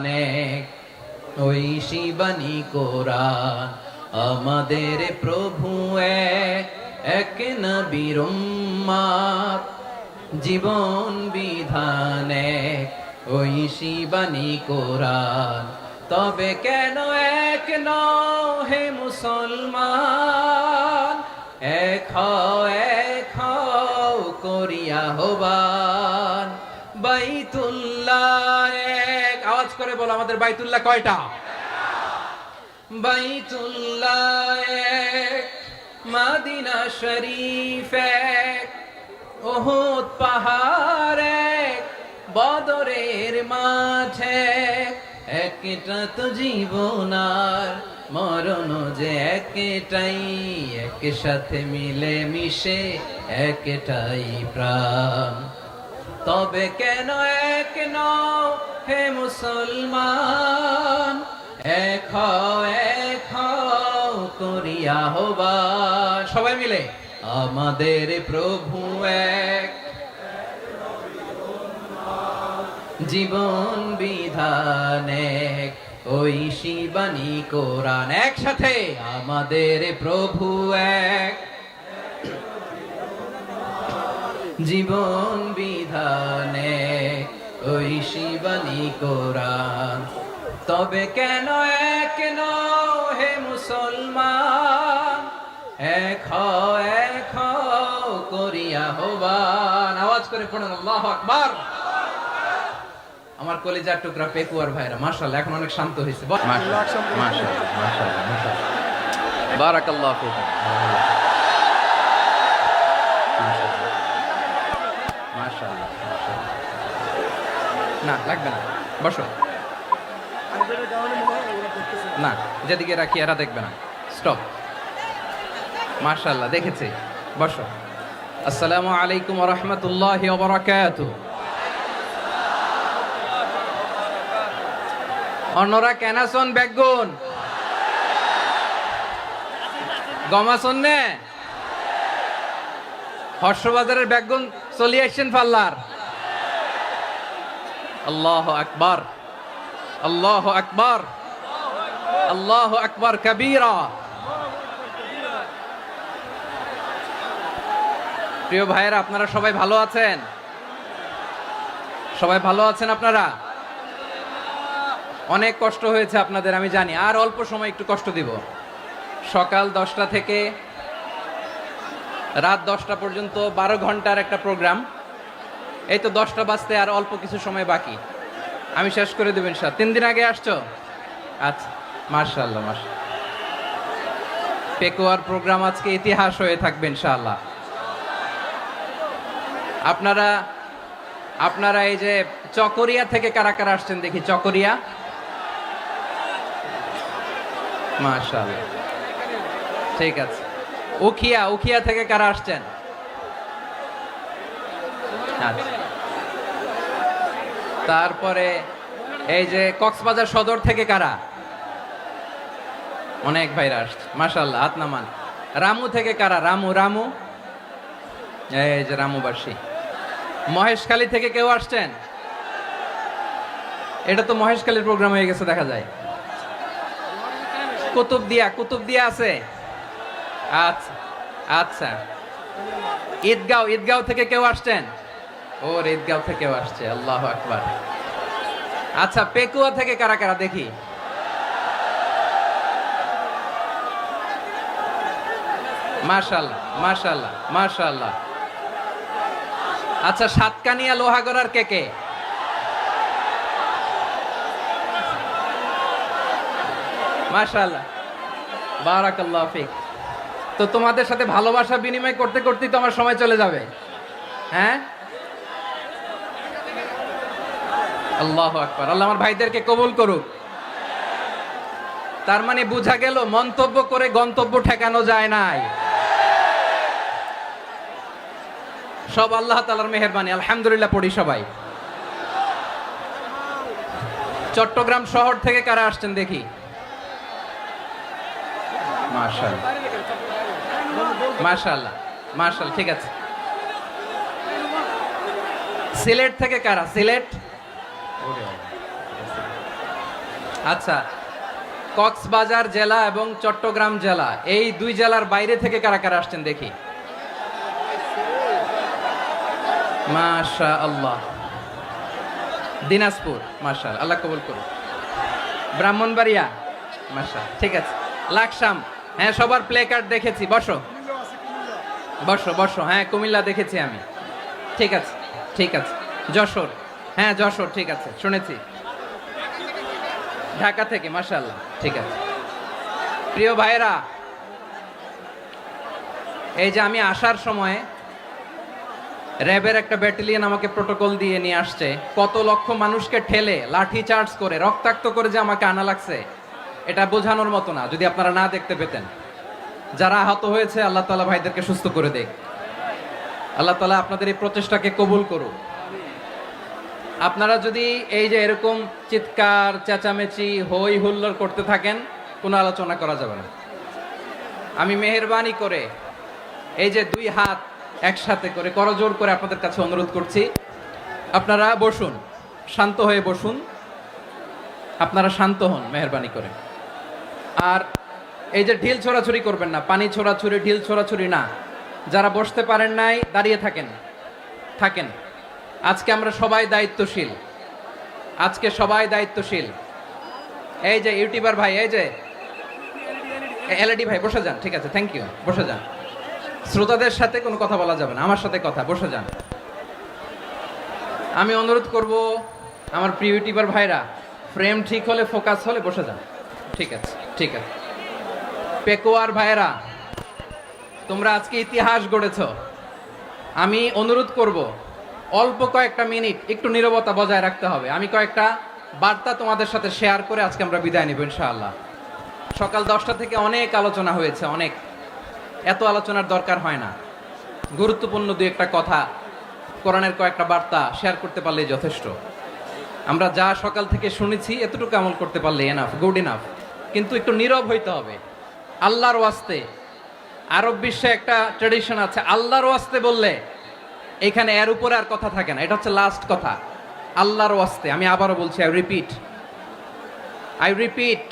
এক, ওই শিবানী কোরআন। আমাদের প্রভু এক, এক নবীর উম্মত, জীবন বিধান এক, ওই শিবানী কোরআন। তবে কেন এক নও হে মুসলমান, এক হও করিয়া হবান। বাইতুল্লাহ এক, আওয়াজ করে বলো আমাদের বাইতুল্লাহ কয়টা? বাইতুল্লাহ এক, মদিনা শরীফ এক, উহুদ পাহাড় এক, বদরের মাঠ এক। একটা তো জীবন আর মরণ যে একটাই, একসাথে মিলে মিশে একটাই প্রাণ। তবে কেন এক নও হে মুসলমান, এক হও করিয়া হবান। সবাই মিলে আমাদের প্রভু এক, জীবন বিধান এক, ওই শিবানী কোরআন। একসাথে আমাদের প্রভু এক, জীবন বিধান এক, ওই শিবানী কোরআন। তবে কেন এক নও হে মুসলমান, এক হও করিয়া হবান। আওয়াজ করে পড়ুন আল্লাহু আকবার। আমার কলিজার টুকরা পেকুয়ার ভাইরা মাশাআল্লাহ এখন অনেক শান্ত হয়েছে। বারাকাল্লাহু ফিকুম। মাশাআল্লাহ না লাগবে না, বসো না, যেদিকে রাখি এরা দেখবে না। স্টপ। মাশাআল্লাহ দেখেছি, বসো। আসসালামু আলাইকুম ওয়া রাহমাতুল্লাহি ওয়া বারাকাতুহু। অন্যরা কেনাসন বেগুন গমাসন নে হর্ষবাজারের বেগুন চলে আসছেন পাল্লার। আল্লাহু আকবার, আল্লাহু আকবার, আল্লাহু আকবার কবীরা। প্রিয় ভাইয়েরা, আপনারা সবাই ভালো আছেন? সবাই ভালো আছেন আপনারা? অনেক কষ্ট হয়েছে আপনাদের আমি জানি, আর অল্প সময় একটু কষ্ট দিব। সকাল 10টা থেকে রাত 10টা পর্যন্ত 12 ঘন্টার একটা প্রোগ্রাম। এই তো 10টা বাজতে আর অল্প কিছু সময় বাকি, আমি শেষ করে দেব ইনশাআল্লাহ। 3 দিন আগে আসছো? আচ্ছা, মাশাআল্লাহ মাশাআল্লাহ। পেকুয়ার প্রোগ্রাম আজকে ইতিহাস হয়ে থাকবে ইনশাআল্লাহ। আপনারা এই যে চকরিয়া থেকে কারা কারা আসছেন দেখি? চকরিয়া, মাশাআল্লাহ, ঠিক আছে। উখিয়া থেকে কারা আসছেন? আচ্ছা। তারপরে এই যে কক্সবাজার সদর থেকে কারা? অনেক ভাইরা আসছে, মাশাআল্লাহ, হাত নামান। রামু থেকে কারা? রামু, এই যে রামুবাসী। মহেশখালী থেকে কেউ আসছেন? এটা তো মহেশখালীর প্রোগ্রাম হয়ে গেছে দেখা যায়। কুতুবদিয়া আছে? আচ্ছা আচ্ছা। ঈদগাঁও থেকে কেউ আসছেন? ওর ঈদগাঁও থেকেও আসছে, আল্লাহু আকবার। আচ্ছা, পেকুয়া থেকে কারা কারা দেখি? মাশাআল্লাহ মাশাআল্লাহ মাশাআল্লাহ। আচ্ছা, সাতকানিয়া লোহাগড়ার কে? মাশাআল্লাহ, বারাকাল্লাহু ফিক। তো তোমাদের সাথে ভালোবাসা বিনিময় করতে করতেই তো আমার সময় চলে যাবে। হ্যাঁ, আল্লাহু আকবার। আল্লাহ আমার ভাইদেরকে কবুল করুক। তার মানে বোঝা গেল মন্তব্য করে গন্তব্য ঠেকানো যায় নাই। সব আল্লাহ তাআলার মেহেরবানি, আলহামদুলিল্লাহ পড়ি সবাই। চট্টগ্রাম শহর থেকে কারা আসছেন দেখি? মাশাআল্লাহ মাশাআল্লাহ মাশাআল্লাহ, ঠিক আছে। সিলেট থেকে কারা? সিলেট, আচ্ছা, কক্সবাজার জেলা এবং চট্টগ্রাম জেলা, এই দুই জেলার বাইরে থেকে কারা কারা আসছেন দেখি। মাশাআল্লাহ। দিনাজপুর, মাশাআল্লাহ, আল্লাহ কবুল করুন। ব্রাহ্মণবাড়িয়া, মাশাআল্লাহ, ঠিক আছে। লাকসাম, হ্যাঁ সবার প্লে কার্ড দেখেছি, বসো বসো বসো। হ্যাঁ কুমিল্লা দেখেছি আমি, ঠিক আছে ঠিক আছে। যশোর, হ্যাঁ যশোর, ঠিক আছে, শুনেছি। ঢাকা থেকে, মাশাআল্লাহ, ঠিক আছে। প্রিয় ভাইরা, এই যে আমি আসার সময় র্যাবের একটা ব্যাটালিয়ন আমাকে প্রোটোকল দিয়ে নিয়ে আসছে, কত লক্ষ মানুষকে ঠেলে লাঠি চার্জ করে রক্তাক্ত করে যে আমাকে আনা লাগছে, এটা বোঝানোর মতো না যদি আপনারা না দেখতে পেতেন। যারা আহত হয়েছে আল্লাহ তাআলা ভাইদেরকে সুস্থ করে দেখ। আল্লাহ তাআলা আপনাদের এই প্রচেষ্টাকে কবুল করুক। আপনারা যদি এই যে এরকম চিৎকার চেঁচামেচি হই হুল্লোড় করতে থাকেন, কোনো আলোচনা করা যাবে না। আমি মেহেরবানি করে এই যে দুই হাত একসাথে করে করজোর করে আপনাদের কাছে অনুরোধ করছি, আপনারা বসুন, শান্ত হয়ে বসুন, আপনারা শান্ত হন মেহেরবানি করে। আর এই যে ঢিল ছোড়াছুরি করবেন না, পানি ছোড়াছুরি ঢিল ছোড়াছুরি না। যারা বসতে পারেন নাই দাঁড়িয়ে থাকেন থাকেন। আজকে আমরা সবাই দায়িত্বশীল, আজকে সবাই দায়িত্বশীল। এই যে ইউটিউবার ভাই, এই যে এলইডি ভাই, বসে যান, ঠিক আছে, থ্যাংক ইউ, বসে যান। শ্রোতাদের সাথে কোনো কথা বলা যাবে না, আমার সাথে কথা, বসে যান। আমি অনুরোধ করব আমার প্রিয় ইউটিউবার ভাইরা, ফ্রেম ঠিক হলে ফোকাস হলে বসে যান, ঠিক আছে ঠিক আছে। পেকুয়ার ভাইরা, তোমরা আজকে ইতিহাস গড়েছ। আমি অনুরোধ করব অল্প কয়েকটা মিনিট একটু নীরবতা বজায় রাখতে হবে। আমি কয়েকটা বার্তা তোমাদের সাথে শেয়ার করে আজকে আমরা বিদায় নিব ইনশাআল্লাহ। সকাল 10টা থেকে অনেক আলোচনা হয়েছে, অনেক, এত আলোচনার দরকার হয় না। গুরুত্বপূর্ণ দুই একটা কথা, কোরআনের কয়েকটা বার্তা শেয়ার করতে পারলেই যথেষ্ট। আমরা যা সকাল থেকে শুনেছি এতটুকু আমল করতে পারলে এনাফ, গুড ইনাফ। কিন্তু একটু নীরব হইতে হবে আল্লাহর ওয়াস্তে। আরব বিশ্বে একটা ট্রেডিশন আছে, আল্লাহর ওয়াস্তে বললে এখানে এর উপরে আর কথা থাকে না, এটা হচ্ছে লাস্ট কথা। আল্লাহর ওয়াস্তে, আমি আবারও বলছি, আই রিপিট।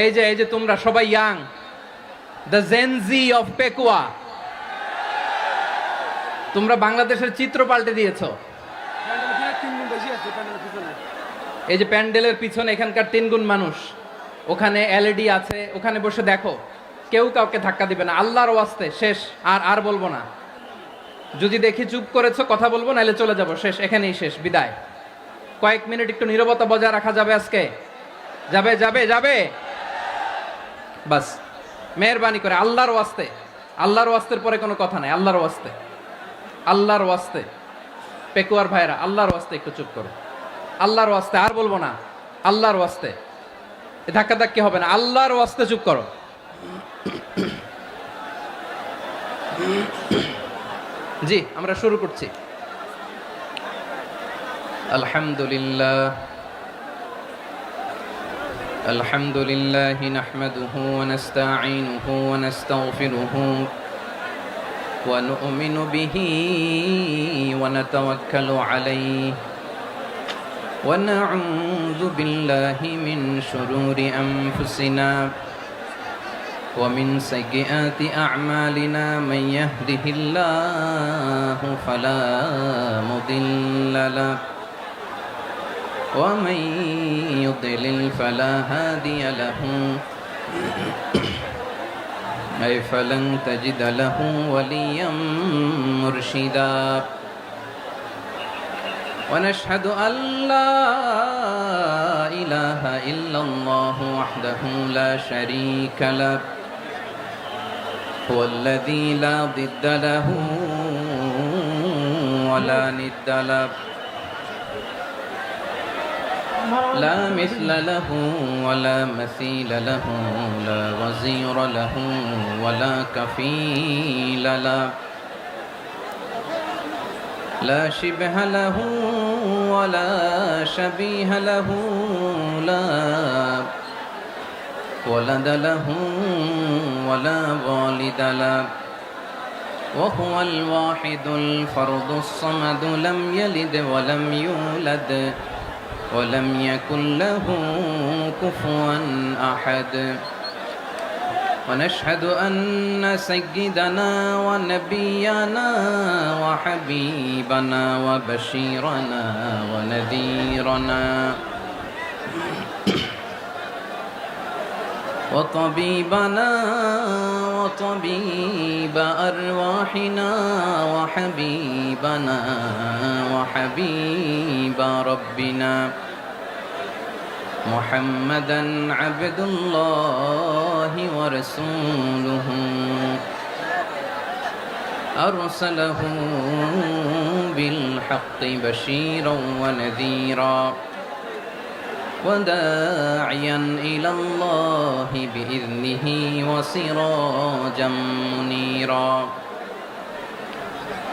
এই যে তোমরা সবাই young, the Gen Z of Pekua, তোমরা বাংলাদেশের চিত্র পাল্টে দিয়েছো। এই যে প্যান্ডেলের পিছনে এখানকার 3 গুণ মানুষ, ওখানে এলইডি আছে, ওখানে বসে দেখো, কেউ কাউকে ধাক্কা দিবে না। আল্লাহর ওয়াস্তে, শেষ, আর বলবো না। যদি দেখি চুপ করেছো, কথা বলবো, নাইলে চলে যাবো, শেষ, এখানেই শেষ, বিদায়। কয়েক মিনিট একটু নীরবতা বজায় রাখা যাবে আজকে? যাবে যাবে যাবে? বাস, মেহেরবানি করে আল্লাহর ওয়াস্তে, আল্লাহর ওয়াস্তের পরে কোনো কথা নাই, আল্লাহর ওয়াস্তে, আল্লাহর ওয়াস্তে। পেকুয়ার ভাইরা, আল্লাহর ওয়াস্তে একটু চুপ করো, আল্লাহর ওয়াস্তে, আর বলবো না, আল্লাহর ওয়াস্তে। ধাক্কা ধাক্কি হবে না, আল্লাহর ওয়াস্তে চুপ করো। জি, আমরা শুরু করছি। আলহামদুলিল্লাহ, আলহামদুলিল্লাহি নাহমাদুহু ওয়া নাস্তাঈনুহু ওয়া নাস্তাগফিরুহু ওয়া নু'মিনু বিহি ওয়া নাতাওয়াক্কালু আলাইহি ওয়া না'উযু বিল্লাহি মিন শুরুরি আনফুসিনা ومن سيئات أعمالنا من يهده الله فلا مضل له ومن يضلل فلا هادي له أي فلن تجد له وليا مرشدا ونشهد أن لا إله إلا الله وحده لا شريك له هو الذي لا ضد له ولا ند له لا مثل له ولا مثيل له لا وزير له ولا كفيل له لا شبه له ولا شبيه له لا ولد له ولا والد له وهو الواحد الفرد الصمد لم يلد ولم يولد ولم يكن له كفوا أحد ونشهد أن سيدنا ونبينا وحبيبنا وبشيرنا ونذيرنا وطبيبنا وطبيب أرواحنا وحبيبنا وحبيب ربنا محمدا عبد الله ورسوله أرسله بالحق بشيرا ونذيرا وداعيا إلى الله بإذنه وسراجا منيرا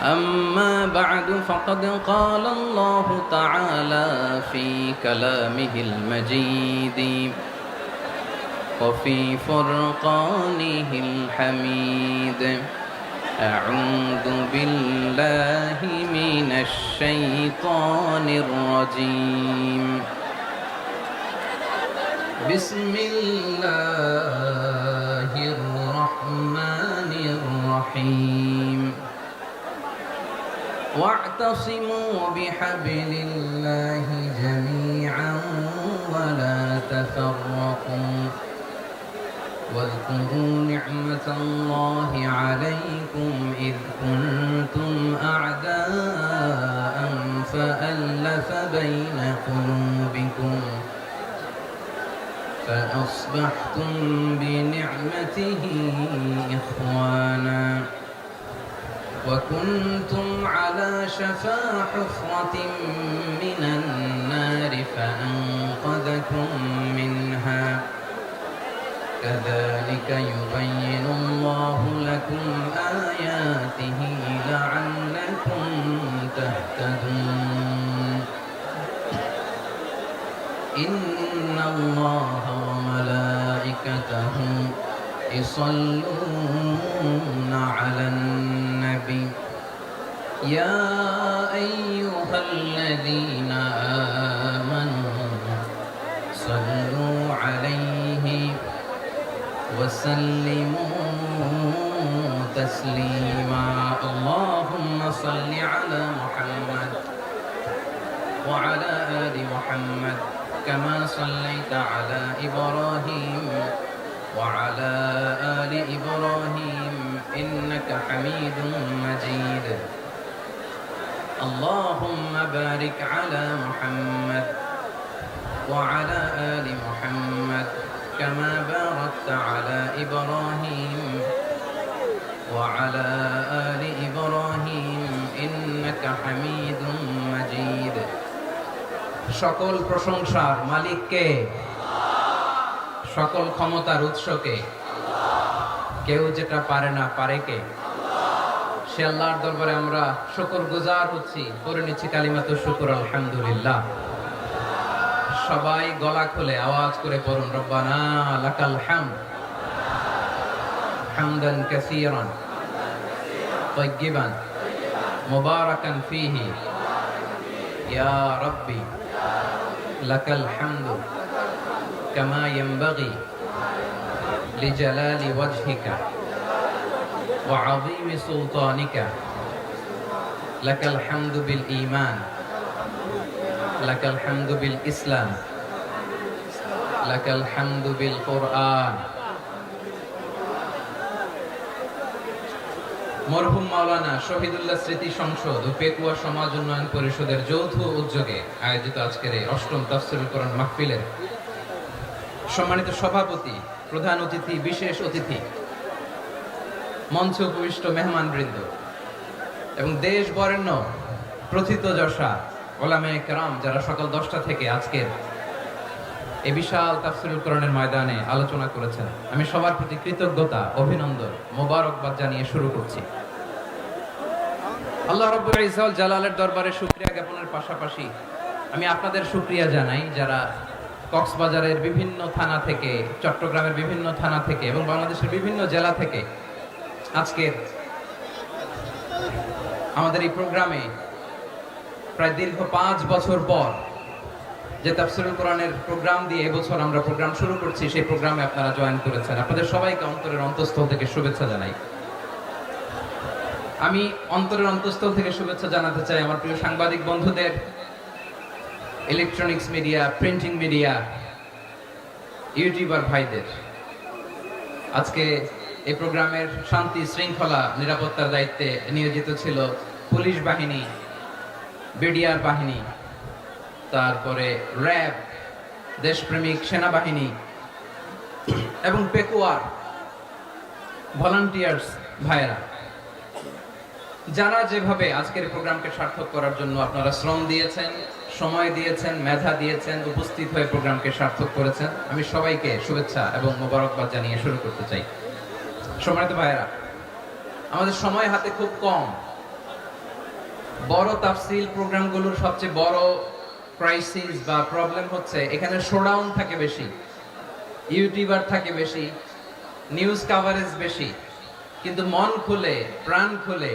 أما بعد فقد قال الله تعالى في كلامه المجيد وفي فرقانه الحميد أعوذ بالله من الشيطان الرجيم بسم الله الرحمن الرحيم واعتصموا بحبل الله جميعا ولا تفرقوا واذكروا نعمة الله عليكم إذ كنتم أعداء فألف بين قلوبكم فأصبحتم بنعمته إخوانا وكنتم على شفا حفرة من النار فأنقذكم منها كذلك يبين الله لكم آياته لعلكم تهتدون إن الله وملائكته يصلون على النبي يا أيها الذين آمنوا صلوا عليه وسلموا تسليما اللهم صل على محمد وعلى آل محمد كما صليت على إبراهيم وعلى آل إبراهيم إنك حميد مجيد اللهم بارك على محمد وعلى آل محمد كما باركت على إبراهيم وعلى آل إبراهيم إنك حميد مجيد সকল প্রশংসার মালিক কে? সকল ক্ষমতার উৎস কে? কেউ যেটা পারে না পারে কে? সে আল্লাহর দরবারে আমরা শুকরগুজার হচ্ছি, করে নিচ্ছি কালিমাতুশ শুকর আলহামদুলিল্লাহ। সবাই গলা খুলে আওয়াজ করে পড়ুন রব্বানা লাকাল হামদ হামদান কাসীরান তাইয়্যিবান মুবারাকান ফীহি ইয়া রাব্বি লাকাল হামদু কামা ইয়ানবাগি লিজালালি ওয়াজহিকা ওয়া আযীমি সুলতানিকা লাকাল হামদু বিল ঈমান লাকাল হামদু বিল ইসলাম লাকাল হামদু বিল কুরআন। মরহুম মাওলানা শহীদুল্লাহ স্মৃতি সংসদ ও পেকুয়া সমাজ উন্নয়ন পরিষদের যৌথ উদ্যোগে আয়োজিত আজকের এই অষ্টম তাফসীরুল কোরআন মাহফিলের সম্মানিত সভাপতি, প্রধান অতিথি, বিশেষ অতিথি, মঞ্চে উপবিষ্ট মেহমানবৃন্দ এবং দেশ বরেণ্য প্রথিতযশা ওলামায়ে কেরাম যারা সকাল 10টা থেকে আজকের এই বিশাল তাফসীরুল কোরআনের ময়দানে আলোচনা করেছেন, আমি সবার প্রতি কৃতজ্ঞতা, অভিনন্দন, মোবারকবাদ জানিয়ে শুরু করছি। আল্লাহ রাব্বুল ইজ্জত জালালের দরবারে শুকরিয়া জ্ঞাপনের পাশাপাশি আমি আপনাদের শুকরিয়া জানাই যারা কক্সবাজারের বিভিন্ন থানা থেকে, চট্টগ্রামের বিভিন্ন থানা থেকে এবং বাংলাদেশের বিভিন্ন জেলা থেকে আজকের আমাদের এই প্রোগ্রামে প্রায় দীর্ঘ 5 বছর পর যে তাফসীরুল কোরআনের প্রোগ্রাম দিয়ে এবছর আমরা প্রোগ্রাম শুরু করছি, সেই প্রোগ্রামে আপনারা জয়েন করেছেন। আপনাদের সবাইকে অন্তরের অন্তঃস্থল থেকে শুভেচ্ছা জানাই। আমি অন্তরের অন্তঃস্থল থেকে শুভেচ্ছা জানাতে চাই আমার প্রিয় সাংবাদিক বন্ধুদের, electronics media, printing media, YouTuber ভাইদের। আজকে এই প্রোগ্রামের শান্তি শৃঙ্খলা নিরাপত্তার দায়িত্বে নিয়োজিত ছিল পুলিশ বাহিনী, বিডিআর বাহিনী, তারপরে র্যাব, দেশপ্রেমিক সেনাবাহিনী এবং পেকুয়ার ভলান্টিয়ার্স ভাইয়েরা, যারা যেভাবে আজকের প্রোগ্রামকে সার্থক করার জন্য আপনারা শ্রম দিয়েছেন, সময় দিয়েছেন, মেধা দিয়েছেন, উপস্থিত হয়ে প্রোগ্রামকে সার্থক করেছেন, আমি সবাইকে শুভেচ্ছা এবং মোবারকবাদ জানিয়ে শুরু করতে চাই। সম্মানিত ভাইয়েরা, আমাদের সময় হাতে খুব কম। বড় তাফসীল প্রোগ্রামগুলোর সবচেয়ে বড় ক্রাইসিস বা প্রবলেম হচ্ছে এখানে শোডাউন থাকে বেশি, ইউটিউবার থাকে বেশি, নিউজ কাভারেজ বেশি, কিন্তু মন খুলে, প্রাণ খুলে,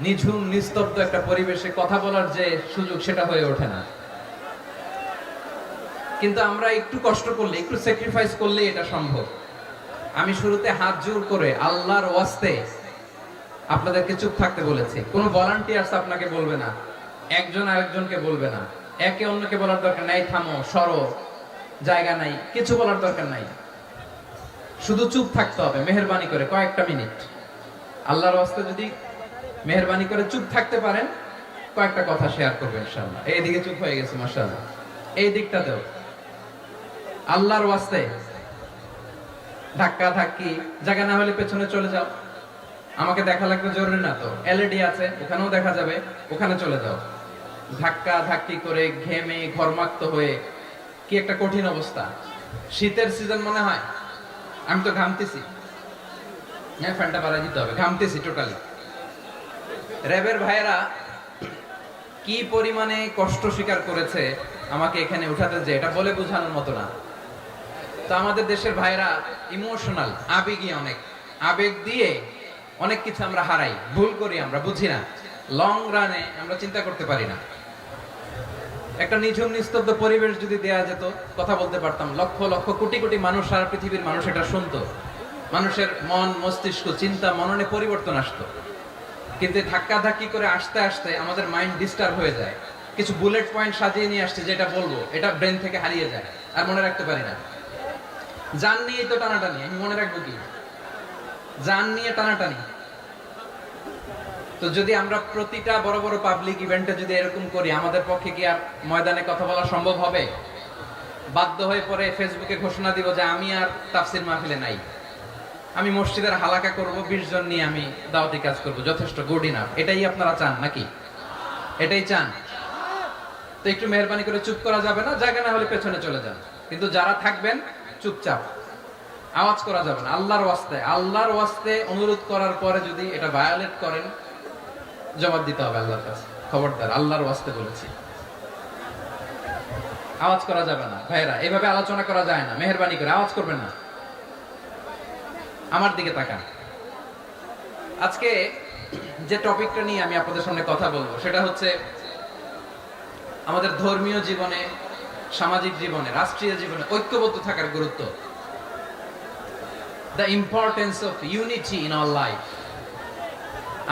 নিঝুম নিস্তব্ধ একটা পরিবেশে কথা বলার যে সুযোগ, সেটা হয়ে ওঠে না। কিন্তু আমরা একটু কষ্ট করলে, একটু স্যাক্রিফাইস করলে এটা সম্ভব। আমি শুরুতে হাত জোর করে আল্লাহর ওয়াস্তে আপনাদেরকে চুপ থাকতে বলেছি। কোনো ভলান্টিয়ার্স আপনাকে বলবে না, একজন আরেকজনকে বলবে না, একে অন্যকে বলার দরকার নাই, থামো, সরো, জায়গা নাই, কিছু বলার দরকার নাই। শুধু চুপ থাকতে হবে মেহেরবানি করে কয়েকটা মিনিট। আল্লাহর ওয়াস্তে যদি মেহেরবানি করে চুপ থাকতে পারেন, কয়েকটা কথা শেয়ার করবেন ইনশাআল্লাহ। এইদিকে চুপ হয়ে গেছে মাশাআল্লাহ, এই দিকটাতেও আল্লাহর ওয়াস্তে ধাক্কা ধাক্কি, জায়গা না হলে পেছনে চলে যাও। আমাকে দেখা লাগবে জরুরি না তো, এলইডি আছে, ওখানেও দেখা যাবে, ওখানে চলে যাও। ধাক্কা ধাক্কি করে ঘেমে ঘরমাক্ত হয়ে কি একটা কঠিন অবস্থা। শীতের সিজন মনে হয়, আমি তো ঘামতেছি, হ্যাঁ ফ্যানটা বাড়াই দিতে হবে, ঘামতেছি টোটালি। র্যাবের ভাইয়েরা কি পরিমাণে কষ্ট স্বীকার করেছে আমাকে এখানে উঠাতে, যে এটা বলে বোঝানোর মতো না। তো আমাদের দেশের ভাইরা ইমোশনাল, আবেগী অনেক, আবেগ দিয়ে অনেক কিছু আমরা হারাই, ভুল করি, আমরা বুঝি না, লং রানে আমরা চিন্তা করতে পারি না। একটা নিঝুম নিস্তব্ধ পরিবেশ যদি দেয়া যেত, কথা বলতে পারতাম, লক্ষ লক্ষ কোটি কোটি মানুষ, সারা পৃথিবীর মানুষ এটা শুনতো, মানুষের মন মস্তিষ্ক চিন্তা মননে পরিবর্তন আসতো। কিন্তু ধাক্কা ধাক্কি করে আসতে আসতে আমাদের মাইন্ড ডিস্টার্ব হয়ে যায়। কিছু বুলেট পয়েন্ট সাজিয়ে নিয়ে আসছে, যেটা বলবো এটা ব্রেন থেকে হারিয়ে যায়, আর মনে রাখতে পারি না। জান নিয়ে তো টানাটানি, আমি মনে রাখবো কি? জান নিয়ে টানাটানি। তো যদি আমরা প্রতিটা বড় বড় পাবলিক ইভেন্টে যদি এরকম করি, আমাদের পক্ষে কি আর ময়দানে কথা বলা সম্ভব হবে? বাধ্য হয়ে পরে ফেসবুকে ঘোষণা দিব যে আমি আর তাফসীর মাহফিলে নাই, আমি মসজিদের হালাকা করব, 20 জন নিয়ে আমি দাওয়াতি কাজ করব, যথেষ্ট, গুড ইনাফ। এটাই আপনারা চান নাকি? এটাই চান? তো একটু মেহেরবানি করে চুপ করা যাবে না? জায়গা না হলে পেছনে চলে যান, কিন্তু যারা থাকবেন চুপচাপ, আওয়াজ করা যাবে না। আল্লাহর ওয়াস্তে, আল্লাহর ওয়াস্তে অনুরোধ করার পরে যদি এটা ভায়োলেট করেন, জবাব দিতে হবে আল্লাহর কাছে। খবরদার, আল্লাহর ওয়াস্তে বলেছি, আওয়াজ করা যাবে না। ভাইরা, এইভাবে আলোচনা করা যায় না, মেহেরবানি করে আওয়াজ করবেন না। আমার দিকে তাকান। আজকে যে টপিকটা নিয়ে আমি আপনাদের সামনে কথা বলবো, সেটা হচ্ছে আমাদের ধর্মীয় জীবনে, সামাজিক জীবনে, রাষ্ট্রীয় জীবনে ঐক্যবদ্ধ থাকার গুরুত্ব। The importance of unity in our life.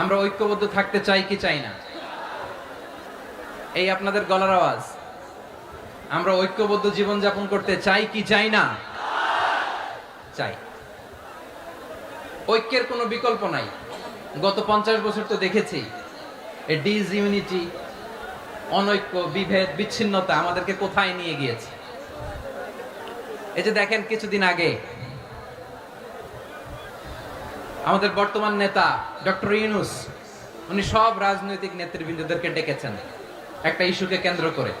আমরা ঐক্যবদ্ধ থাকতে চাই কি চাই না? এই আপনাদের গলার আওয়াজ। আমরা ঐক্যবদ্ধ জীবন যাপন করতে চাই কি চাই না? চাই। ঐক্যের কোনো বিকল্প নাই। গত 50 বছর তো দেখেছি এই ডিসইউনিটি, অনৈক্য, বিভেদ, বিচ্ছিন্নতা আমাদেরকে কোথায় নিয়ে গিয়েছে। এই যে দেখেন, কিছুদিন আগে আমাদের বর্তমান নেতা ডক্টর ইউনূস, উনি সব রাজনৈতিক নেতৃবৃন্দদেরকে ডেকেছেন একটা ইস্যুকে কেন্দ্র করে।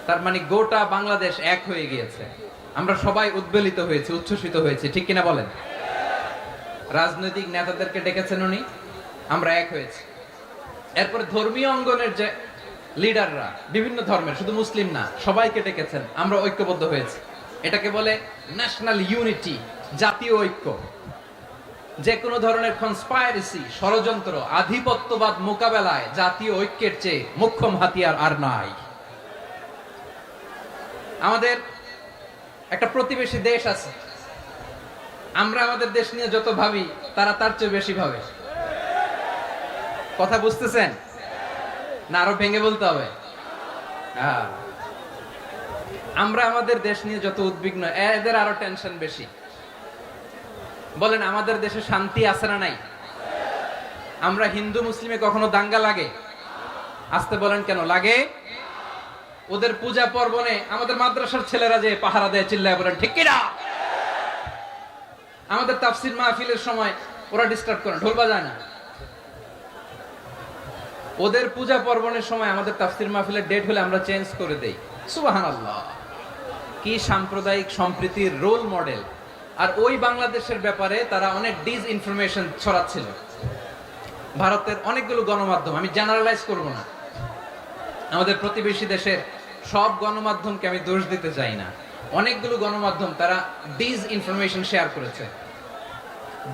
তার মানে গোটা বাংলাদেশ এক হয়ে গিয়েছে। আমরা সবাই উদ্বেলিত হয়েছি, উচ্ছ্বসিত হয়েছি, ঠিক কিনা বলেন? রাজনৈতিক নেতাদেরকে ডেকেছেন উনি, আমরা এক হয়েছি। এরপর ধর্মীয় অঙ্গনের যে লিডাররা, বিভিন্ন ধর্মের, শুধু মুসলিম না, সবাইকে ডেকেছেন, আমরা ঐক্যবদ্ধ হয়েছি। এটাকে বলে ন্যাশনাল ইউনিটি, জাতীয় ঐক্য। যে কোনো ধরনের কনস্পাইরেসি, ষড়যন্ত্র, আধিপত্যবাদ মোকাবেলায় জাতীয় ঐক্যের চেয়ে মোক্ষম হাতিয়ার আর নাই। আমাদের একটা প্রতিবেশী দেশ আছে, আমরা আমাদের দেশ নিয়ে যত ভাবি তারা তার চেয়ে বেশি ভাবে। কথা বুঝতেছেন না? আরো ভেঙে বলতে হবে। আমরা আমাদের দেশ নিয়ে যত উদ্বিগ্ন, এদের আরো টেনশন বেশি। বলেন আমাদের দেশে শান্তি আছে না নাই? আমরা হিন্দু মুসলিমে কখনো দাঙ্গা লাগে? আসতে বলেন কেন লাগে? ওদের পূজা পার্বণে আমাদের মাদ্রাসার ছেলেরা যে পাহারা দেয়, চিল্লায় বলেন ঠিক কিনা? আমাদের তাফসির মাহফিলের সময় ওরা ডিস্টার্ব করে, ঢোল বাজায় না। ওদের পূজা পার্বণের সময় আমাদের তাফসির মাহফিলের ডেট হলে আমরা চেঞ্জ করে দেই। সুবহানাল্লাহ, কি সাম্প্রদায়িক সম্প্রীতির রোল মডেল। আর ওই বাংলাদেশের ব্যাপারে তারা অনেক ডিসইনফরমেশন ছড়াচ্ছিল। ভারতের অনেকগুলো গণমাধ্যম, আমি জেনারেলাইজ করব না, আমাদের প্রতিবেশী দেশের সব গণমাধ্যমকে আমি দোষ দিতে চাই না, অনেকগুলো গণমাধ্যম তারা ডিসইনফরমেশন শেয়ার করেছে।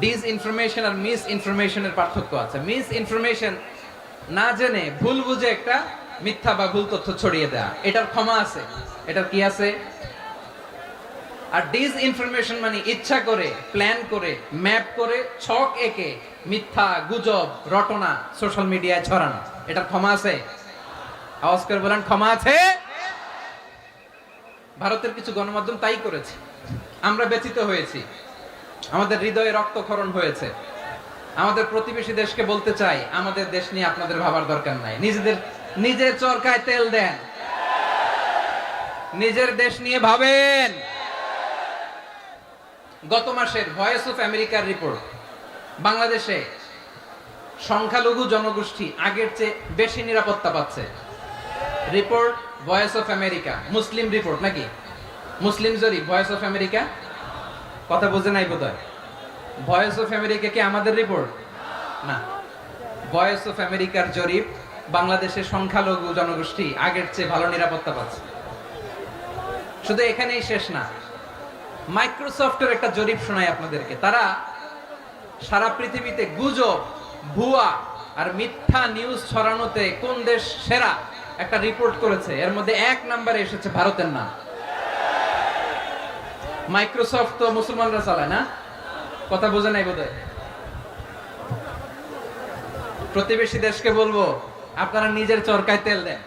ডিসইনফরমেশন আর মিস ইনফরমেশনের পার্থক্য আছে। মিস ইনফরমেশন না জেনে ভুল বুঝে একটা মিথ্যা বা ভুল তথ্য ছড়িয়ে দেয়া, এটার ক্ষমা আছে, এটার কি আছে। আর ডিসইনফরমেশন মানে ইচ্ছা করে, প্ল্যান করে, ম্যাপ করে, ছক এঁকে মিথ্যা, গুজব, রটনা সোশ্যাল মিডিয়ায় ছড়ানো, এটার ক্ষমা আছে? আওয়াজ করে বলেন ক্ষমা আছে? ভারতের কিছু গণমাধ্যম তাই করেছে, আমরা ব্যথিত হয়েছি, আমাদের হৃদয়ে রক্তক্ষরণ হয়েছে। আমাদের প্রতিবেশী দেশকে বলতে চাই, আমাদের দেশ নিয়ে আপনাদের ভাবার দরকার নাই, নিজের চরকায় তেল দেন, নিজের দেশ নিয়ে ভাবেন। গত মাসের ভয়েস অফ আমেরিকার রিপোর্ট, বাংলাদেশে সংখ্যালঘু জনগোষ্ঠী আগের চেয়ে বেশি নিরাপত্তা পাচ্ছে। Report voice of America, Muslim report নাকি? মুসলিম জরিপ, ভয়েস অফ আমেরিকা। কথা বুঝে নাই বোধহয়। ভয়েস অফ আমেরিকা কি আমাদের রিপোর্ট না? ভয়েস অফ আমেরিকার জরিপ, বাংলাদেশের সংখ্যালঘু জনগোষ্ঠী আগের চেয়ে ভালো নিরাপত্তা পাচ্ছে। শুধু এখানেই শেষ না, মাইক্রোসফটের একটা জরিপ শোনাই আপনাদেরকে। তারা সারা পৃথিবীতে গুজব, ভুয়া আর মিথ্যা নিউজ ছড়ানোতে কোন দেশ সেরা একটা রিপোর্ট করেছে। এর মধ্যে 1 নম্বরে এসেছে ভারতের নাম। মাইক্রোসফট তো মুসলমানরা চালায় না? কথা বোঝে নাই বোধহয়। প্রতিবেশী দেশকে বলবো, আপনারা নিজের চরকায় তেল দেন,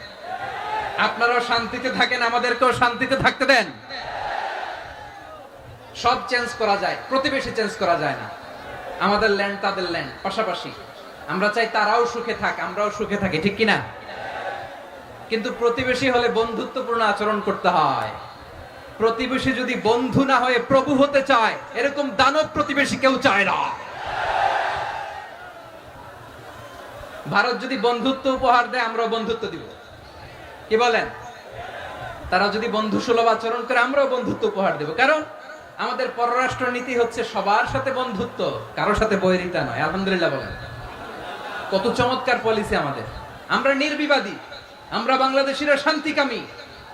আপনারাও শান্তিতে থাকেন, আমাদেরকেও শান্তিতে থাকতে দেন। সব চেঞ্জ করা যায়, প্রতিবেশী চেঞ্জ করা যায় না। আমাদের ল্যান্ড তাদের ল্যান্ড, পাশাপাশি। আমরা চাই তারাও সুখে থাক, আমরাও সুখে থাকি, ঠিক কিনা? কিন্তু প্রতিবেশী হলে বন্ধুত্বপূর্ণ আচরণ করতে হয়। প্রতিবেশী যদি বন্ধু না হয়ে প্রভু হতে চায়, এরকম দানব প্রতিবেশী কেউ চায় না। ভারত যদি বন্ধুত্ব উপহার দেয়, আমরাও বন্ধুত্ব দিব, কি বলেন? তারা যদি বন্ধু সুলভ আচরণ করে, আমরাও বন্ধুত্ব উপহার দেব। কারণ আমাদের পররাষ্ট্র নীতি হচ্ছে সবার সাথে বন্ধুত্ব, কারোর সাথে বৈরিতা নয়। আলহামদুলিল্লাহ বলেন, কত চমৎকার পলিসি আমাদের। আমরা নির্বিবাদী, আমরা বাংলাদেশিরা শান্তিকামী,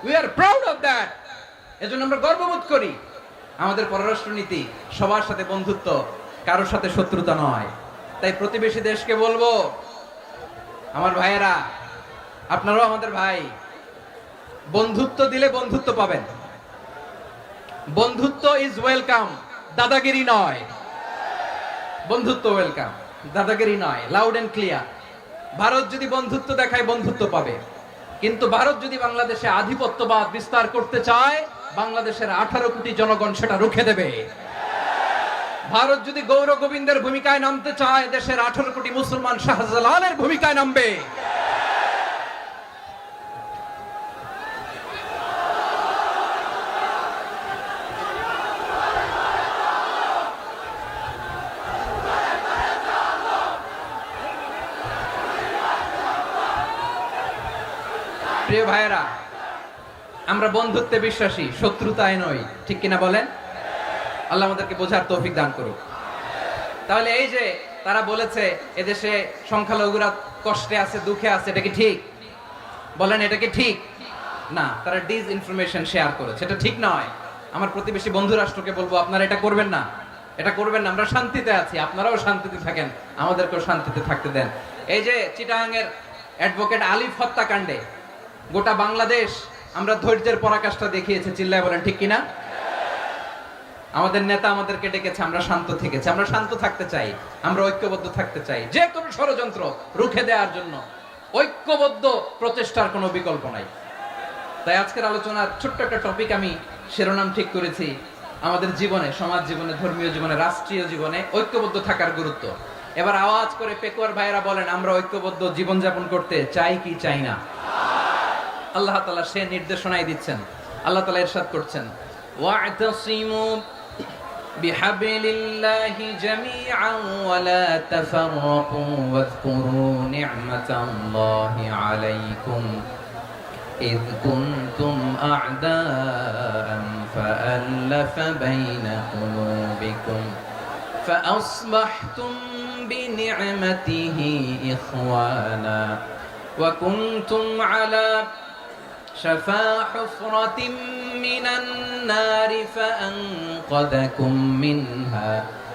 we are proud of that. এজন্য আমরা গর্ববোধ করি। আমাদের পররাষ্ট্র নীতি সবার সাথে বন্ধুত্ব, কারোর সাথে শত্রুতা নয়। তাই প্রতিবেশী দেশকে বলবো, আমার ভাইয়েরা, আপনারাও আমাদের ভাই, বন্ধুত্ব দিলে বন্ধুত্ব পাবেন। বন্ধুত্ব ইজ ওয়েলকাম, দাদাগিরি নয়। বন্ধুত্ব ওয়েলকাম, দাদাগিরি নয়। Loud and clear. ভারত যদি বন্ধুত্ব দেখায়, বন্ধুত্ব পাবে। কিন্তু ভারত যদি বাংলাদেশে আধিপত্যবাদ বিস্তার করতে চায়, বাংলাদেশের 18 কোটি জনগণ সেটা রুখে দেবে। ভারত যদি গৌর গোবিন্দের ভূমিকায় নামতে চায়, দেশের 18 কোটি মুসলমান শাহজালালের ভূমিকায় নামবে। প্রিয় ভাইয়েরা, আমরা বন্ধুত্বে বিশ্বাসী, শত্রুতায় নই, ঠিক কিনা বলেন? আল্লাহ আমাদেরকে বোঝার তৌফিক দান করুক। তাহলে এই যে তারা বলেছে এদেশে সংখ্যালঘুরা কষ্টে আছে, দুঃখে আছে, এটা কি ঠিক? বলেন, এটা কি ঠিক? না, তারা ডিসইনফরমেশন শেয়ার করেছে, এটা ঠিক নয়। আমার প্রতিবেশী বন্ধু রাষ্ট্রকে বলবো, আপনারা এটা করবেন না, এটা করবেন না। আমরা শান্তিতে আছি, আপনারাও শান্তিতে থাকেন, আমাদেরকেও শান্তিতে থাকতে দেন। এই যে চিটাগাং এর অ্যাডভোকেট আলিফ হত্যাকাণ্ডে গোটা বাংলাদেশ আমরা ধৈর্যের পরাকাষ্ঠা দেখিয়েছি, চিল্লায় বলেন ঠিক কিনা? আমাদের নেতা আমাদেরকে ডেকেছে, আমরা শান্ত থেকেছি। আমরা শান্ত থাকতে চাই, আমরা ঐক্যবদ্ধ থাকতে চাই। যে কোনো ষড়যন্ত্র রুখে দেওয়ার জন্য ঐক্যবদ্ধ প্রচেষ্টার কোনো বিকল্প নাই। তাই আজকের আলোচনার ছোট্ট একটা টপিক আমি শিরোনাম ঠিক করেছি, আমাদের জীবনে, সমাজ জীবনে, ধর্মীয় জীবনে, রাষ্ট্রীয় জীবনে ঐক্যবদ্ধ থাকার গুরুত্ব। এবার আওয়াজ করে পেকুয়ার ভাইরা বলেন, আমরা ঐক্যবদ্ধ জীবনযাপন করতে চাই কি চাই না? আল্লাহ তাআলা সে নির্দেশনাই দিচ্ছেন। আল্লাহ তাআলা ইরশাদ করছেন, ওয়া'তাসিমু বিহাবলিল্লাহি জামিআন ওয়া লা তাফাররাকু ওয়াযকুরু নি'মাতাল্লাহি আলাইকুম إذ كنتم أعداء فألف بين قلوبكم فأصبحتم بنعمته إخوانا وكنتم على شفا حفرة من النار فأنقذكم منها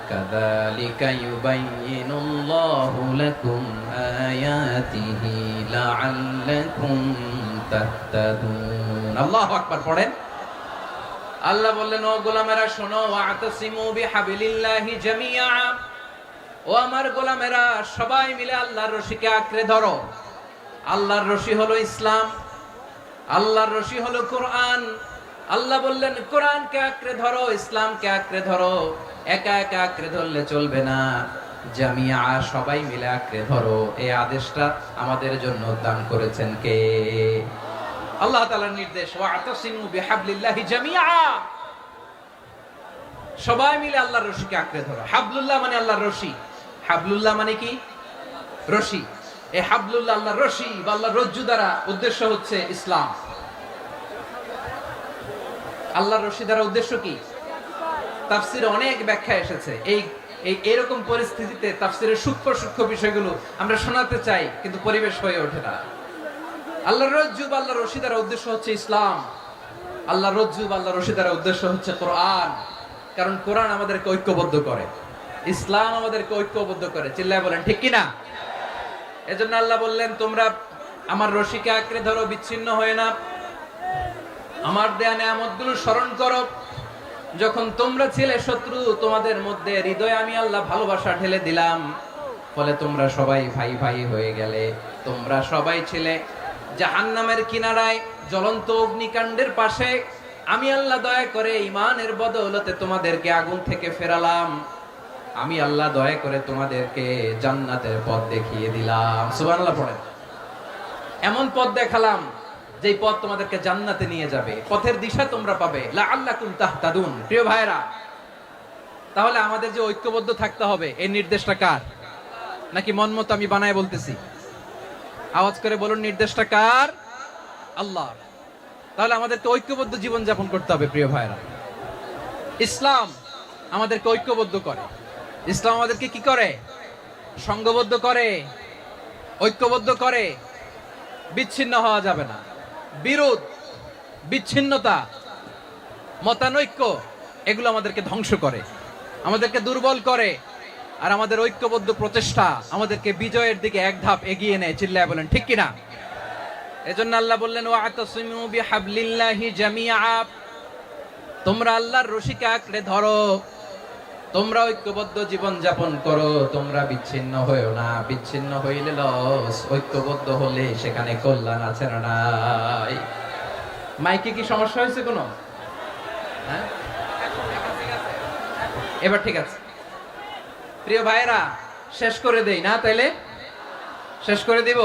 كذلك يبين الله لكم آياته لعلكم তাহতাদুন। আল্লাহু আকবার পড়েন। আল্লাহ বললেন, ও গোলামেরা শোনো, ওয়া'তাসিমু বিহাবলিল্লাহি জামিআ, ও আমার গোলামেরা সবাই মিলে আল্লাহর রশিকে আঁকড়ে ধরো। আল্লাহর রশি হলো ইসলাম, আল্লাহর রশি হলো কোরআন। আল্লাহ বললেন কোরআনকে আঁকড়ে ধরো, ইসলামকে আঁকড়ে ধরো। একা একা আঁকড়ে ধরলে চলবে না, জামিয়া সবাই মিলে আঁকড়ে ধরো। এই আদেশটা আমাদের জন্য দান করেছেন কে? আল্লাহ তাআলার নির্দেশ, ওয়া'তাসিমু বিহাবলিল্লাহি জামিআ, সবাই মিলে আল্লাহর রশিকে আঁকড়ে ধরো। হাবলুল্লাহ মানে আল্লাহর রশি। হাবলুল্লাহ মানে কি? রশি। এই হাবলুল্লাহ আল্লাহর রশি বা আল্লাহর রজ্জু দ্বারা উদ্দেশ্য হচ্ছে ইসলাম। আল্লাহর রশি দ্বারা উদ্দেশ্য কি? তাফসীরে অনেক ব্যাখ্যা এসেছে। এরকম পরিস্থিতিতে তাফসীরের সূক্ষ্ম সূক্ষ্ম বিষয়গুলো আমরা শোনাতে চাই, কিন্তু পরিবেশ হয়ে ওঠে না। আল্লাহর রজ্জু বা আল্লাহর রশি দ্বারা উদ্দেশ্য হচ্ছে ইসলাম। আল্লাহর রজ্জু বা আল্লাহর রশি দ্বারা উদ্দেশ্য হচ্ছে কোরআন। কারণ কোরআন আমাদেরকে ঐক্যবদ্ধ করে, ইসলাম আমাদেরকে ঐক্যবদ্ধ করে। চিল্লায় বলেন ঠিক কিনা? এজন্য আল্লাহ বললেন, তোমরা আমার রশিকে আঁকড়ে ধরো, বিচ্ছিন্ন হয়ে না। আমার দেয়া নেয়ামতগুলো স্মরণ করো। যখন তোমরা ছিলে শত্রু, তোমাদের মধ্যে হৃদয়ে আমি আল্লাহ ভালোবাসা ঢেলে দিলাম, ফলে তোমরা সবাই ভাই ভাই হয়ে গেলে। তোমরা সবাই ছিলে জাহান্নামের কিনারায়, জ্বলন্ত অগ্নিকাণ্ডের পাশে। আমি আল্লাহ দয়া করে ঈমানের বদৌলতে তোমাদেরকে আগুন থেকে ফেরালাম। আমি আল্লাহ দয়া করে তোমাদেরকে জান্নাতের পথ দেখিয়ে দিলাম। সুবহানাল্লাহ পড়েন। এমন পথ দেখালাম যেই পথ তোমাদেরকে জান্নাতে নিয়ে যাবে, পথের দিশা তোমরা পাবে। লাআল্লাকুম তাহতাদুন। প্রিয় ভাইরা, তাহলে আমাদের যে ঐক্যবদ্ধ থাকতে হবে, এই নির্দেশটা কার? নাকি মন মতো আমি বানায় বলতেছি? আওয়াজ করে বলুন, নির্দেশটা কার? আল্লাহ। তাহলে আমাদেরকে ঐক্যবদ্ধ জীবন যাপন করতে হবে। প্রিয় ভাইরা, ইসলাম আমাদেরকে ঐক্যবদ্ধ করে। ইসলাম আমাদেরকে কি করে? সংঘবদ্ধ করে, ঐক্যবদ্ধ করে। বিচ্ছিন্ন হওয়া যাবে না। বিরোধ, বিচ্ছিন্নতা, মতানৈক্য, এগুলো আমাদেরকে ধ্বংস করে, আমাদেরকে দুর্বল করে। আর আমাদের ঐক্যবদ্ধ প্রচেষ্টা আমাদেরকে বিজয়ের দিকে এক ধাপ এগিয়ে নেয়। চিল্লায় বলেন ঠিক কিনা? এজন্য আল্লাহ বললেন, ওয়া'তাসিমু বিহাবলিল্লাহি জামিআ, তোমরা আল্লাহর রশিকে আঁকড়ে ধরো, তোমরা ঐক্যবদ্ধ জীবন যাপন করো, তোমরা বিচ্ছিন্ন হয়েও না। বিচ্ছিন্ন হইলে লস, ঐক্যবদ্ধ হলে সেখানে কল্যাণ আছে না নাই? মাইকে কি সমস্যা হয়েছে কোনো? হ্যাঁ, এবার ঠিক আছে। প্রিয় ভাইরা, শেষ করে দেই না? তাইলে শেষ করে দিব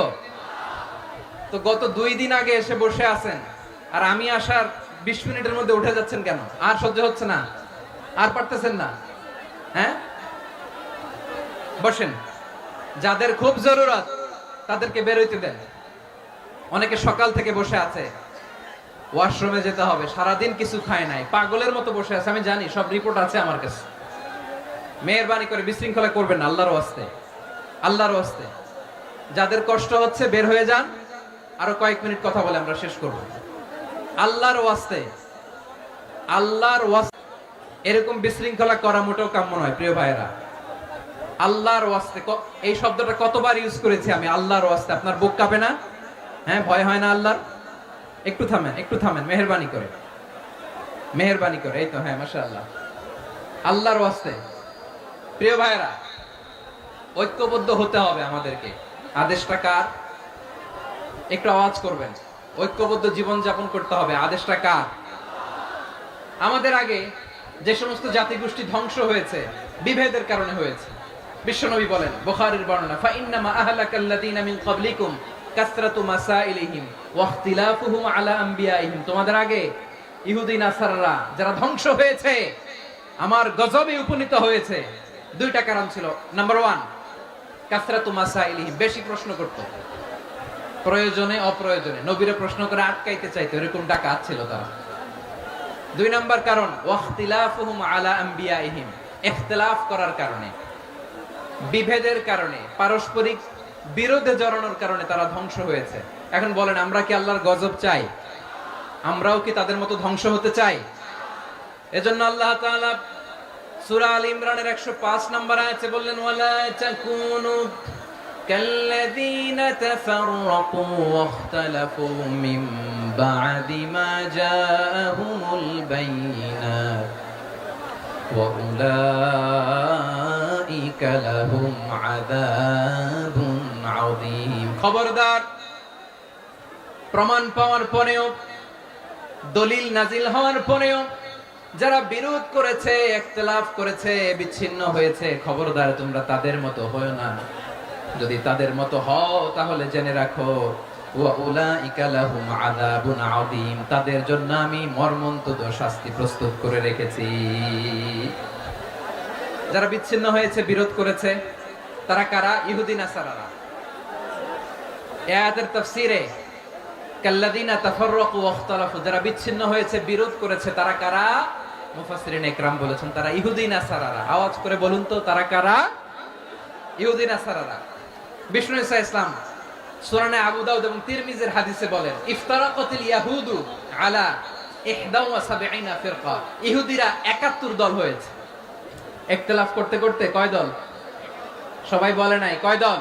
তো। গত 2 দিন আগে এসে বসে আছেন, আর আমি আসার 20 মিনিটের মধ্যে উঠে যাচ্ছেন কেন? আর সহ্য হচ্ছে না? আর পারতেছেন না? হ্যাঁ, বসেন। যাদের খুব জরুরত তাদেরকে বের হইতে দেন। অনেকে সকাল থেকে বসে আছে, ওয়াশরুমে যেতে হবে, সারাদিন কিছু খায় নাই, পাগলের মতো বসে আছে। আমি জানি, সব রিপোর্ট আছে আমার কাছে। মেহেরবানি করে বিশৃঙ্খলা করবেন না, আল্লাহর ওয়াস্তে, আল্লাহর ওয়াস্তে। যাদের কষ্ট হচ্ছে বের হয়ে যান। আরো কয়েক মিনিট কথা বলে আমরা শেষ করব। আল্লাহর ওয়াস্তে, আল্লাহর ওয়াস্তে এরকম বিশৃঙ্খলা করা মোটেও কাম্য নয়। প্রিয় ভাইরা, আল্লাহর ওয়াস্তে, এই শব্দটা কতবার ইউজ করেছি আমি, আল্লাহর ওয়াস্তে। আপনার বুক কাঁপে না? হ্যাঁ, ভয় হয় না আল্লাহর? একটু থামেন, একটু থামেন, মেহেরবানি করে, মেহেরবানি করে। এই তো, হ্যাঁ, মাশাআল্লাহ, আল্লাহর ওয়াস্তে। প্রিয় ভাইরা, ঐক্যবদ্ধ হতে হবে আমাদেরকে। আদেশটা কার? একটু আওয়াজ করবেন। ঐক্যবদ্ধ জীবন যাপন করতে হবে। আদেশটা কার? আমাদের আগে যে সমস্ত জাতিগোষ্ঠী ধ্বংস হয়েছে বিভেদের কারণে হয়েছে। বিশ্বনবী বলেন, বুখারীর বর্ণনা, ফা ইন্নামা আহলাকাল্লাযীনা মিন ক্বাবলিকুম কাসরাতু মাসাইলিহিম ওয়া ইখতিলাফুহুম আলা আমবিয়াইহিম। তোমাদের আগে ইহুদি নাসারারা যারা ধ্বংস হয়েছে, আমার গজবে উপনীত হয়েছে, দুইটা কারণ ছিল। নাম্বার 1, কাসরাতু মাসাইলিহিম, বেশি প্রশ্ন করত, প্রয়োজনে অপ্রয়োজনে নবীরে প্রশ্ন করে আটকাইতে চাইতো, এরকম ডাকাত ছিল তারা। 2 নাম্বার কারণ, ওয়াখতিলাফুহুম আলা আমবিয়াইহিম, ইখতিলাফ করার কারণে, বিভেদের কারণে, পারস্পরিক বিরোধে জড়ানোর কারণে তারা ধ্বংস হয়েছে। এখন বলেন, আমরা কি আল্লাহর গজব চাই? আমরাও কি তাদের মতো ধ্বংস হতে চাই? এজন্য আল্লাহ তাআলা সূরা আল ইমরানের 105 নম্বর আয়াতে বললেন, ওয়ালা তাকুনু কাল্লাযীনা তাফাররাকু ওয়াখতালাফু মিন বা'দি মা জাআহুমুল বাইয়িনাত ওয়া উলাইকা লাহুম আযাবুন আযীম। খবরদার, প্রমাণ পাওয়ার পরেও, দলিল নাজিল হওয়ার পরেও যারা বিরোধ করেছে, ইখতিলাফ করেছে, বিচ্ছিন্ন হয়েছে, খবরদার তোমরা তাদের মতো হয়ো না। যদি তাদের মতো হও তাহলে জেনে রাখো, ওয়া উলাইকা লাহুম আযাবুন আযীম, তাদের জন্য আমি মর্মন্তুদ শাস্তি প্রস্তুত করে রেখেছি। যারা বিচ্ছিন্ন হয়েছে, বিরোধ করেছে, তারা কারা? ইহুদি নাসারারা। এই আয়াতের তাফসীরে কাল্লাযীনা তাফাররাকু ওয়াখতালাফু, যারা বিচ্ছিন্ন হয়েছে, বিরোধ করেছে, তারা কারা? মুফাসসিরিন ইকরাম বলেছেন তারা ইহুদি নাসারারা। আওয়াজ করে বলুন তো, তারা কারা? ইহুদি নাসারারা। বিষ্ণু ঈসা ইসলাম সুনানে আবু দাউদ এবং তিরমিজির হাদিসে বলেন, ইফতারাকাতিল ইয়াহুদু আলা 71 ফিরকা, ইহুদিরা 71 দল হয়েছে। ইখতিলাফ করতে করতে কয় দল? সবাই বলে নাই, কয় দল?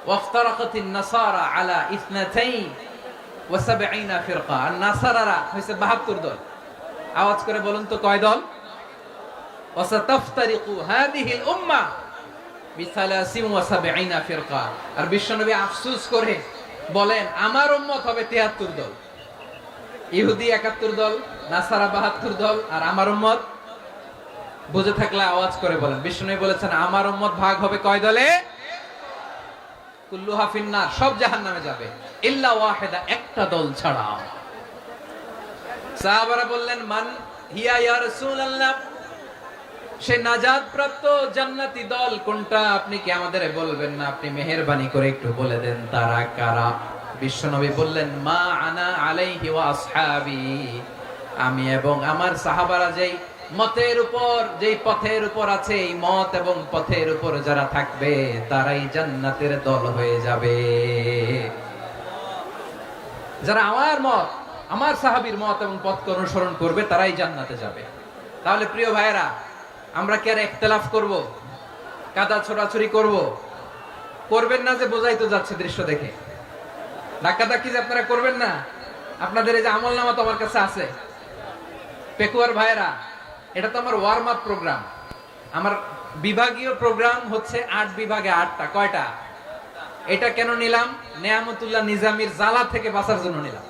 ওয়াফতারাকাতিন নাসারা আলা 72 ফিরকা, আর নাসারারা হইছে 72 দল। আওয়াজ করে বলুন তো, কয় দল? ওয়াসাতাফতারিকু হাদিহিল উম্মাহ বি73 ফিরকা। আর বিশ্বনবী আফসোস করে বলেন, আমার উম্মত হবে 73 দল। ইহুদি 71 দল, নাসারা 72 দল, আর আমার উম্মত, বুঝে থাকলে আওয়াজ করে বলেন। বিশ্বনবী বলেছেন, আমার উম্মত ভাগ হবে কয় দলে? কুল্লুহা ফিন্নার, সব জাহান্নামে যাবে, ইল্লা ওয়াহিদা, একটা দল ছাড়া। সাহাবারা বললেন, মান হিয়া ইয়া রাসূলুল্লাহ, সে নাজাত প্রাপ্ত জান্নাতি দল কোনটা? আপনি কি আমাদের বলবেন না? আপনি মেহেরবানি করে একটু বলে দেন তারা কারা। বিশ্বনবী বললেন, মা আনা আলাইহি ওয়া আসহাবি, আমি এবং আমার সাহাবারা যেই মতের উপর, যেই পথের উপর আছে, এই মত এবং পথের উপর যারা থাকবে তারাই জান্নাতের দল হয়ে যাবে। যারা আমার মত, আমার সাহাবীর মত এবং পথকে অনুসরণ করবে তারাই জান্নাতে যাবে। তাহলে প্রিয় ভাইয়েরা, আমরা কি আর ইখতিলাফ করব? কাদা ছোড়াছুরি করব? করবেন না যে বোঝাই তো যাচ্ছে দৃশ্য দেখে। ধাক্কাধাক্কি যে আপনারা করবেন না। আপনাদের এই যে আমলনামা তো আমার কাছে আছে। পেকুয়ার ভাইয়েরা, এটা তো আমার ওয়ার্ম আপ প্রোগ্রাম। আমার বিভাগীয় প্রোগ্রাম হচ্ছে 8 বিভাগে 8টা। কয়টা? এটা কেন নিলাম? নেয়ামতুল্লাহ নিজামীর জ্বালা থেকে বাঁচার জন্য নিলাম।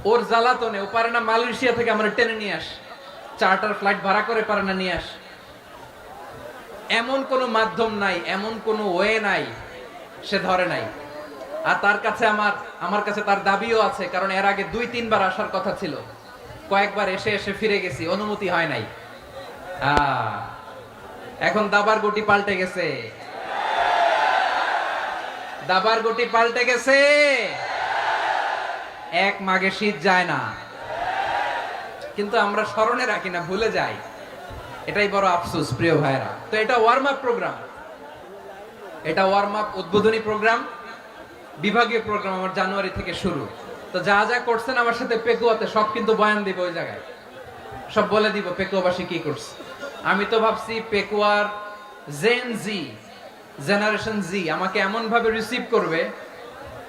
ওর জ্বালাতনে ও পারে না মালয়েশিয়া থেকে আমরা টেনে নিয়ে আস, চার্টার ফ্লাইট ভাড়া করে পারে না নিয়ে আস। এমন কোনো মাধ্যম নাই, এমন কোনো ওয়ে নাই সে ধরে নাই। আর তার কাছে আমার কাছে তার দাবিও আছে, কারণ এর আগে 2-3 বার আসার কথা ছিল। কয়েকবার এসে এসে ফিরে গেছি, অনুমতি হয় নাই। এখন দাবার গুটি পাল্টে গেছে, দাবার গুটি পাল্টে গেছে। এক মাঘে শীত যায় না, কিন্তু আমরা স্মরণে রাখি না, ভুলে যাই। এটাই বড় আফসোস প্রিয় ভাইরা। তো এটা ওয়ার্ম আপ প্রোগ্রাম, এটা ওয়ার্ম আপ উদ্বোধনী প্রোগ্রাম, বিভাগীয় প্রোগ্রাম আমার জানুয়ারি থেকে শুরু। তো যা যা করছেন আমার সাথে পেকুয়াতে সব কিন্তু বয়ান দিব, ওই জায়গায় সব বলে দিব পেকুয়াবাসী কি করছে। আমি তো ভাবছি পেকুয়ার জেনারেশন জি আমাকে এমন ভাবে রিসিভ করবে,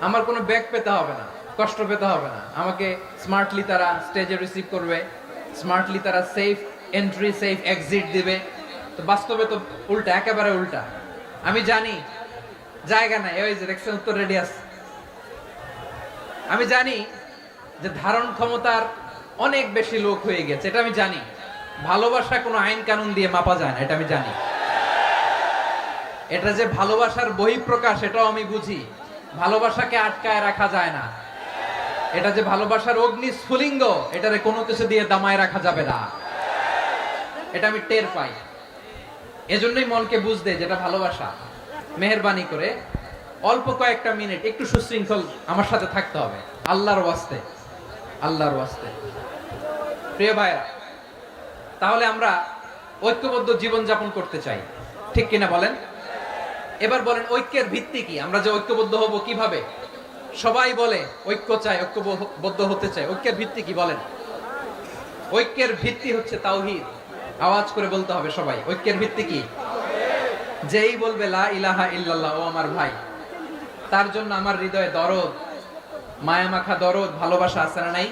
আমার কোনো ব্যাগ পেতে হবে না। কষ্ট পেতে হবে না, আমাকে স্মার্টলি তারা স্টেজে রিসিভ করবে, স্মার্টলি তারা সেফ এন্ট্রি সেফ এক্সিট দিবে। তো বাস্তবে তো উল্টা, একেবারে উল্টা। আমি জানি জায়গা নাই, ওই যে দেখছেন উত্তর রেডি আছে। আমি জানি যে ধারণ ক্ষমতার অনেক বেশি লোক হয়ে গেছে, এটা আমি জানি। ভালোবাসা কোনো আইন কানুন দিয়ে মাপা যায় না, এটা আমি জানি। এটা যে ভালোবাসার বহিঃপ্রকাশ, এটাও আমি বুঝি। ভালোবাসাকে আটকায় রাখা যায় না। এটা যে ভালোবাসার অগ্নি স্ফুলিঙ্গ, এটারে কোনো কিছু দিয়ে দামায় রাখা যাবে না, এটা আমি টের পাই। এজন্যই মনকে বুঝতে যেটা ভালোবাসা। মেহেরবানি করে অল্প কয়েকটা মিনিট একটু সুশৃঙ্খল আমার সাথে থাকতে হবে, আল্লাহর ওয়াস্তে, আল্লাহর ওয়াস্তে। প্রিয় ভাইরা, তাহলে আমরা ঐক্যবদ্ধ জীবন যাপন করতে চাই, ঠিক কিনা বলেন? এবার বলেন ঐক্যের ভিত্তি কি? আমরা যে ঐক্যবদ্ধ হব কিভাবে? সবাই বলে ঐক্য চাই, ঐক্যবদ্ধ হতে চাই। ঐক্যের ভিত্তি কি বলেন? ঐক্যের ভিত্তি হচ্ছে তাওহীদ। আওয়াজ করে বলতে হবে সবাই, ঐক্যের ভিত্তি কি? যেই বলবে লা ইলাহা ইল্লাল্লাহ, ও আমার ভাই, তার জন্য আমার হৃদয়ে দরদ, মায়া মাখা দরদ, ভালোবাসা আছে না নাই?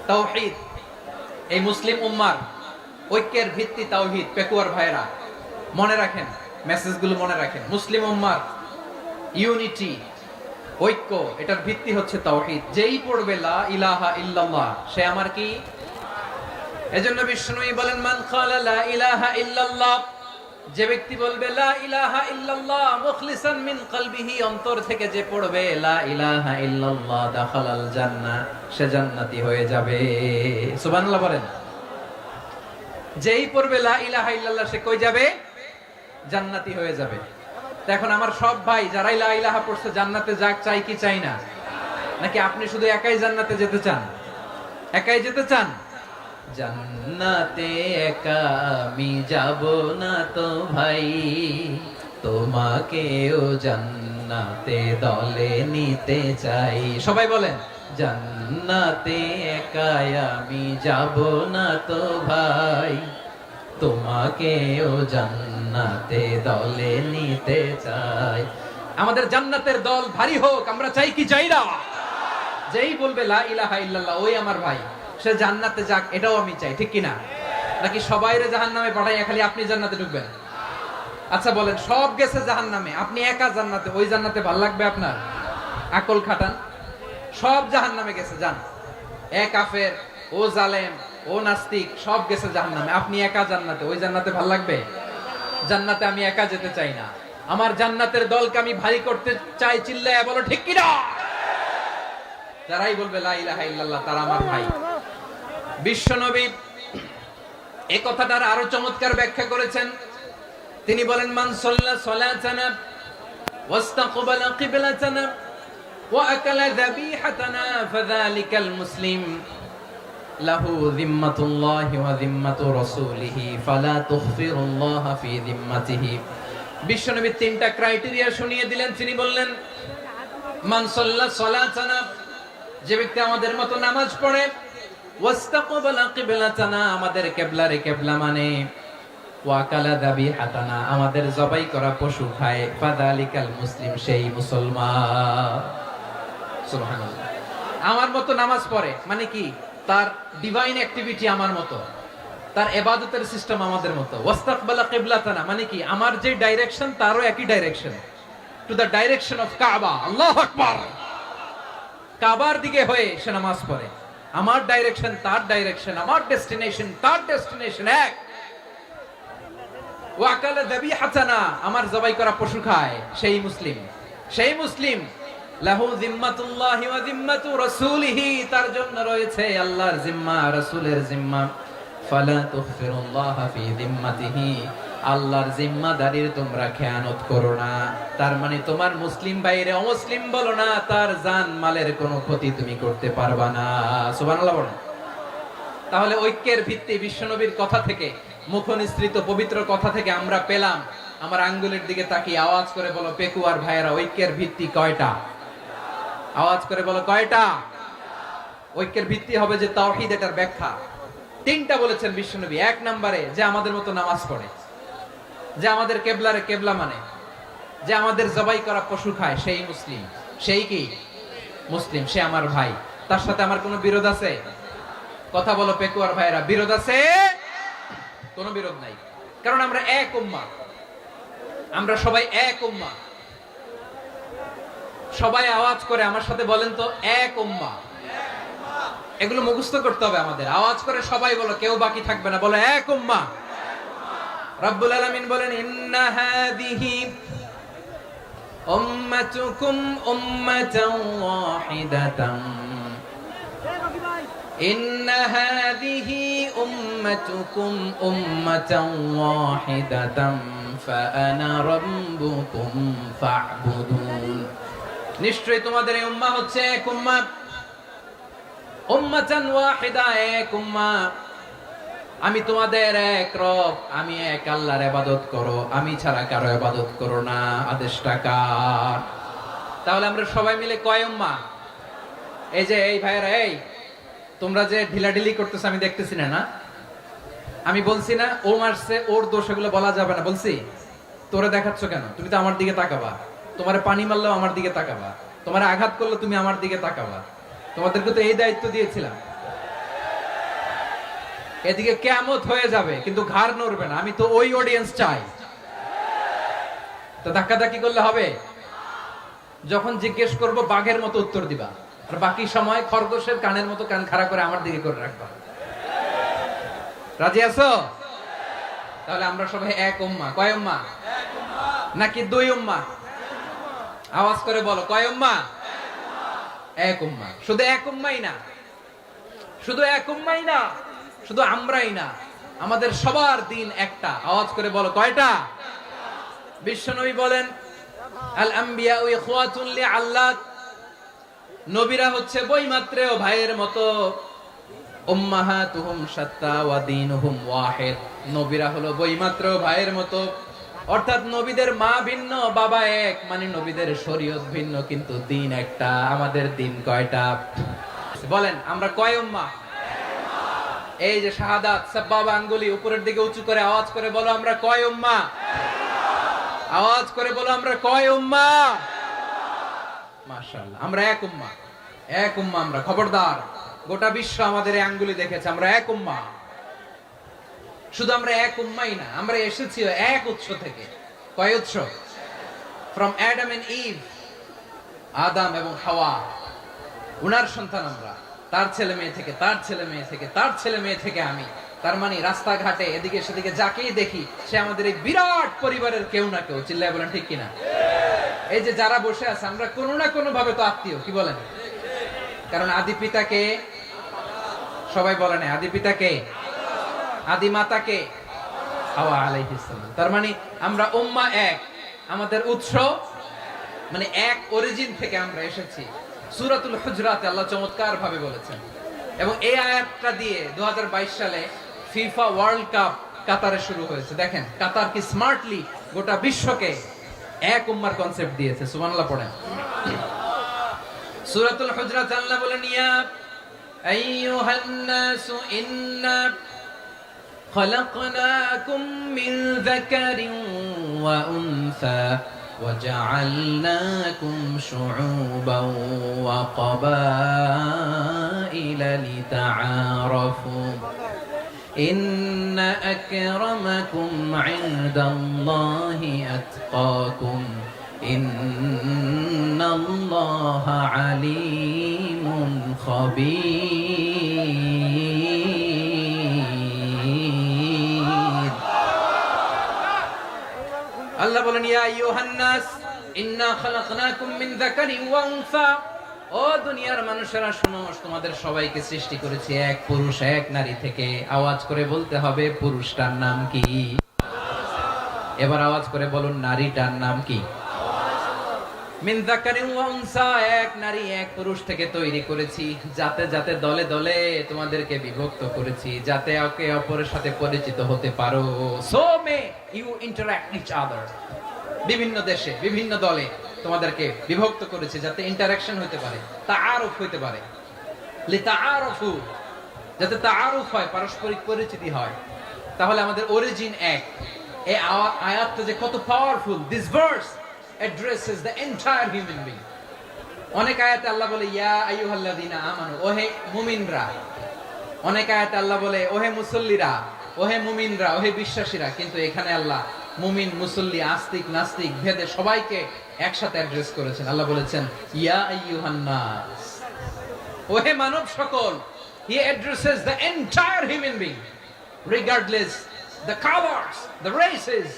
তাওহীদ। এই মুসলিম উম্মার ঐক্যের ভিত্তি তাওহীদ। পেকুয়ার ভাইরা মনে রাখেন, মেসেজগুলো মনে রাখেন। মুসলিম উম্মার ইউনিটি, ঐক্য, এটার ভিত্তি হচ্ছে তাওহীদ। যেই পড়বে লা ইলাহা ইল্লাল্লাহ, সে আমার কি? এজন্য বিষ্ণুই বলেন মান ক্বালা লা ইলাহা ইল্লাল্লাহ, যে ব্যক্তি বলবে লা ইলাহা ইল্লাল্লাহ মুখলিসান মিন কলবিহি, অন্তর থেকে যে পড়বে লা ইলাহা ইল্লাল্লাহ, দাখালাল জান্নাহ, সে জান্নাতি হয়ে যাবে। সুবহানাল্লাহ বলেন। যেই পড়বে লা ইলাহা ইল্লাল্লাহ, সে কই যাবে? জান্নাতি হয়ে যাবে। এখন আমার সব ভাই যারাই লা ইলাহা পড়ছে জান্নাতে যাক, চাই কি চাই না? নাকি আপনি শুধু একাই জান্নাতে যেতে চান? একাই যেতে চান? জান্নাতে একা আমি যাব না তো ভাই, তোমাকেও জান্নাতে দলে নিতে চাই। সবাই বলেন জান্নাতে একা আমি যাব না তো ভাই, তোমাকেও জান্নাতে দলে নিতে চাই। আমাদের জান্নাতের দল ভারী হোক, আমরা চাই কি চাই না? যেই বলবে লা ইলাহা ইল্লাল্লাহ, ওই আমার ভাই, সে জান্নাতে যাক, এটাও আমি চাই, ঠিক কিনা? নাকি সবাইরে জাহান্নামে পাঠাইয়া খালি আপনি জান্নাতে ঢুকবেন? আচ্ছা বলেন, সব গেছে জাহান্নামে, আপনি একা জান্নাতে, ওই জান্নাতে ভাল লাগবে আপনার? আকল খাটান। সব জাহান্নামে গেছে, যান। এ কাফের, ও জালেম, ও নাস্তিক, সব গেছে জাহান্নামে, আপনি একা জান্নাতে, ওই জান্নাতে ভাল লাগবে? জান্নাতে আমি একা যেতে চাই না, আমার জান্নাতের দলকে আমি ভারী করতে চাই। চিল্লায়া বলো ঠিক কিনা? যারাই বলবে লা ইলাহা ইল্লাল্লাহ, তারা আমার ভাই। বিশ্বনবী এই কথাটার আরো চমৎকার ব্যাখ্যা করেছেন। তিনি বলেন মান সাল্লা সালাতানা ওয়াস্তাকবালা কিবলাতানা ওয়া আকালা যাবিহাতানা ফাযালিকাল মুসলিম লাহু যিম্মাতুল্লাহি ওয়া যিম্মাতু রাসূলিহি ফালা তুখফিরুল্লাহ ফি যিম্মাতিহি। বিশ্বনবী তিনটা ক্রাইটেরিয়া শুনিয়ে দিলেন। তিনি বললেন মান সাল্লা সালাতানা, যে ব্যক্তি আমাদের মতো নামাজ পড়ে, ওয়াস্তাকবালা কিবলাতানা, আমাদের কিবলারে কিবলা মানে, ওয়া আকালা যাবিহাতানা, আমাদের জবাই করা পশু খায়, ফাযালিকাল মুসলিম, সেই মুসলমান। সুবহানাল্লাহ। আমার মতো নামাজ পড়ে মানে কি? তার ডিভাইন অ্যাক্টিভিটি আমার মতো, তার ইবাদতের সিস্টেম আমাদের মতো। ওয়াস্তাকবালা কিবলাতানা মানে কি? আমার যে ডাইরেকশন তারও একই direction, to the direction of কাবা। আল্লাহু আকবার। কাবার দিকে হয়ে সে নামাজ পড়ে। আমার ডাইরেকশন তার ডাইরেকশন, আমার ডেস্টিনেশন তার ডেস্টিনেশন এক। ওয়া আকালা যাবিহাতানা, আমার জবাই করা পশু খায়, সেই মুসলিম। সেই মুসলিম লাহু যিম্মাতুল্লাহি ওয়া যিম্মাতু রাসূলিহি, তার জন্য রয়েছে আল্লাহর জিম্মা, রাসূলের জিম্মা। ফালা তুখফিরুল্লাহ ফি যিম্মাতিহি, আল্লাহর জিম্মাদারির তোমরা খেয়ানত করো না। তার মানে তোমার মুসলিম বাইরে অমুসলিম বলো না, তার জান মালের কোনো ক্ষতি তুমি করতে পারবা না। সুবহানাল্লাহ বলেন। তাহলে ঐক্যের ভিত্তি বিশ্বনবীর কথা থেকে, মুখনিসৃত পবিত্র কথা থেকে আমরা পেলাম। আমার আঙ্গুলের দিকে তাকিয়ে আওয়াজ করে বলো পেকুয়ার ভাইয়েরা, ঐক্যের ভিত্তি কয়টা? আওয়াজ করে বলো কয়টা? ঐক্যের ভিত্তি হবে যে তাওহীদ, এটার ব্যাখ্যা তিনটা বলেছেন বিশ্বনবী। এক নম্বরে যে আমাদের মতো নামাজ পড়ে, যে আমাদের কেবলারে কেবলা মানে, যে আমাদের জবাই করা পশু খায়, সেই মুসলিম। সেই কি? মুসলিম, সে আমার ভাই, তার সাথে আমার কোনো বিরোধ আছে? কথা বলো পেকুয়ার ভাইরা, বিরোধ আছে? কোনো বিরোধ নাই, কারণ আমরা এক উম্মাহ, আমরা সবাই এক উম্মাহ। সবাই আওয়াজ করে আমার সাথে বলেন তো, এক উম্মাহ। এগুলো মুখস্থ করতে হবে আমাদের। আওয়াজ করে সবাই বলো, কেউ বাকি থাকবে না, বলো এক উম্মাহ। রব্বুল আলামিন বলেন, ইন্না হাদিহি উম্মাতুকুম উম্মাতান ওয়াহিদাতান, ইন্না হাদিহি উম্মাতুকুম উম্মাতান ওয়াহিদাতান ফাআনা রাব্বুকুম ফা'বুদুন। নিশ্চয়ই তোমাদের এই উম্মাহ হচ্ছে এক উম্মাহ, উম্মাতান ওয়াহিদা, এক উম্মাহ। আমি তোমাদের এক রব, আমি এক আল্লাহর ইবাদত করো, আমি ছাড়া কারো ইবাদত করো না। আদেশটা কার? তাহলে আমরা সবাই মিলে কয় উম্মাহ? এই যে এই ভাইরা, এই তোমরা যে ঢিলাঢিলি করতেছ আমি দেখতেছি না, না আমি বলছি না ও মারছে ওর দোষ, এগুলো বলা যাবে না বলছি? তোরে দেখাচ্ছ কেন? তুমি তো আমার দিকে তাকাবা। তোমারে পানি মারলেও আমার দিকে তাকাবা, তোমারে আঘাত করলে তুমি আমার দিকে তাকাবা। তোমাদেরকে তো এই দায়িত্ব দিয়েছিলাম। এদিকে কিয়ামত হয়ে যাবে কিন্তু ঘাড় নড়বে না, আমি তো ওই অডিয়েন্স চাই। তো ধাক্কাধাক্কি করলে হবে? যখন জিজ্ঞেস করব বাঘের মতো উত্তর দিবা, আর বাকি সময় খরগোশের কানের মতো কান খাড়া করে আমার দিকে করে রাখবা। রাজি আছো? তাহলে আমরা সবাই এক উম্মাহ। কয় উম্মাহ? নাকি দুই উম্মাহ? আওয়াজ করে বলো, কয় উম্মাহ? এক উম্মাহ। শুধু এক উম্মাই না, শুধু এক উম্মাই না, শুধু আমরাই না, আমাদের সবার দিন একটা। আওয়াজ করে বলো, কয়টা? বিশ্বনবী বলেন, আল আম্বিয়া ইখওয়াতুন লিআল্লাত, নবীরা হচ্ছে বৈমাত্রেয় ভাইয়ের মতো। উম্মাহাতুহুম শাত্তা ওয়া দীনুহুম ওয়াহিদ, নবীরা হলো বৈমাত্রেয় ভাইয়ের মতো। অর্থাৎ নবীদের মা ভিন্ন, বাবা এক, মানে নবীদের শরীয়ত ভিন্ন, কিন্তু দিন একটা। আমাদের দিন কয়টা? বলেন আমরা কয় উম্মাহ? এই যে শাহাদাত সাব্বাবা আঙ্গুলি উপরের দিকে উঁচু করে আওয়াজ করে বলো, আমরা কয় উম্মাহ? আওয়াজ করে বলো, আমরা কয় উম্মাহ? মাশাআল্লাহ, আমরা এক উম্মাহ, এক উম্মাহ আমরা। খবরদার, গোটা বিশ্ব আমাদের এই আঙ্গুলি দেখেছে, আমরা এক উম্মাহ। শুধু আমরা এক উম্মাই না, আমরা এসেছি এক উৎস থেকে। কয় উৎস? ফ্রম অ্যাডাম এন্ড ইভ, আদম এবং হাওয়া, উনার সন্তান আমরা। তার ছেলে মেয়ে থেকে, তার ছেলে মেয়ে থেকে, তার ছেলে মেয়ে থেকে আমি। তার মানে রাস্তাঘাটে এদিকে সেদিকে যাকেই দেখি সে আমাদের এই বিরাট পরিবারের কেউ না কেউ। চিল্লায় বলেন ঠিক কিনা? এই যে যারা বসে আছে, আমরা কোনো না কোনো ভাবে তো আত্মীয়। কি বলেন? কারণ আদি পিতাকে সবাই বলে না, আদি পিতাকে, আদি মাতাকে হাওয়া আলাইহিস সালাম। তার মানে আমরা উম্মাহ এক, আমাদের উৎস মানে এক অরিজিন থেকে আমরা এসেছি। সূরাতুল হুজরাতে আল্লাহ চমৎকার ভাবে বলেছেন, এবং এই আয়াতটা দিয়ে 2022 সালে ফিফা ওয়ার্ল্ড কাপ কাতারে শুরু হয়েছে। দেখেন কাতার কি স্মার্টলি গোটা বিশ্বকে এক উম্মার কনসেপ্ট দিয়েছে। সুবহানাল্লাহ পড়েন। সূরাতুল হুজরাত আল্লাহ বলেন, ইয়া আইয়ুহান নাসু ইন্না খলাকনাকুম মিন যাকারিন ওয়া উনসা وجعلناكم شعوبا وقبائل لتعارفوا إن أكرمكم عند الله أتقاكم إن الله عليم خبير আল্লাহ বলেন, ইয়া আইয়ুহান নাস ইন্না খালাকনাকুম মিন যাকারিন ওয়া উনসা, ও দুনিয়ার মানুষেরা শোনো, তোমাদের সবাইকে সৃষ্টি করেছি এক পুরুষ এক নারী থেকে। আওয়াজ করে বলতে হবে, পুরুষটার নাম কি? এবার আওয়াজ করে বলুন, নারীটার নাম কি? মিন যাকারিন ওয়া উনসা, এক নারী এক পুরুষ থেকে তৈরি করেছি। যাতে যাতে দলে দলে তোমাদেরকে বিভক্ত করেছি, যাতে একে অপরের সাথে পরিচিত হতে পারো। So may you interact each other. বিভিন্ন দেশে বিভিন্ন দলে তোমাদেরকে বিভক্ত করেছে যাতে ইন্টারঅ্যাকশন হতে পারে, তাআরুফ হতে পারে। লিতাআরুফু, যাতে তাআরুফ হয়, পারস্পরিক পরিচিতি হয়। তাহলে আমাদের অরিজিন এক। এই আয়াতটা যে কত powerful! This verse addresses the entire human being. অনেক আয়াতে আল্লাহ বলে ইয়া আইয়ুহাল্লাযীনা আমানু, ওহে মুমিনরা। অনেক আয়াতে আল্লাহ বলে ওহে মুসল্লিরা, ওহে মুমিনরা, ওহে বিশ্বাসীরা। কিন্তু এখানে আল্লাহ মুমিন, মুসল্লি, আস্তিক, নাস্তিক ভেদে সবাইকে একসাথে অ্যাড্রেস করেছেন। আল্লাহ বলেছেন ইয়া আইয়ুহান নাস, ওহে মানব সকল। He addresses the entire human being, regardless the colors, the races,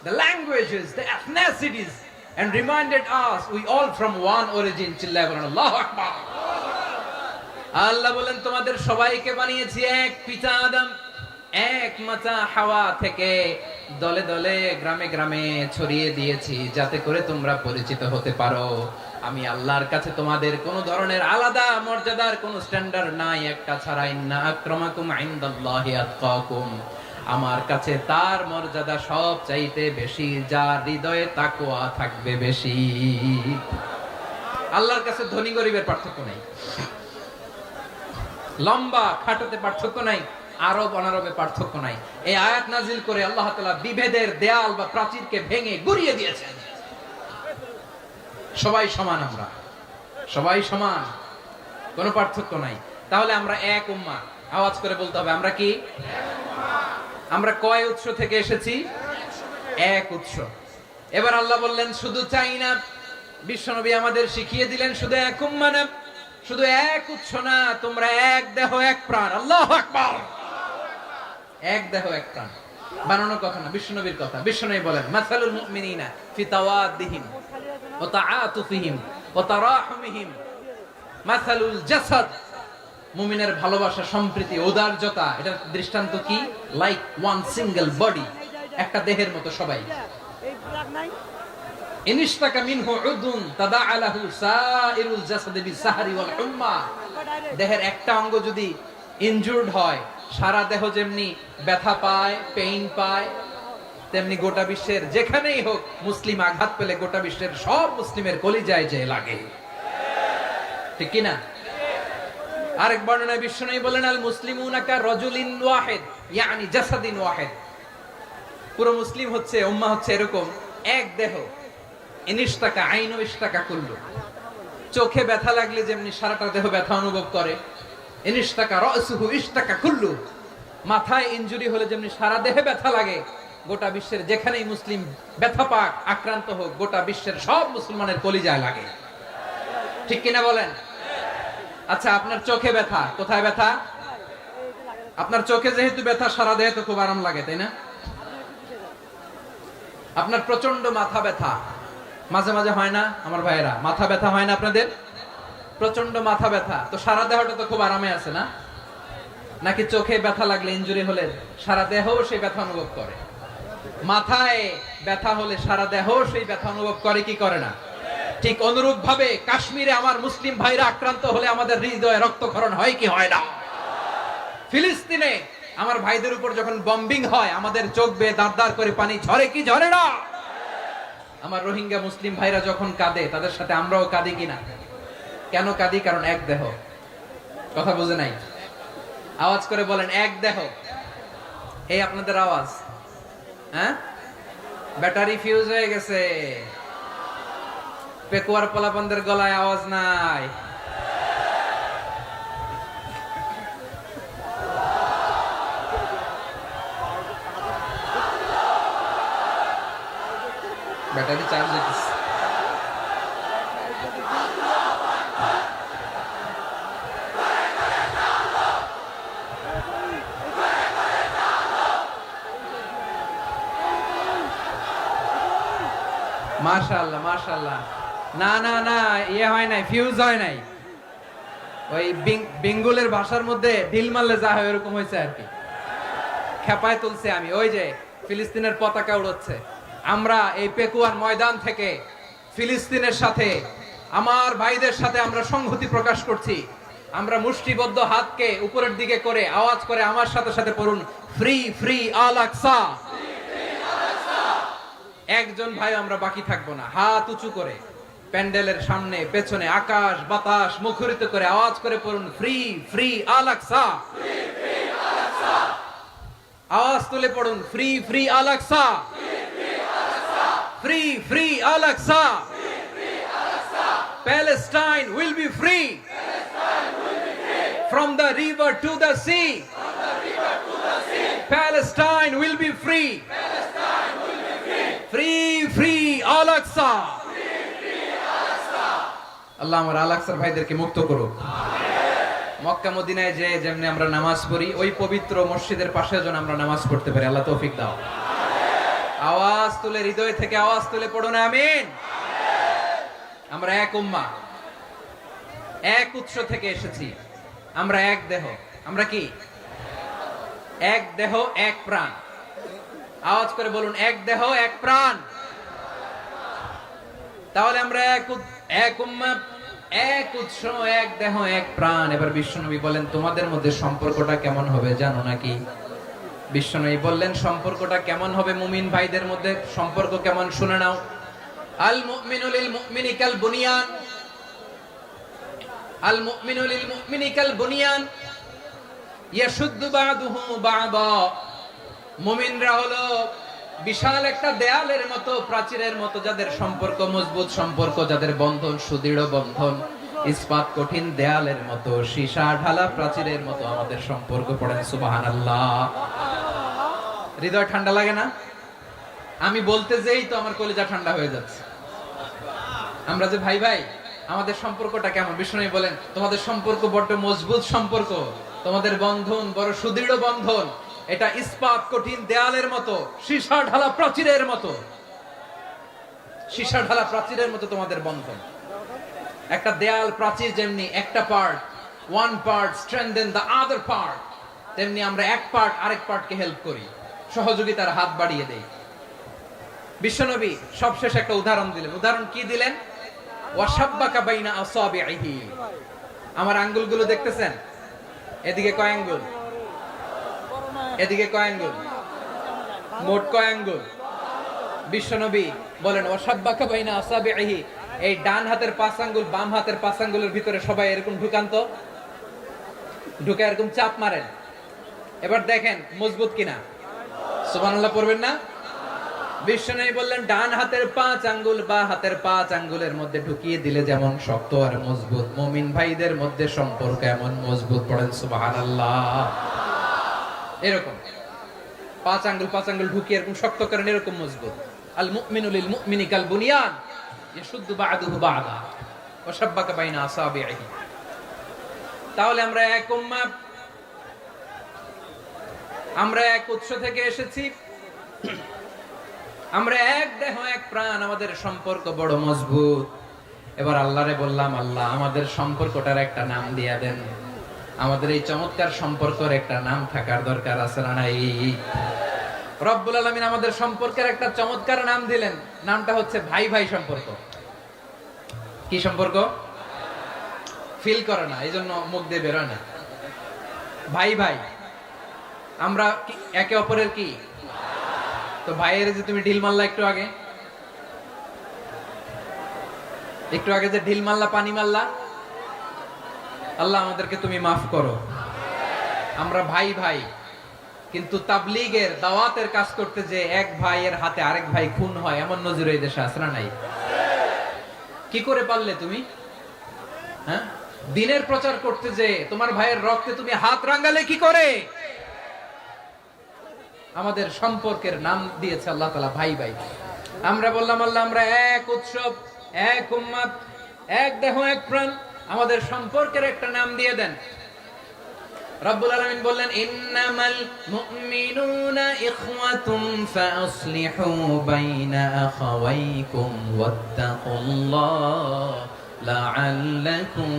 the languages, the ethnicities, and reminded us we all from one origin. Allahu Akbar. আল্লাহ বলেন তোমাদের সবাইকে বানিয়েছি এক পিতা আদম, এক মাতা হাওয়া থেকে, দলে দলে গ্রামে গ্রামে ছড়িয়ে দিয়েছি যাতে করে তোমরা পরিচিত হতে পারো। আমি আল্লাহর কাছে তোমাদের কোন ধরনের আলাদা মর্যাদার কোন স্ট্যান্ডার্ড নাই একটা ছাড়া। ইন্না আক্রামাকুম ইনদাল্লাহি আতকাকুম, আমার কাছে তার মর্যাদা সব চাইতে বেশি যার হৃদয়ে তাকওয়া থাকবে বেশি। আল্লাহর কাছে ধনী গরিবের পার্থক্য নাই, লম্বা খাটোতে পার্থক্য নাই, আরব অনারবে পার্থক্য নাই। এই আয়াত নাজিল করে আল্লাহ তাআলা বিভেদের দেয়াল বা প্রাচীরকে ভেঙে গুড়িয়ে দিয়েছেন। সবাই সমান, আমরা সবাই সমান, কোনো পার্থক্য নাই। তাহলে আমরা এক উম্মাহ। আওয়াজ করে বলতে হবে আমরা কি? আমরা কয় উৎস থেকে এসেছি? এক উৎস। এবার আল্লাহ বললেন শুধু চাই না, বিশ্বনবী আমাদের শিখিয়ে দিলেন শুধু এক উম্মাহ না, শুধু এক উৎস না, তোমরা এক দেহ এক প্রাণ। আল্লাহু আকবার। এক দেহ এক প্রাণ বানানোর কথা না, বিশ্বনবীর কথা। বিশ্বনবী বলেন মাসালুল মুমিনিনা ফি তাওয়াদ্দিহিম ওয়া তাআতুফিহিম ওয়া তারাহুমিহিম মাসালুল জাসাদ। মুমিনের ভালোবাসা, সম্প্রীতি, উদারতা, এটা দৃষ্টান্ত কি? লাইক ওয়ান সিঙ্গেল বডি, একটা দেহের মতো সবাই। ইনিশতাকা মিনহু উদুন তাদাআলাহু সাইরুল জাসাদি বিসাহরি ওয়াল হুম্মা। দেহের একটা অঙ্গ যদি ইনজুরড হয়, সারা দেহ যেমনি ব্যথা পায়, পেইন পায়, তেমনি গোটা বিশ্বের যেখানেই হোক মুসলিম আঘাত পেলে গোটা বিশ্বের সব মুসলিমের কলিজায় যে লাগে, ঠিক কি না? আরেক বর্ণনায় বিশ্বনবী বলেন আল মুসলিমুনা কা রাজুলিন ওয়াহিদ ইয়ানি জাসাদিন ওয়াহিদ। পুরো মুসলিম হচ্ছে, উম্মাহ হচ্ছে এরকম এক দেহ। ইনিশতাকা আইনু ইশতাকা কুল্লু। চোখে ব্যথা লাগলে যেমনি সারাটা দেহ ব্যথা অনুভব করে, ইনিশতাকা রাসুহু ইশতাকা কুল্লু। মাথায় ইনজুরি হলে যেমনি সারা দেহে ব্যথা লাগে, গোটা বিশ্বের যেখানেই মুসলিম ব্যথা পাক, আক্রান্ত হোক, গোটা বিশ্বের সব মুসলমানের কলিজায় লাগে, ঠিক কিনা বলেন? আচ্ছা, আপনার চোখে ব্যথা, কোথায় ব্যথা? আপনার চোখে যেহেতু ব্যথা, সারা দেহে তো খুব আরাম লাগে, তাই না? আপনার প্রচন্ড মাথা ব্যথা মাঝে মাঝে হয় না আমার ভাইয়েরা? মাথা ব্যথা হয় না আপনাদের? প্রচন্ড মাথা ব্যথা, তো সারা দেহটা তো খুব আরামে আছে না? নাকি চোখে ব্যথা লাগলে, ইনজুরি হলে সারা দেহ সেই ব্যথা অনুভব করে? মাথায় ব্যথা হলে সারা দেহ সেই ব্যথা অনুভব করে কি করে না? ঠিক অনুরূপ ভাবে কাশ্মীরে আমার মুসলিম ভাইরা আক্রান্ত হলে আমাদের হৃদয়ে রক্তক্ষরণ হয় কি হয় না? ফিলিস্তিনে আমার ভাইদের উপর যখন বম্বিং হয়, আমাদের চোখ বেয়ে দাঁড় দাঁড় করে পানি ঝরে কি ঝরে না? আমার রোহিঙ্গা মুসলিম ভাইরা যখন কাঁদে, তাদের সাথে আমরাও কাঁদি কিনা? কেন কাঁদি? কারণ এক দেহ। কথা বুঝে নাই? আওয়াজ করে বলেন এক দেহ। এই আপনাদের আওয়াজ, হ্যাঁ? ব্যাটারি ফিউজ হয়ে গেছে, পেকুয়ার পোলাপানদের গলায় আওয়াজ নাই। ব্যাটারি চার্জ হইতেছে। মাশাআল্লাহ মাশাআল্লাহ। না না না, ইয়ে হয় নাই, ফিউজ হয় নাই। ওই বেঙ্গলের ভাষার মধ্যে ঢিল মারলে যা হয় এরকম হয়েছে আর কি। খেপায় তুলছে আমি। ওই যে ফিলিস্তিনের পতাকা উড়াচ্ছে। আমরা এই পেকুয়ার ময়দান থেকে ফিলিস্তিনের সাথে, আমার ভাইদের সাথে আমরা সংহতি প্রকাশ করছি। আমরা মুষ্টিবদ্ধ হাতকে উপরের দিকে করে আওয়াজ করে আমার সাথে সাথে পড়ুন, ফ্রি ফ্রি আল আকসা। একজন ভাই আমরা বাকি থাকবো না। হাত উঁচু করে প্যান্ডেলের সামনে পেছনে আকাশ বাতাস মুখরিত করে আওয়াজ করে পড়ুন, ফ্রি ফ্রি আল আকসা। আওয়াজ তুলে পড়ুন, free free Al Aqsa, free free Al Aqsa. Palestine will be free from the river to the sea. Palestine will be free. Free, free Al-Aqsa. আল্লাহ আমার আল-আকসার ভাইদেরকে মুক্ত করুক। মক্কা মদিনায় যে যেমনি আমরা নামাজ পড়ি, ওই পবিত্র মসজিদের পাশে যেন আমরা নামাজ পড়তে পারি। আল্লাহ তৌফিক দাও। আওয়াজ তুলে, হৃদয় থেকে আওয়াজ তুলে পড়ুন আমিন। আমরা এক উম্মাহ, এক উৎস থেকে এসেছি। আমরা এক দেহ। আমরা কি? এক দেহ, এক প্রাণ। আওয়াজ করে বলুন, এক দেহ, এক প্রাণ। তাহলে আমরা এক উম্মাহ, এক উৎস, এক দেহ, এক প্রাণ। এবার বিশ্বনবী বলেন, তোমাদের মধ্যে সম্পর্কটা কেমন হবে জানো নাকি? বিশ্বনবী বললেন, সম্পর্কটা কেমন হবে মুমিন ভাইদের মধ্যে? সম্পর্ক কেমন শুনে নাও। আল মুমিনু লিল মুমিনি কাল বুনিয়ান, আল মুমিনু লিল মুমিনি কাল বুনিয়ান ইয়াশুদ্দু বা'দুহু বা'দা। মুমিনরা হলো বিশাল একটা দেয়ালের মতো, প্রাচীরের মতো, যাদের সম্পর্ক মজবুত সম্পর্ক, যাদের বন্ধন সুদৃঢ় বন্ধন, ইস্পাত কঠিন দেয়ালের মতো, সীসা ঢালা প্রাচীরের মতো আমাদের সম্পর্ক। পড়েন সুবহানাল্লাহ। হৃদয় ঠান্ডা লাগে না? আমি বলতে যেই তো আমার কলিজা ঠান্ডা হয়ে যাচ্ছে। আমরা যে ভাই ভাই, আমাদের সম্পর্কটা কেমন? বিষ্ণু বলেন, তোমাদের সম্পর্ক বড় মজবুত সম্পর্ক, তোমাদের বন্ধন বড় সুদৃঢ় বন্ধন। এটা ইস্পাত কঠিন দেয়ালের মতো, সীসা ঢালা প্রাচীরের মতো, সীসা ঢালা প্রাচীরের মতো তোমাদের বন্ধন। একটা দেয়াল প্রাচীর যেমনি একটা part, one part strengthen the other part, তেমনি আমরা এক পার্ট আরেক পার্টকে হেল্প করি, সহযোগিতার হাত বাড়িয়ে দেই। বিশ্বনবী সবশেষে একটা উদাহরণ দিলেন। উদাহরণ কি দিলেন? ওয়াশাব্বাকা বাইনা আসাবিহি। আমার আঙ্গুলগুলো দেখতেছেন? এদিকে কয় আঙ্গুল? এদিকে কয় আঙ্গুল? মোট কয় আঙ্গুল? বিশ্বনবী বলেন, ওয়াশাব্বাকা বাইনা আসাবিহি। এই ডান হাতের 5 আঙ্গুল বাম হাতের 5 আঙ্গুলের ভিতরে সবাই এরকম ঢুকান তো, ঢুকে এরকম চাপ মারেন। এবার দেখেন মজবুত কিনা। সুবহানাল্লাহ পড়বেন না? বিশ্বনবী বললেন, ডান হাতের 5 আঙ্গুল বা হাতের 5 আঙ্গুলের মধ্যে ঢুকিয়ে দিলে যেমন শক্ত আর মজবুত, মুমিন ভাইদের মধ্যে সম্পর্ক এমন মজবুত। পড়েন সুবহানাল্লাহ। এরকম 5 আঙ্গুল ঢুকিয়ে এরকম শক্ত করেন, এরকম মজবুত। আল মুমিনু লিল মুমিনি কাল বুনিয়ান ইয়াশুদ্দু বা'দুহু বা'দা ওয়া শাব্বাকা বাইনা আসাবিহি। তাহলে আমরা এক উম্মাহ, আমরা এক উৎস থেকে এসেছি, আমরা এক দেহ এক প্রাণ, আমাদের সম্পর্ক বড় মজবুত। এবার আল্লাহরে বললাম, আল্লাহ আমাদের সম্পর্কটার একটা নাম দিয়া দেন। আমাদের এই চমৎকার সম্পর্কের একটা নাম থাকার দরকার আছে না নাই? রব্বুল আলামিন আমাদের সম্পর্কের একটা চমৎকার নাম দিলেন। নামটা হচ্ছে ভাই ভাই সম্পর্ক। কি সম্পর্ক? ফিল করে না, এই জন্য মুখ দিয়ে বেরোয় না। ভাই ভাই, আমরা একে অপরের কি? তো ভাইয়ের যে তুমি ঢিল মারলা একটু আগে, যে ঢিল মারলা, পানি মারলা, আল্লাহ আমাদেরকে তুমি মাফ করো। আমরা ভাই ভাই, কিন্তু তাবলীগের দাওয়াতের কাজ করতে যে এক ভাইয়ের হাতে আরেক ভাই খুন হয়, এমন নজির এই দেশে আছে না নাই? কি করে পারলে তুমি? হ্যাঁ, দিনের প্রচার করতে যে তোমার ভাইয়ের রক্তে তুমি হাত রাঙালে কি করে? আমাদের সম্পর্কের নাম দিয়েছে আল্লাহ তাআলা ভাই ভাই। আমরা বললাম, আল্লাহ আমরা এক উৎসব, এক উম্মাত, এক দেহ এক প্রাণ, আমাদের সম্পর্কের একটা নাম দিয়ে দেন। রব্বুল আলামিন বললেন, ইন্নামাল মুমিনুনা ইখওয়াতুন ফাসলিহু বাইনা আখাওয়াইকুম ওয়াত্তাকুল্লাহ লাআল্লাকুম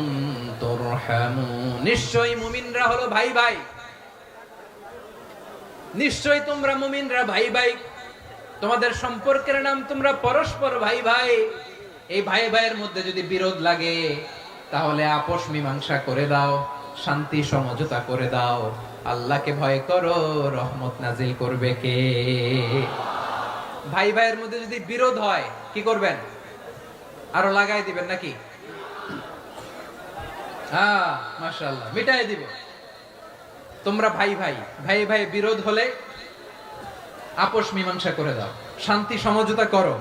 তুরহামুন। নিশ্চয়ই মুমিনরা হলো ভাই ভাই, নিশ্চয়ই তোমরা মুমিনরা ভাই ভাই, তোমাদের সম্পর্কের নাম তোমরা পরস্পর ভাই ভাই। এই ভাই ভাইয়ের মধ্যে যদি বিরোধ লাগে তাহলে আপোষ মীমাংসা করে দাও, শান্তি সমঝোতা করে দাও। আল্লাহকে ভয় করো, রহমত নাজিল করবে কে? ভাই ভাইয়ের মধ্যে যদি বিরোধ হয় কি করবেন? আরো লাগাই দিবেন নাকি? হ্যাঁ, মাশাআল্লাহ, মিটাই দিব। তোমরা ভাই ভাই, ভাই ভাই বিরোধ হলে আপোষ মীমাংসা করে দাও, শান্তি সমঝোতা করো,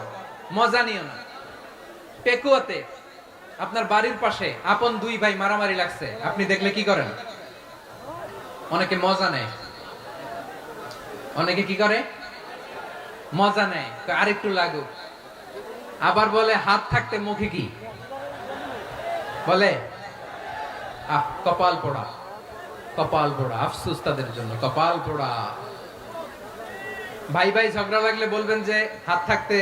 মজা নিও না। পেকুয়াতে আপনার বাড়ির পাশে আপন দুই ভাই মারামারি লাগছে, আপনি দেখলে কি করেন? অনেকে মজা নেয়। অনেকে কি করে? মজা নেয়, আরেকটু লাগুক। আবার বলে হাত থাকতে মুখে কি বলে? কপাল পোড়া, কপাল পোড়া। আফসোস তাদের জন্য, কপাল পোড়া। ভাই ভাই ঝগড়া লাগলে বলবেন যে হাত থাকতে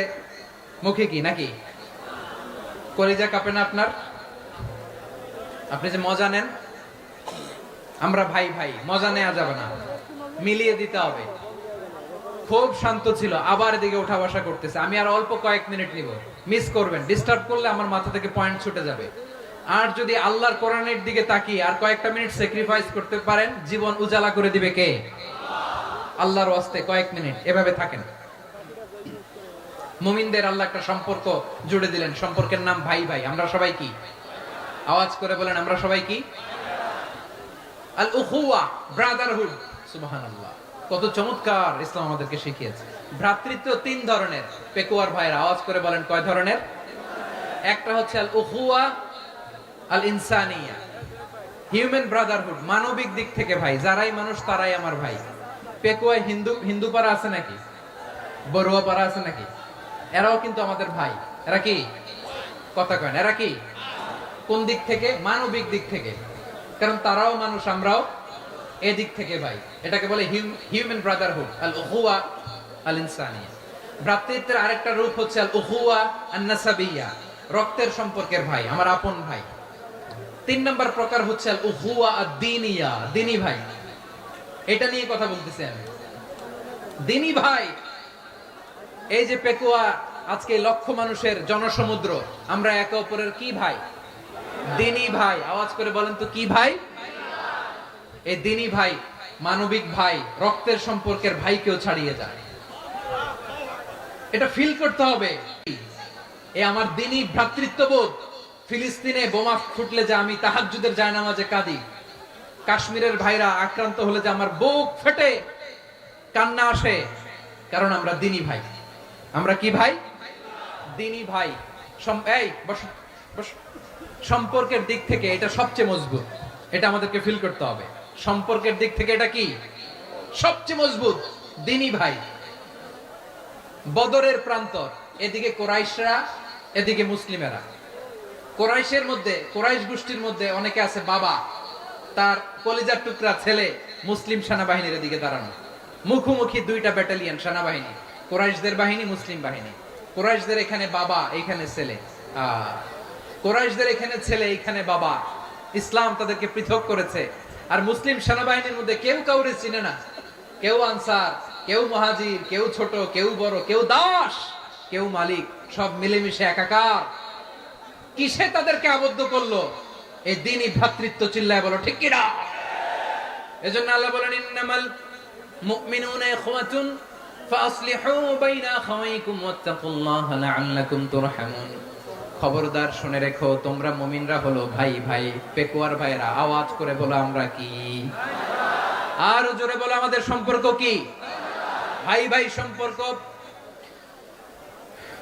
মুখে কি, নাকি? কলিজা কাঁপে না আপনার? আপনি যে মজা নেন। আমরা ভাই ভাই, মজা নেওয়া যাবে না, মিলিয়ে দিতে হবে। খুব শান্ত ছিল, আবার এদিকে উঠা বসা করতেছে। আমি আর অল্প কয়েক মিনিট নিব, মিস করবেন। ডিস্টার্ব করলে আমার মাথা থেকে পয়েন্ট ছুটে যাবে। আর যদি আল্লাহর কোরআনের দিকে তাকিয়ে আর কয়েকটা মিনিট স্যাক্রিফাইস করতে পারেন, জীবন উজালা করে দিবে কে? আল্লাহর ওয়াস্তে কয়েক মিনিট এভাবে থাকেন। মুমিনদের আল্লাহ একটা সম্পর্ক জুড়ে দিলেন, সম্পর্কের নাম ভাই ভাই। আমরা সবাই কি? আওয়াজ করে বলেন, আমরা সবাই কি? আল উখুয়া, ব্রাদারহুড। সুবহানাল্লাহ, কত চমৎকার ইসলাম আমাদেরকে শিখিয়েছে। ভ্রাতৃত্ব তিন ধরনের। পেকুয়ার ভাইরা আওয়াজ করে বলেন, কয় ধরনের? একটা হচ্ছে আল উখুয়া আল ইনসানিয়া, হিউম্যান ব্রাদারহুড, মানবিক দিক থেকে ভাই। যারাই মানুষ তারাই আমার ভাই। পেকুয়ায় হিন্দু পাড়া আছে নাকি? বড়ুয়া পাড়া আছে নাকি? এরাও কিন্তু আমাদের ভাই। এরা কি? কথা কয় না, এরা কি? কোন দিক থেকে? মানবিক দিক থেকে। কারণ তারাও মানুষ, আমরাও এদিক থেকে ভাই। এটাকে বলে হিউম্যান ব্রাদারহুড, আল উখুয়া আল ইনসানিয়া। ভ্রাতৃত্বের আরেকটা রূপ হচ্ছে আল উখুয়া আন নাসাবিয়া, রক্তের সম্পর্কের ভাই, আমার আপন ভাই। তিন নম্বর প্রকার হচ্ছে আল উখুয়া আদ দীনিয়া, দ্বীনি ভাই। এটা নিয়ে কথা বলতেছি আমি, দ্বীনি ভাই। এই যে পেকুয়া, আজকে লক্ষ মানুষের জনসমুদ্র, আমরা একে অপরের কি ভাই? দ্বীনি ভাই। আওয়াজ করে বলেন তো, কি ভাই? এই দ্বীনি ভাই, মানবিক ভাই, রক্তের সম্পর্কের ভাইকেও ছাড়িয়ে যায়। এটা ফিল করতে হবে। এই আমার দ্বীনি ভ্রাতৃত্ববোধ। ফিলিস্তিনে বোমা ফুটলে যে আমি তাহাজ্জুদের জায়নামাজে কাঁদি, কাশ্মীরের ভাইরা আক্রান্ত হলে যে আমার বুক ফেটে কান্না আসে, কারণ আমরা দ্বীনি ভাই। আমরা কি ভাই? দ্বীনি ভাই। এই বস বস। সম্পর্কের দিক থেকে এটা সবচেয়ে মজবুত। এটা আমাদেরকে ফিল করতে হবে। সম্পর্কের দিক থেকে এটা কি? সবচেয়ে মজবুত, দ্বীনি ভাই। বদরের প্রান্তর, এদিকে কোরাইশরা, এদিকে মুসলিমেরা। কোরাইশের মধ্যে, কোরাইশ গোষ্ঠীর মধ্যে অনেকে আছে বাবা, তার কলিজার টুকরা ছেলে মুসলিম সেনাবাহিনীর এদিকে দাঁড়ানো। মুখোমুখি দুইটা ব্যাটালিয়ন সেনাবাহিনী, কোরাইশদের বাহিনী, মুসলিম বাহিনী। কোরাইশদের এখানে বাবা, এইখানে ছেলে। কোরাইশদের এখানে ছেলে, এইখানে বাবা। ইসলাম তাদেরকে পৃথক করেছে। আর মুসলিম সেনাবাহিনীর মধ্যে কেউ কাউরে চিনে না। কেউ আনসার, কেউ মুহাজির, কেউ ছোট, কেউ বড়, কেউ দাস, কেউ মালিক, সব মিলেমিশে একাকার। কিসে তাদেরকে আবদ্ধ করলো? এই দ্বীনি ভ্রাতৃত্ব। চিল্লায় বলো ঠিক কিনা? এজন্য আল্লাহ বলেন, ইন্নামাল মুমিনুনা ইখওয়াতুন ফাসলিহু বাইনা আখাওয়াইকুম ওয়াত্তাকুল্লাহা লাআল্লাকুম তুরহামুন। খবরদার শুনে রেখো, তোমরা মুমিনরা হলো ভাই ভাই। পেকুয়ার ভাইরা আওয়াজ করে বলো, আমরা কি? আর জোরে বলো, আমাদের সম্পর্ক কি? ভাই ভাই সম্পর্ক।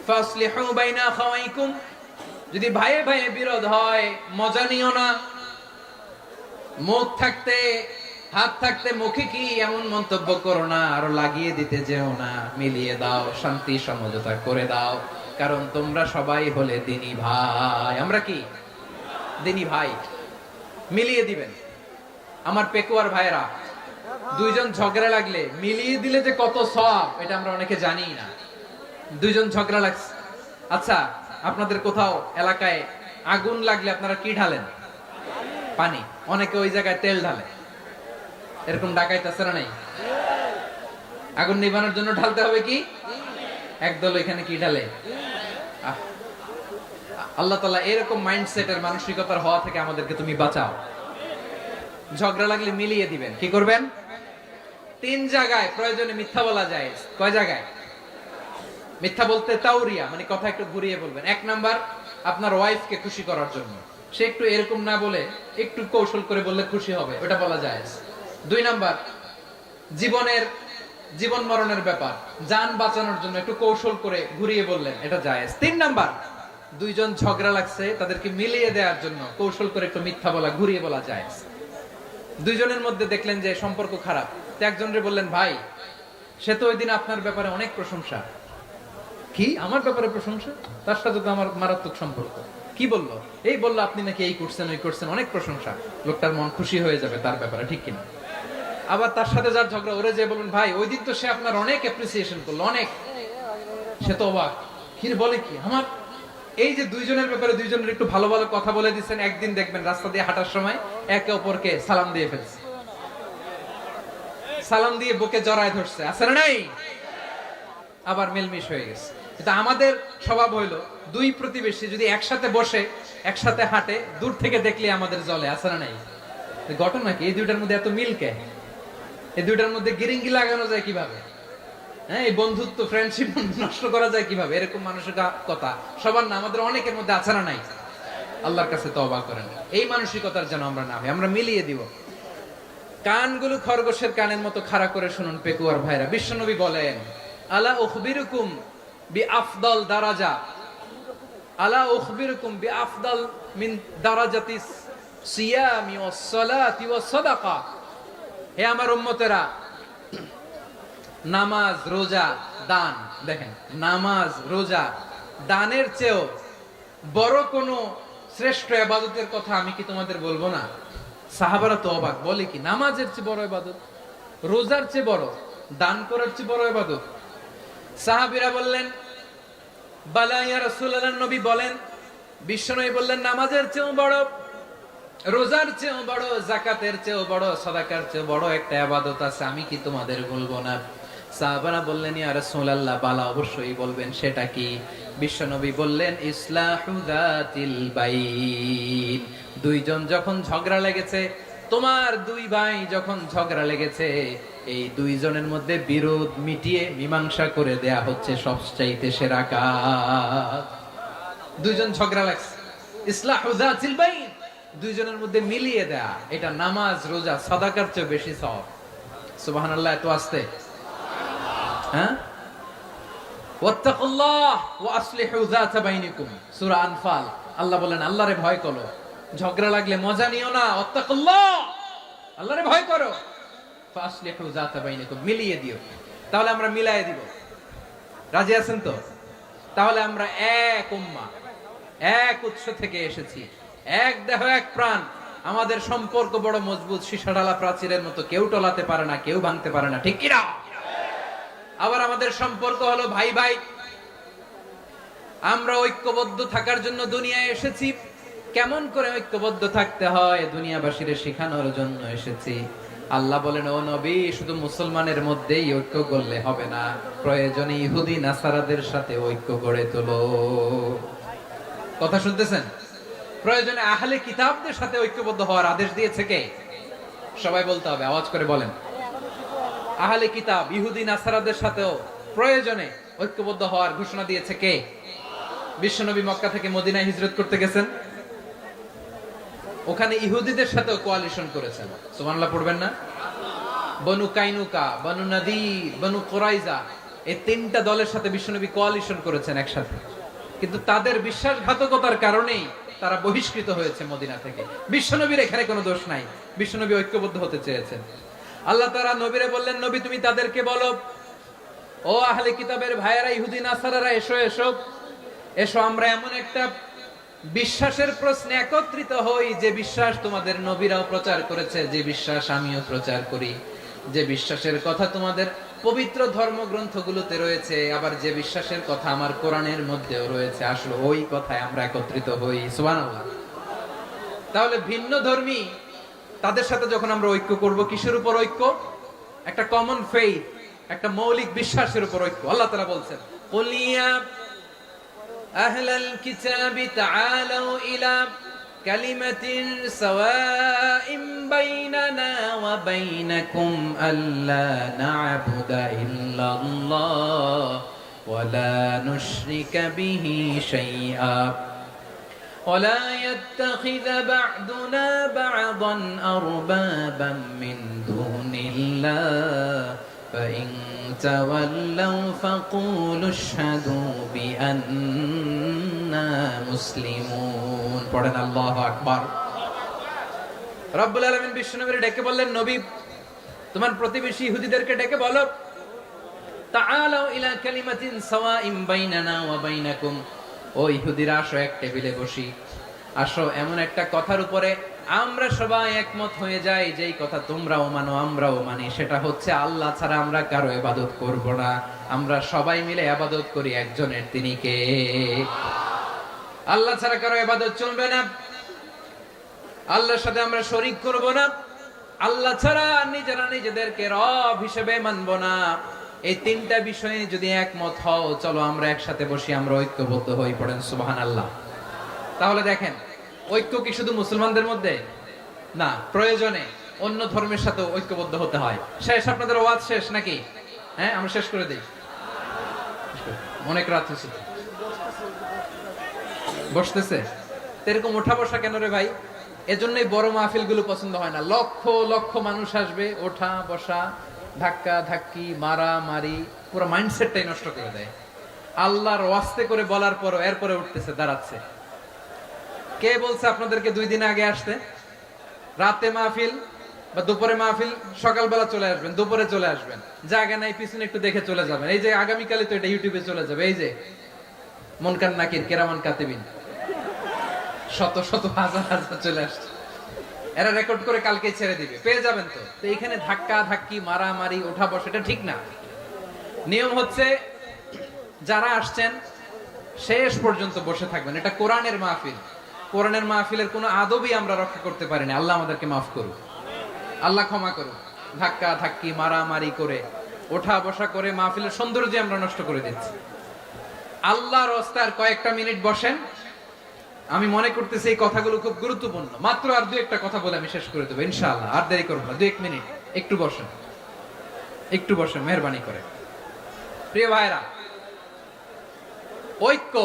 ফাসলিহু বাইনা আখাওয়াইকুম। যদি ভাইয়ে ভাইয়ে বিরোধ হয়, মজা নিও না। মুখ থাকতে, হাত থাকতে মুখে কি এমন মন্তব্য করো না, আরো লাগিয়ে দিতে যেও না। মিলিয়ে দাও, শান্তি সমঝোতা করে দাও, কারণ তোমরা সবাই হলে দ্বীনি ভাই। আমরা কি? দ্বীনি ভাই। মিলিয়ে দিবেন। আমার পেকুয়ার ভাইরা, দুইজন ঝগড়া লাগলে মিলিয়ে দিলে যে কত সওয়াব, এটা আমরা অনেকে জানি না। দুইজন ঝগড়া লাগছে, আচ্ছা আপনাদের কোথাও এলাকায় আগুন লাগলে আপনারা কি ঢালেন? পানি। অনেকে ওই জায়গায় তেল ঢালে। এরকম ডাকাইত আছে না নাই? আগুন নিভানোর জন্য ঢালতে হবে কি? একদল এখানে কি ঢালে? আল্লাহ তাআলা এরকম মাইন্ডসেটের, মানসিকতার হওয়া থেকে আমাদেরকে তুমি বাঁচাও। ঝগড়া লাগলে মিলিয়ে দিবেন। কি করবেন? তিন জায়গায় প্রয়োজনে মিথ্যা বলা যায়। কয় জায়গায় মিথ্যা বলতে? তাওরিয়া, মানে কথা একটু ঘুরিয়ে বলবেন। এক নাম্বার, আপনার ওয়াইফকে খুশি করার জন্য। সে একটু এরকম না বলে একটু কৌশল করে বললে খুশি হবে, ওটা বলা যায়। দুই নাম্বার, জীবন মরণের ব্যাপার, জান বাঁচানোর জন্য একটু কৌশল করে ঘুরিয়ে বললেন, এটা জায়েজ। তিন নাম্বার, দুইজন ঝগড়া লাগছে, তাদেরকে মিলিয়ে দেওয়ার জন্য কৌশল করে একটু মিথ্যা বলা, ঘুরিয়ে বলা যায়। দুইজনের মধ্যে দেখলেন যে সম্পর্ক খারাপ, তো একজনরে বললেন, ভাই সে তো ওই দিন আপনার ব্যাপারে অনেক প্রশংসা। কি আমার ব্যাপারে প্রশংসা? তার সাথে তো আমার মারাত্মক সম্পর্ক। কি বললো? এই বললো আপনি নাকি এই করছেন ওই করছেন, অনেক প্রশংসা। লোকটার মন খুশি হয়ে যাবে তার ব্যাপারে, ঠিক কিনা? আবার তার সাথে যার ঝগড়া, ওরে যে বলুন, ভাই ওই দিন তো সে আপনার অনেক অ্যাপ্রিসিয়েশন করলো, অনেক। সে তো অবাক, কি বলে কি আমার? এই যে দুইজনের ব্যাপারে দুইজনের একটু ভালো ভালো কথা বলে দিচ্ছেন, একদিন দেখবেন রাস্তা দিয়ে হাঁটার সময় একে অপরকে সালাম দিয়ে ফেলছে, সালাম দিয়ে বুকে জড়ায় ধরছে, আছে না নাই? আবার মিলমিশ হয়ে গেছে। কিন্তু আমাদের স্বভাব হইলো, দুই প্রতিবেশী যদি একসাথে বসে একসাথে হাঁটে, দূর থেকে দেখলে আমাদের জলে, আছে না নাই? ঘটনা কি? এই দুইটার মধ্যে এত মিল কে? এই দুইটার মধ্যে গিরিঙ্গি লাগানো যায় কিভাবে? হ্যাঁ, এই বন্ধুত্ব ফ্রেন্ডশিপ নষ্ট করা যায় কিভাবে? এরকম মানসিকতা সবার না, আমাদের অনেকের মধ্যে আছে না নাই? আল্লাহর কাছে তওবা করেন, এই মানসিকতার যেন আমরা না হই, আমরা মিলিয়ে দিব। কানগুলো খরগোশের কানের মতো খাড়া করে শুনুন পেকুয়ার ভাইরা। বিশ্বনবী বলেন, আলা উখবিরুকুম বিআফদাল দারাজা, আলা উখবিরুকুম বিআফদাল মিন দারাজাতিস সিয়ামি ওয়াস সালাতি ওয়াস সাদাকা। হে আমার উম্মতেরা, নামাজ, রোজা, দান, দেখেন নামাজ, রোজা, দানের চেয়েও বড় কোন শ্রেষ্ঠ ইবাদতের কথা আমি কি তোমাদের বলবো না? সাহাবারা তো অবাক, বলে কি নামাজের চেয়ে বড় ইবাদত, রোজার চেয়ে বড়, দান করার চেয়ে বড় ইবাদত? সাহাবীরা বললেন, বালা ইয়া রাসূলুল্লাহ। নবী বলেন, বিশ্বনবী বললেন, নামাজের চেয়েও বড়, রোজার চেয়েও বড়, যাকাতের চেয়েও বড়, সাদাকার চেয়েও বড় একটা ইবাদত আছে, আমি কি তোমাদের বলবো না? সাহাবারা বললেন, ইয়া রাসূলুল্লাহ, বালা অবশ্যই বলবেন, সেটা কি? বিশ্বনবী বললেন, ইসলাহু যাতিল বাইন। দুইজন যখন ঝগড়া লেগেছে, তোমার দুই ভাই যখন ঝগড়া লেগেছে, এই দুইজনের মধ্যে বিরোধ মিটিয়ে মীমাংসা করে দেয়া হচ্ছে সবচাইতে সেরা কাজ। দুইজন ঝগড়া লাগছে, ইসলাহু যাতিল বাইন, দুইজনের মধ্যে মিলিয়ে দেয়া, এটা নামাজ, রোজা, সাদাকার চেয়ে বেশি সওয়াব। সুবহানাল্লাহ, এত আস্তে, হ্যাঁ? ওয়াত্তাকুল্লাহ ওয়া আসলিহু যাতা বাইনিকুম, সূরা আনফাল। আল্লাহ বলেন, আল্লাহরে ভয় করো, ঝগড়া লাগলে মজা নিও না, ওয়াত্তাকুল্লাহ, আল্লাহরে ভয় করো, ফাসলিহু যাতা বাইনিকুম, মিলিয়ে দিও। তাহলে আমরা মিলায়ে দিব, রাজি আছেন তো? তাহলে আমরা এক উম্মাহ, এক উৎস থেকে এসেছি, এক দেহ এক প্রাণ, আমাদের সম্পর্ক বড় মজবুত, সীসাডালা প্রাচীরের মতো, কেউ টলাতে পারে না, কেউ ভাঙতে পারে না, ঠিক কিনা? আবার আমাদের সম্পর্ক হলো ভাই ভাই, আমরা ঐক্যবদ্ধ থাকার জন্য দুনিয়ায় এসেছি। কেমন করে ঐক্যবদ্ধ থাকতে হয় দুনিয়াবাসীর শেখানোর জন্য এসেছি। আল্লাহ বলেন, ও নবী, শুধু মুসলমানের মধ্যেই ঐক্য করলে হবে না, প্রয়োজনে ইহুদি নাসারাদের সাথে ঐক্য গড়ে তোলো। কথা শুনতেছেন? প্রয়োজনে আহলে কিতাবদের সাথে ঐক্যবদ্ধ হওয়ার আদেশ দিয়েছে কে? সবাই বলতে হবে, আওয়াজ করে বলেন। আহলে কিতাব ইহুদি নাসারাদের সাথেও প্রয়োজনে ঐক্যবদ্ধ হওয়ার ঘোষণা দিয়েছে কে? বিশ্বনবী মক্কা থেকে মদিনায় হিজরত করতে গেছেন, ওখানে ইহুদিদের সাথেও কোয়ালিশন করেছেন। সুবহানাল্লাহ পড়বেন না? বনু কাইনুকা, বনু নাদির, বনু কুরাইজা, এই তিনটা দলের সাথে বিশ্বনবী কোয়ালিশন করেছেন একসাথে। কিন্তু তাদের বিশ্বাসঘাতকতার কারণেই তারা বহিষ্কৃত হয়েছে মদিনা থেকে। বিশ্বনবীর এখানে কোনো দোষ নাই, বিশ্বনবী ঐক্যবদ্ধ হতে চেয়েছেন। আল্লাহ তাআলা নবীরে বললেন, নবী তুমি তাদেরকে বলো, ও আহলে কিতাবের ভাইয়েরা, ইহুদি নাসারারা, এসো এসো এসো, আমরা এমন একটা বিশ্বাসের প্রশ্নে একত্রিত হই, যে বিশ্বাস তোমাদের নবীরাও প্রচার করেছে, যে বিশ্বাস আমিও প্রচার করি, যে বিশ্বাসের কথা তোমাদের পবিত্র ধর্মগ্রন্থগুলোতে রয়েছে, আবার যে বিশ্বাসের কথা আমার কোরআনের মধ্যেও রয়েছে, আসলে ওই কথায় আমরা একত্রিত হই। সুবহানাল্লাহ। তাহলে ভিন্ন ধর্মী তাদের সাথে যখন আমরা ঐক্য করব, কিসের উপর ঐক্য? একটা কমন ফেইথ, একটা মৌলিক বিশ্বাসের উপর ঐক্য। আল্লাহ তাআলা বলছেন, কুল ইয়া আহলাল কিতাবি তাআলু ইলা কালিমাতিন সাওয়াইন বাইনানা ওয়া বাইনাকুম আল্লা না'বুদা ইল্লাল্লাহ ওয়া লা নুশরিকা বিহি শাইআ ولا يتخذ بعضنا بعضا أربابا من دون الله فإن تولوا فقولوا اشهدوا بأننا مسلمون পড়েন আল্লাহু আকবার। রব্বুল আলামিন বিশ্বনবীর ডেকে বললেন, নবী তোমার প্রতিবেশী ইহুদিদেরকে ডেকে বলো, তাআলাউ ইলা কালিমাতিন সাওয়াইন বাইনানা ওয়া বাইনাকুম, ও ইহুদিরা আসো এক টেবিলে বসি, আসো এমন একটা কথার উপরে আমরা সবাই একমত হয়ে যাই, যেই কথা তোমরাও মানো আমরাও মানি, সেটা হচ্ছে আল্লাহ ছাড়া আমরা কারো ইবাদত করব না, আমরা সবাই মিলে ইবাদত করি একজনের, তিনি কে? আল্লাহ ছাড়া কারো ইবাদত চলবে না, আল্লাহর সাথে আমরা শরীক করব না, আল্লাহ ছাড়া নিজেরা নিজেদেরকে রব হিসেবে মানব না। এই তিনটা বিষয়ে যদি একমত হও, চলো আমরা একসাথে বসি, আমরা ঐক্যবদ্ধ হই। পড়েন সুবহানাল্লাহ। তাহলে দেখেন, ঐক্য কি শুধু মুসলমানদের মধ্যে না, প্রয়োজনে অন্য ধর্মের সাথে ঐক্যবদ্ধ হতে হয়। শেষ আপনাদের ওয়াজ শেষ নাকি? হ্যাঁ, আমরা শেষ করে দিই, অনেক রাত হয়েছে। বসতেছে এরকম ওঠা বসা কেন রে ভাই? এজন্যই বড় মাহফিল গুলো পছন্দ হয় না। লক্ষ লক্ষ মানুষ আসবে, ওঠা বসা, ধাক্কা ধাক্কি, মারা মারি, পুরো মাইন্ডসেটটাই নষ্ট করে দেয়। আল্লাহর ওয়াস্তে করে বলার পরও এরপরে উঠতেছে, দাঁড়াচ্ছে। কে বলছে আপনাদেরকে 2 দিন আগে আসতে? রাতে মাহফিল বা দুপুরে মাহফিল, সকালবেলা চলে আসবেন, দুপুরে চলে আসবেন, জায়গা নাই পিছনে একটু দেখে চলে যাবেন। এই যে আগামীকালে তো এটা ইউটিউবে চলে যাবে, এই যে মুনকার নাকির কেরামান কাতিবিন শত শত হাজার হাজার চলে আসছে, এরা রেকর্ড করে কালকে ছেড়ে দিবে, পেয়ে যাবেন। তো তো এখানে ধাক্কা ধাক্কি, মারামারি, ওঠা বসা, এটা ঠিক না। নিয়ম হচ্ছে যারা আসছেন শেষ পর্যন্ত বসে থাকবেন। এটা কোরআনের মাহফিল, কোরআনের মাহফিলের কোনো আদবই আমরা রক্ষা করতে পারিনি। আল্লাহ আমাদেরকে মাফ করুক, আল্লাহ ক্ষমা করুক। ধাক্কা ধাক্কি, মারামারি করে, ওঠা বসা করে মাহফিলের সৌন্দর্য আমরা নষ্ট করে দিচ্ছি। আল্লাহর রাস্তায় কয়েকটা মিনিট বসেন। আমি মনে করতেছি এই কথাগুলো খুব গুরুত্বপূর্ণ। মাত্র আর 2-1টা কথা বলে আমি শেষ করে দেবো ইনশাআল্লাহ, আর দেরি করবো না। 2-1 মিনিট একটু বসেন, একটু বসেন মেহরবানি করে। প্রিয় ভাইরা, ঐক্য,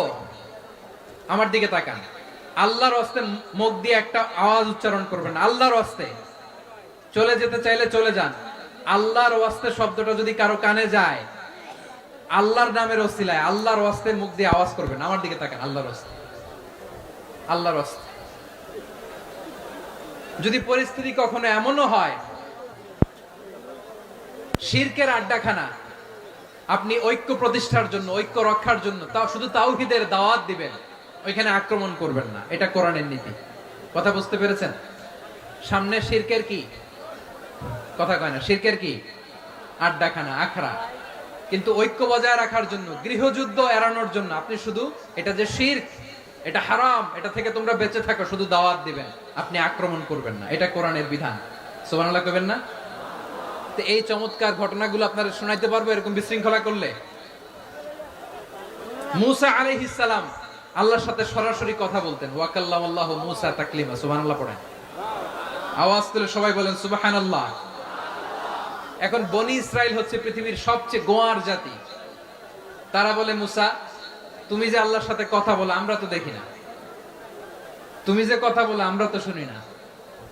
আমার দিকে তাকান। আল্লাহর রাস্তে মুখ দিয়ে একটা আওয়াজ উচ্চারণ করবেন, আল্লাহর রাস্তে। চলে যেতে চাইলে চলে যান। আল্লাহর রাস্তে শব্দটা যদি কারো কানে যায়, আল্লাহর নামের ওসিলায় আল্লাহর রাস্তে মুখ দিয়ে আওয়াজ করবেন। আমার দিকে তাকান, আল্লাহর রাস্তে, আল্লাহর রাস্তে। যদি পরিস্থিতি কখনো এমনও হয় শিরকের আড্ডাখানা, আপনি ঐক্য প্রতিষ্ঠার জন্য, ঐক্য রক্ষার জন্য তাও শুধু তাওহীদের দাওয়াত দিবেন, ওইখানে আক্রমণ করবেন না। এটা কোরআনের নীতি। কথা বুঝতে পেরেছেন? সামনে শিরকের কি কথা কয় না, শিরকের কি আড্ডাখানা, আখড়া। কিন্তু ঐক্য বজায় রাখার জন্য, গৃহযুদ্ধ এড়ানোর জন্য আপনি শুধু এটা যে শিরক, এটা হারাম, এটা থেকে তোমরা বেঁচে থাকো, শুধু দাওয়াত দিবেন, আপনি আক্রমণ করবেন না। এটা কোরআনের বিধান। সুবহানাল্লাহ কইবেন না? তো এই চমৎকার ঘটনাগুলো আপনারা শোনাইতে পারবো এরকম বিশৃঙ্খলা করলে? মুসা আলাইহিস সালাম আল্লাহর সাথে সরাসরি কথা বলতেন। ওয়াকাল্লামাল্লাহু মুসা তাকলিমা। সুবহানাল্লাহ পড়েন, আওয়াজ তুলে সবাই বলেন সুবহানাল্লাহ। এখন বনি ইসরাইল হচ্ছে পৃথিবীর সবচেয়ে গোয়ার জাতি। তারা বলে, মুসা তুমি যে আল্লাহর সাথে কথা বলো আমরা তো দেখি না, তুমি যে কথা বলো আমরা তো শুনি না,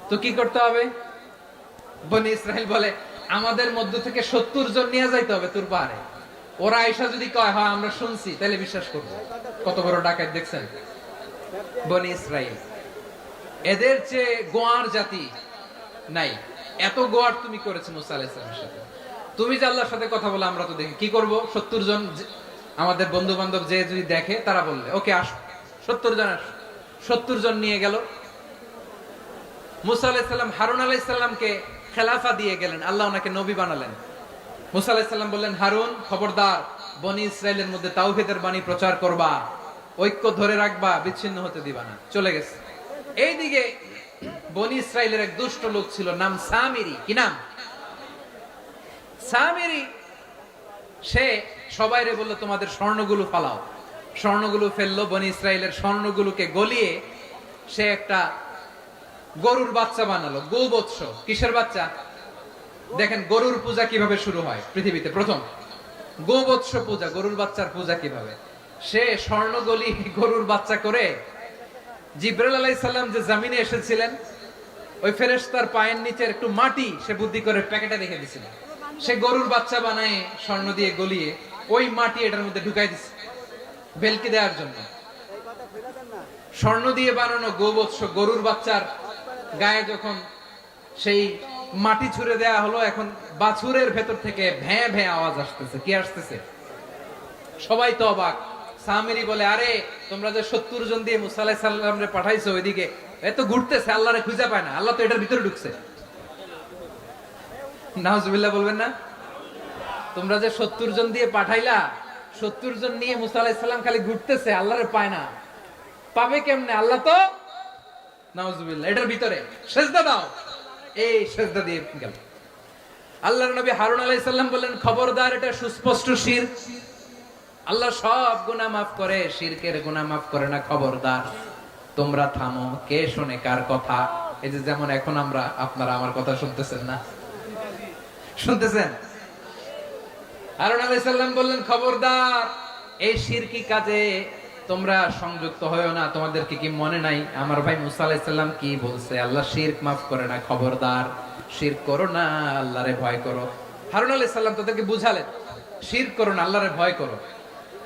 তো কি করতে হবে? বনি ইসরাইল বলে, আমাদের মধ্য থেকে 70 জন নিয়ে যাইতে হবে তোর পাহাড়ে। ওরা আয়েশা যদি কয় হ্যাঁ আমরা শুনছি, তাহলে বিশ্বাস করবো। কত বড় ডাকাত দেখছেন বনি ইসরাইল। এদের চেয়ে গোয়ার জাতি নাই। এত গোয়ার তুমি করেছো মুসা আলাইহিস সালামের সাথে। তুমি যে আল্লাহর সাথে কথা বলো আমরা তো দেখি, কি করব? 70 জন আমাদের বন্ধু বান্ধব যে যদি দেখে, তারা বললে ওকে আসো, 70 জন আসো। 70 জন নিয়ে গেল। মুসা আলাইহিস সালাম হারুন আলাইহিস সালামকে খেলাফা দিয়ে গেলেন, আল্লাহ ওনাকে নবী বানালেন। মুসা আলাইহিস সালাম বললেন, হারুন খবরদার, বনি ইসরাইলের মধ্যে তাওহীদের বাণী প্রচার করবা, ঐক্য ধরে রাখবা, বিচ্ছিন্ন হতে দিবা না। চলে গেছে। এইদিকে বনি ইসরাইলের এক দুষ্ট লোক ছিল, নাম সামিরি। কি নাম? সামিরি। সে সবাইরে বলল তোমাদের স্বর্ণগুলো ফালাও। স্বর্ণগুলো ফেললো। বনি ইসরাইলের স্বর্ণগুলোকে গলিয়ে সে একটা গরুর বাচ্চা বানালো। গোবৎস। কিসের বাচ্চা? দেখেন গরুর পূজা কিভাবে শুরু হয় পৃথিবীতে প্রথম। গোবৎস পূজা, গরুর বাচ্চার পূজা কিভাবে। সে স্বর্ণ গলি গরুর বাচ্চা করে জিবরাইল আলাইহিস সালাম যে জমিনে এসেছিলেন, ওই ফেরেশতার পায়ের নিচে একটু মাটি সে বুদ্ধি করে প্যাকেটে রেখে দিয়েছিলেন। সে গরুর বাচ্চা বানায় স্বর্ণ দিয়ে গলিয়ে ওই মাটি এটার মধ্যে ঢুকাই দিচ্ছে ভেলকি দেওয়ার জন্য। স্বর্ণ দিয়ে বানানো গোবৎস গরুর বাচ্চার গায়ে যখন সেই মাটি ছুঁড়ে দেয়া হলো, এখন বাছুরের ভেতর থেকে ভ্যাঁ ভ্যাঁ আওয়াজ আসতেছে। কি আসতেছে? সবাই তো অবাক। সামিরি বলে, আরে তোমরা যে 70 জন দিয়ে মুসা আলাইহিস সালামরে পাঠাইছো ওইদিকে, এত ঘুরতেছে, আল্লাহরে খুঁজে পায় না, আল্লাহ তো এটার ভিতরে ঢুকছে। নাউজুবিল্লাহ বলবেন না? তোমরা যে 70 জন দিয়ে পাঠাইলা, 70 জন নিয়ে মুসা আলাইহিস সালাম খালি ঘুরতেছে, আল্লাহরে পায় না। পাবে কেমনে? আল্লাহ তো নাউজুবিল্লাহ এটার ভিতরে। সেজদা দাও। এই সেজদা দিয়ে গেল। আল্লাহর নবী হারুন আলাইহিস সালাম বললেন, খবরদার, এটা সুস্পষ্ট শিরক। আল্লাহ সব গুনাহ মাফ করে, শিরকের গুনাহ মাফ করে না, খবরদার তোমরা থামো। কে শুনে কার কথা? এই যে যেমন এখন আপনারা আমার কথা শুনতেছেন না? শুনতেছেন? হারুন আলাইহিস সালাম বললেন, খবরদার, এই শিরকি কাজে তোমরা সংযুক্ত হয়ো না। তোমাদেরকে কি মনে নাই আমার ভাই মুসা আলাইহিস সালাম কি বলছে? আল্লাহ শিরক মাফ করে না, খবরদার শিরক করো না, আল্লাহরে ভয় করো। হারুন আলাইহিস সালাম তাদেরকে বুঝালেন, শিরক করো না, আল্লাহরে ভয় করো।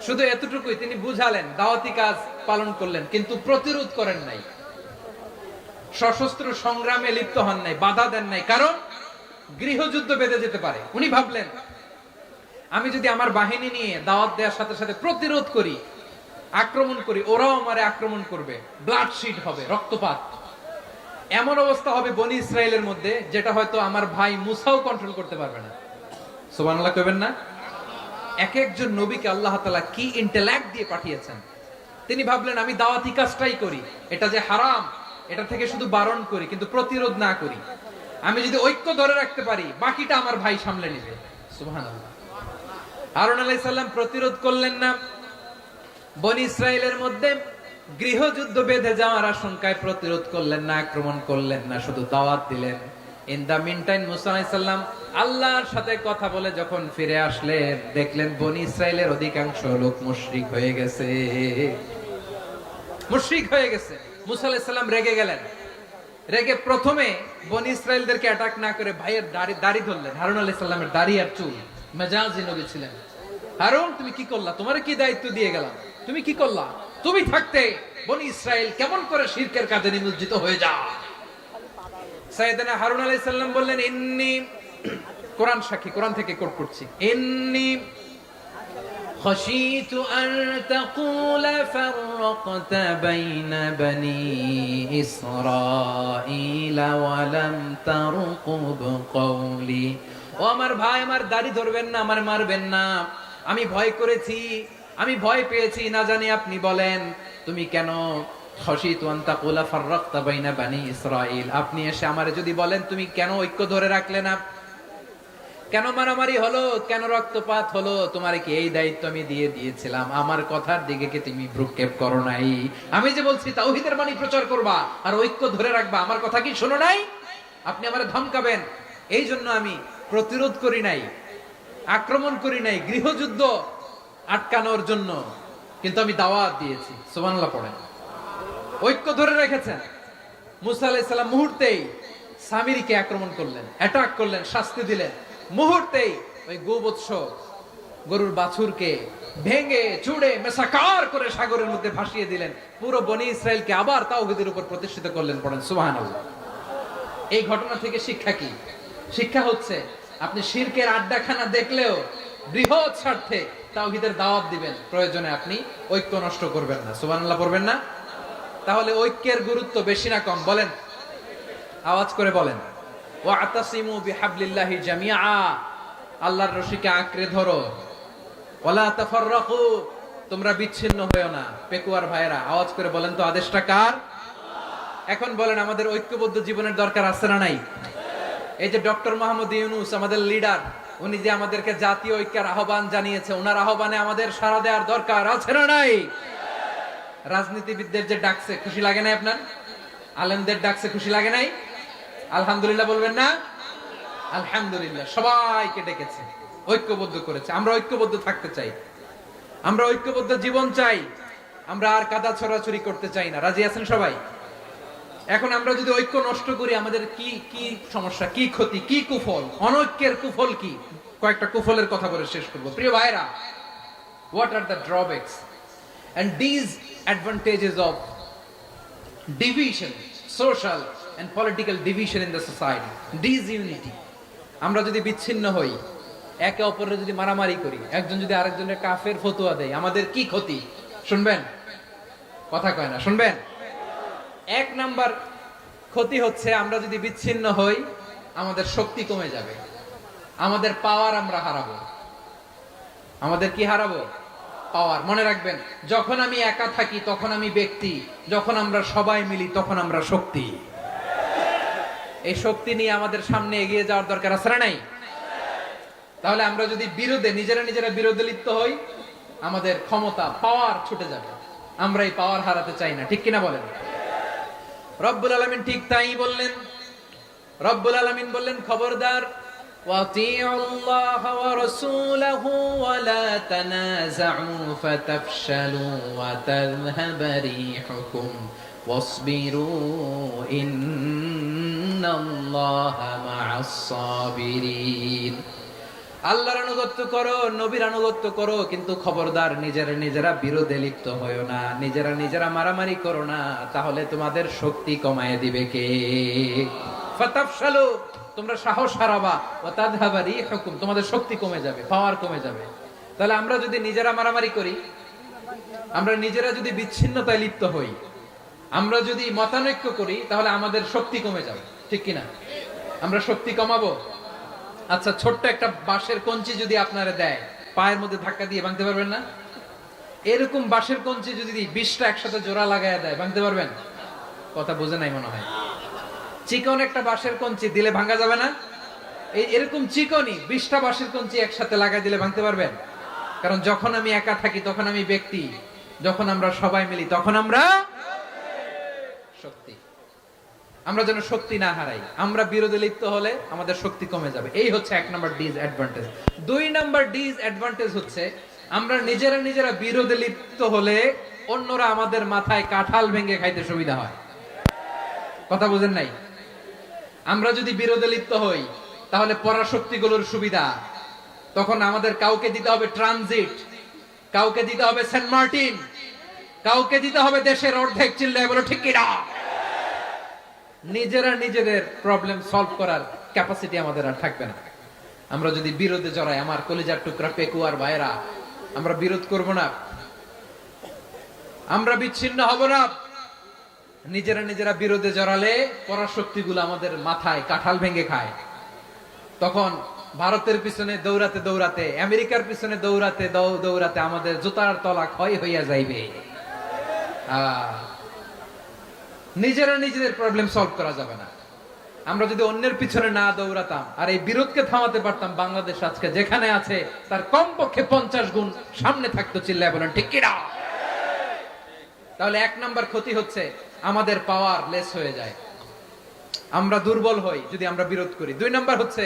শুধু এতটুকুই তিনি বুঝালেন, দাওয়াতি কাজ পালন করলেন, কিন্তু প্রতিরোধ করেন নাই, সশস্ত্র সংগ্রামে লিপ্ত হন নাই, বাধা দেন নাই, কারণ গৃহযুদ্ধ বেঁধে যেতে পারে। উনি ভাবলেন, আমি যদি আমার বাহিনী নিয়ে দাওয়াত দেওয়ার সাথে সাথে প্রতিরোধ করি, আক্রমণ করি, ওরাও আমারে আক্রমণ করবে, ব্লাডশিট হবে, রক্তপাত, এমন অবস্থা হবে বনি ইসরায়েলের মধ্যে যেটা হয়তো আমার ভাই মুসাও কন্ট্রোল করতে পারবে না। সুবহানাল্লাহ কইবেন না? এক একজন নবীকে আল্লাহ তাআলা কি ইন্টেলেক্ট দিয়ে পাঠিয়েছেন। তিনি ভাবলেন, আমি দাওয়াতি কাজটাই করি, এটা যে হারাম এটা থেকে শুধু বারণ করি, কিন্তু প্রতিরোধ না করি। আমি যদি ঐক্য ধরে রাখতে পারি, বাকিটা আমার ভাই সামলে নেবে। সুবহানাল্লাহ। হারুন আলাইহিস সালাম প্রতিরোধ করলেন না, বনি ইসরায়েলের মধ্যে গৃহযুদ্ধ বেঁধে যাওয়ার আশঙ্কায় প্রতিরোধ করলেন না, আক্রমণ করলেন না, শুধু দাওয়াত দিলেন। ইন দা মিন টাইম মুসা আলাইহিস সালাম আল্লাহর সাথে কথা বলে যখন ফিরে আসলেন, দেখলেন বনি ইসরায়েলের অধিকাংশ লোক মুশরিক হয়ে গেছে। মুশরিক হয়ে গেছে। মুসা আলাইহিস সালাম রেগে গেলেন। রেগে প্রথমে বনি ইসরায়েলদেরকে অ্যাটাক না করে ভাইয়ের দাড়ি ধরলেন। হারুন আলাইহিস সালামের দাড়ি আর চুল। মেজাজি নবী ছিলেন। হারুন, তুমি কি করলা? তোমারে কি দায়িত্ব দিয়ে গেলাম? তুমি কি করলা? তুমি থাকতে বনি ইসরায়েল কেমন করে শিরকের কাজে নিমজ্জিত হয়ে যায়? সাইয়েদনা হারুন আলাইহিস সালাম বললেন, ইন্নী, কোরআন সাক্ষী, কোরআন থেকে কোট করছি, ইন্নী খাশিতু আন তাকুলা ফাররাকতা বাইনা বনি ইসরাঈলা ওয়া লাম তারকুব কওলি। ও আমার ভাই, আমার দাড়ি ধরবেন না, আমার মারবেন না। আমি ভয় করেছি, আমি ভয় পেয়েছি, না জানি আপনি বলেন তুমি কেন খাশিতু আন তাকুলা ফাররাকতা বাইনা বনি ইসরাঈল, আপনি এসে আমারে যদি বলেন তুমি কেন ঐক্য ধরে রাখলে না, কেন মারামারি হলো, কেন রক্তপাত হলো, তোমার কি এই দায়িত্ব আমি দিয়ে দিয়েছিলাম? আমার কথার দিকে কি তুমি ভ্রুক্ষেপ করো নাই? আমি যে বলছি তাওহীদের বাণী প্রচার করবা আর ঐক্য ধরে রাখবা, আমার কথা কি শোনো নাই? আপনি আমারে ধমকাবেন, এই জন্য আমি প্রতিরোধ করি নাই, আক্রমণ করি নাই, গৃহযুদ্ধ আটকানোর জন্য, কিন্তু আমি দাওয়াত দিয়েছি। সুবহানাল্লাহ পড়েন। ঐক্য ধরে রেখেছেন। মুসা আলাইহিস সালাম মুহূর্তেই সামিরীকে আক্রমণ করলেন, অ্যাটাক করলেন, শাস্তি দিলেন। মুহূর্তেই ওই গোবৎস গরুর বাছুরকে ভেঙে চুড়ে মেসাকার করে সাগরের মধ্যে ভাসিয়ে দিলেন। পুরো বনি ইসরায়েলকে আবার তাওহীদের উপর প্রতিষ্ঠিত করলেন। পড়েন সুবহানাল্লাহ। এই ঘটনা থেকে শিক্ষা কি? শিক্ষা হচ্ছে, আপনি শিরকের আড্ডাখানা দেখলেও বৃহৎ স্বার্থে তাওহীদের দাওয়াত দিবেন, প্রয়োজনে আপনি ঐক্য নষ্ট করবেন না। সুবহানাল্লাহ পড়বেন না? তাহলে ঐক্যের গুরুত্ব বেশি না কম? বলেন, আওয়াজ করে বলেন। ওয়াতাসিমু বিহাবলিল্লাহি জামিআ, আল্লাহর রশিকে আঁকড়ে ধরো। ওয়ালা তাফাররাকু, তোমরা বিচ্ছিন্ন হয়ো না। পেকুয়ার ভাইরা আওয়াজ করে বলেন তো, আদেশটা কার? এখন বলেন, আমাদের ঐক্যবদ্ধ জীবনের দরকার আছে না নাই? এই যে ডক্টর মোহাম্মদ ইউনূস আমাদের লিডার, উনি যে আমাদেরকে জাতীয় ঐক্যের আহ্বান জানিয়েছে, ওনার আহ্বানে আমাদের সাড়া দেওয়ার দরকার আছে না নাই? রাজনীতিবিদদের যে ডাকছে, খুশি লাগে না আপনার? আলেমদের ডাকছে, খুশি লাগে নাই? আলহামদুলিল্লাহ বলবেন না? আলহামদুলিল্লাহ। সবাইকে ডেকেছে, ঐক্যবদ্ধ করেছে। আমরা ঐক্যবদ্ধ থাকতে চাই, আমরা ঐক্যবদ্ধ জীবন চাই, আমরা আর কাদা ছড়াছড়ি করতে চাই না। রাজি আছেন সবাই? এখন আমরা যদি ঐক্য নষ্ট করি আমাদের কি কি সমস্যা, কি ক্ষতি, কি কুফল, অনৈক্যের কুফল কি? কয়েকটা কুফলের কথা বলে শেষ করব। প্রিয় ভাইরা, what are the drawbacks and disadvantages of division, social and political division in the society? Disunity. আমরা যদি বিচ্ছিন্ন হই, একে অপরের যদি মারামারি করি, একজন যদি আরেকজনের কাফের ফতোয়া দেয়, আমাদের কি ক্ষতি? শুনবেন? কথা কয় না, শুনবেন? এক নাম্বার ক্ষতি হচ্ছে আমরা যদি বিচ্ছিন্ন হই আমাদের শক্তি কমে যাবে, আমাদের পাওয়ার আমরা হারাবো। আমাদের কি হারাবো? পাওয়ার। মনে রাখবেন, যখন আমি একা থাকি তখন আমি ব্যক্তি, যখন আমরা সবাই মিলি তখন আমরা শক্তি। এই শক্তি নিয়ে আমাদের সামনে এগিয়ে যাওয়ার দরকার আছে না নাই? তাহলে আমরা যদি নিজেরা বিরোধে লিপ্ত হই আমাদের ক্ষমতা, পাওয়ার ছুটে যাবে। আমরা এই পাওয়ার হারাতে চাই না, ঠিক কিনা বলেন? রব্বুল আলামিন ঠিক তাই বললেন। রব্বুল আলামিন বললেন, খবরদার, ওয়াতিউল্লাহ ওয়া রাসূলাহু ওয়া লা তানাযাউ ফাতাফশালু ওয়া তাযহাবা রিহুকুম ওয়াসবিরু ইন্নাল্লাহা মা'আস সাবিরিন। আল্লাহর আনুগত্য করো, নবীর আনুগত্য করো, কিন্তু খবরদার নিজেরা বিরোধে লিপ্ত হয়ো না, নিজেরা মারামারি করো না, তাহলে তোমাদের শক্তি কমায় দিবে কে? ফাতাফশালু, তোমরা সাহস হারাবা, ওয়া তাযহাবা রিহুকুম, তোমাদের শক্তি কমে যাবে, পাওয়ার কমে যাবে। তাহলে আমরা যদি নিজেরা মারামারি করি, আমরা নিজেরা যদি বিচ্ছিন্নতায় লিপ্ত হই, আমরা যদি মতানৈক্য করি, তাহলে আমাদের শক্তি কমে যাবে, ঠিক কিনা? আমরা শক্তি কমাবো। আচ্ছা, ছোট্ট একটা বাঁশের কঞ্চি যদি আপনারা দেয়, পায়ের মধ্যে ধাক্কা দিয়ে ভাঙতে পারবেন না? এরকম বাঁশের কঞ্চি যদি 20টা একসাথে জোড়া লাগায় দেয়, ভাঙতে পারবেন? কথা বোঝে নাই মনে হয়। চিকন একটা বাঁশের কঞ্চি দিলে ভাঙা যাবে না? এরকম চিকনই 20টা বাঁশের কঞ্চি একসাথে লাগাই দিলে ভাঙতে পারবেন? কারণ যখন আমি একা থাকি তখন আমি ব্যক্তি, যখন আমরা সবাই মিলি তখন আমরা শক্তি। আমরা যেন শক্তি না হারাই। আমরা বিরোধে লিপ্ত হলে আমাদের শক্তি কমে যাবে। এই হচ্ছে এক নাম্বার ডিসঅ্যাডভান্টেজ। 2 নাম্বার ডিসঅ্যাডভান্টেজ হচ্ছে আমরা নিজেরা বিরোধে লিপ্ত হলে অন্যরা আমাদের মাথায় কাঁঠাল ভেঙে খাইতে সুবিধা হয়। কথা বুঝেন নাই? আমরা যদি বিরোধে লিপ্ত হই তাহলে পরাশক্তিগুলোর সুবিধা, তখন আমাদের কাউকে দিতে হবে ট্রানজিট, কাউকে দিতে হবে সেন্ট মার্টিন, কাউকে দিতে হবে দেশের অর্ধেক। চিল্লায় বলো ঠিক কিনা? নিজেদের প্রবলেম সলভ করার ক্যাপাসিটি আমাদের আর থাকবে না। আমরা যদি বিরোধে জড়াই, আমার কলিজার টুকরা পেকুয়ার ভাইরা, আমরা বিরোধ করব না, আমরা বিচ্ছিন্ন হব না। নিজেরা বিরোধে জড়ালে পরাশক্তিগুলো আমাদের মাথায় কাঁঠাল ভেঙে খায়। তখন ভারতের পিছনে দৌড়াতে, আমেরিকার পিছনে দৌড়াতে আমাদের জুতার তলা ক্ষয় হইয়া যাইবে। নিজেদের প্রবলেম সলভ করা যাবে না। আমরা যদি অন্যের পিছনে না দৌড়াতাম আর এই বিরোধকে থামাতে পারতাম, বাংলাদেশ আজকে যেখানে আছে তার কমপক্ষে 50 গুণ সামনে থাকতো। চিল্লায় বলেন ঠিক কিনা? তাহলে 1 নাম্বার ক্ষতি হচ্ছে আমাদের পাওয়ার লেস হয়ে যায়, আমরা দুর্বল হই যদি আমরা বিরোধ করি। 2 নাম্বার হচ্ছে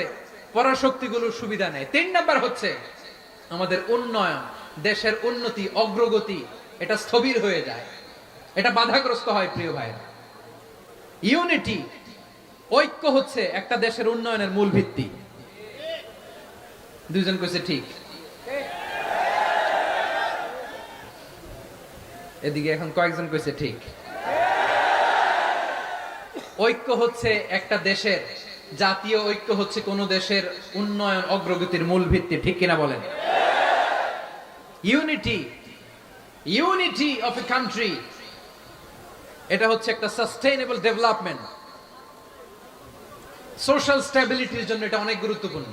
পরাশক্তিগুলোর সুবিধা নেয়। 3 নাম্বার হচ্ছে আমাদের উন্নয়ন, দেশের উন্নতি, অগ্রগতি, এটা স্থবির হয়ে যায়, এটা বাধাগ্রস্ত হয়। প্রিয় ভাইরা, ইউনিটি, ঐক্য হচ্ছে একটা দেশের উন্নয়নের মূল ভিত্তি। 2 জন কইছে ঠিক। এদিকে এখন কয়েকজন কইছে ঠিক। ঐক্য হচ্ছে একটা দেশের, জাতীয় ঐক্য হচ্ছে কোন দেশের উন্নয়ন, অগ্রগতির মূল ভিত্তি, ঠিক কিনা বলেন? ইউনিটি অফ এ কান্ট্রি, এটা হচ্ছে একটা সাস্টেইনেবল ডেভেলপমেন্ট, সোশ্যাল স্ট্যাবিলিটির জন্য এটা অনেক গুরুত্বপূর্ণ।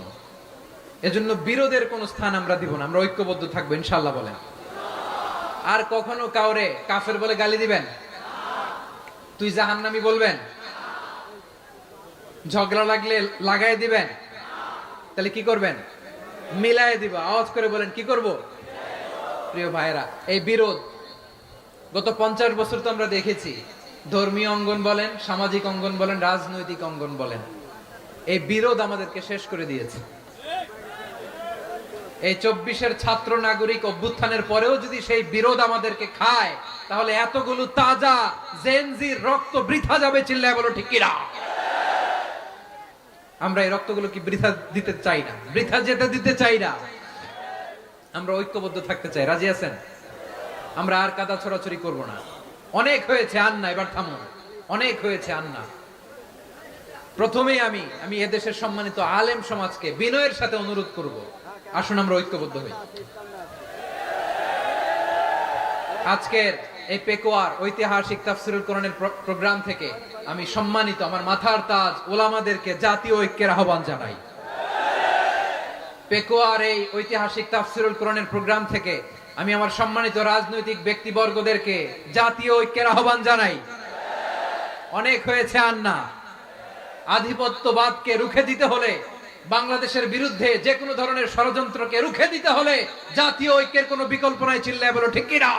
এজন্য বিরোধের কোন স্থান আমরা দিব না, আমরা ঐক্যবদ্ধ থাকবো ইনশাআল্লাহ বলেন। আর কখনো কাউরে কাফের বলে গালি দিবেন? তুই জাহান্নামী বলবেন? ঝগড়া লাগলে লাগাই দিবেন? তাহলে কি করবেন? মিলাই দিব। আওয়াজ করে বলেন কি করব? প্রিয় ভাইরা, এই বিরোধ গত 50 বছর তো আমরা দেখেছি, ধর্মীয় অঙ্গন বলেন, সামাজিক অঙ্গন বলেন, রাজনৈতিক অঙ্গন বলেন, এই বিরোধ আমাদেরকে শেষ করে দিয়েছে। এই 24-এর ছাত্র নাগরিক অভ্যুত্থানের পরেও যদি সেই বিরোধ আমাদেরকে খায়, তাহলে এতগুলো তাজা জেনজির রক্ত বৃথা যাবে। চিল্লায় বলো ঠিক কিনা? আমরা এই রক্তগুলো কি বৃথা দিতে চাই না, বৃথা যেতে দিতে চাই না। আমরা ঐক্যবদ্ধ থাকতে চাই। রাজি আছেন? আমরা আর কাদা ছড়াছড়ি করব না। অনেক হয়েছে, আন্না এবার থামুন। অনেক হয়েছে, আন্না। প্রথমেই আমি এদেশের সম্মানিত আলেম সমাজকে বিনয়ের সাথে অনুরোধ করব, আসুন আমরা ঐক্যবদ্ধ হই। আজকের এই পেকুয়ার ঐতিহাসিক তাফসীরুল কোরআনের প্রোগ্রাম থেকে আমি সম্মানিত আমার মাথার তাজ ওলামাদেরকে জাতীয় ঐক্যের আহ্বান জানাই। পেকুয়ার এই ঐতিহাসিক তাফসীরুল কোরআনের প্রোগ্রাম থেকে আমি আমার সম্মানিত রাজনৈতিক ব্যক্তিবর্গদেরকে জাতীয় ঐক্যের আহ্বান জানাই। অনেক হয়েছে, আন্না। আধিপত্যবাদকে রুখে দিতে হলে, বাংলাদেশের বিরুদ্ধে যে কোনো ধরনের ষড়যন্ত্রকে রুখে দিতে হলে জাতীয় ঐক্যের কোনো বিকল্প নাই। চিল্লায় বলো ঠিক কিনা?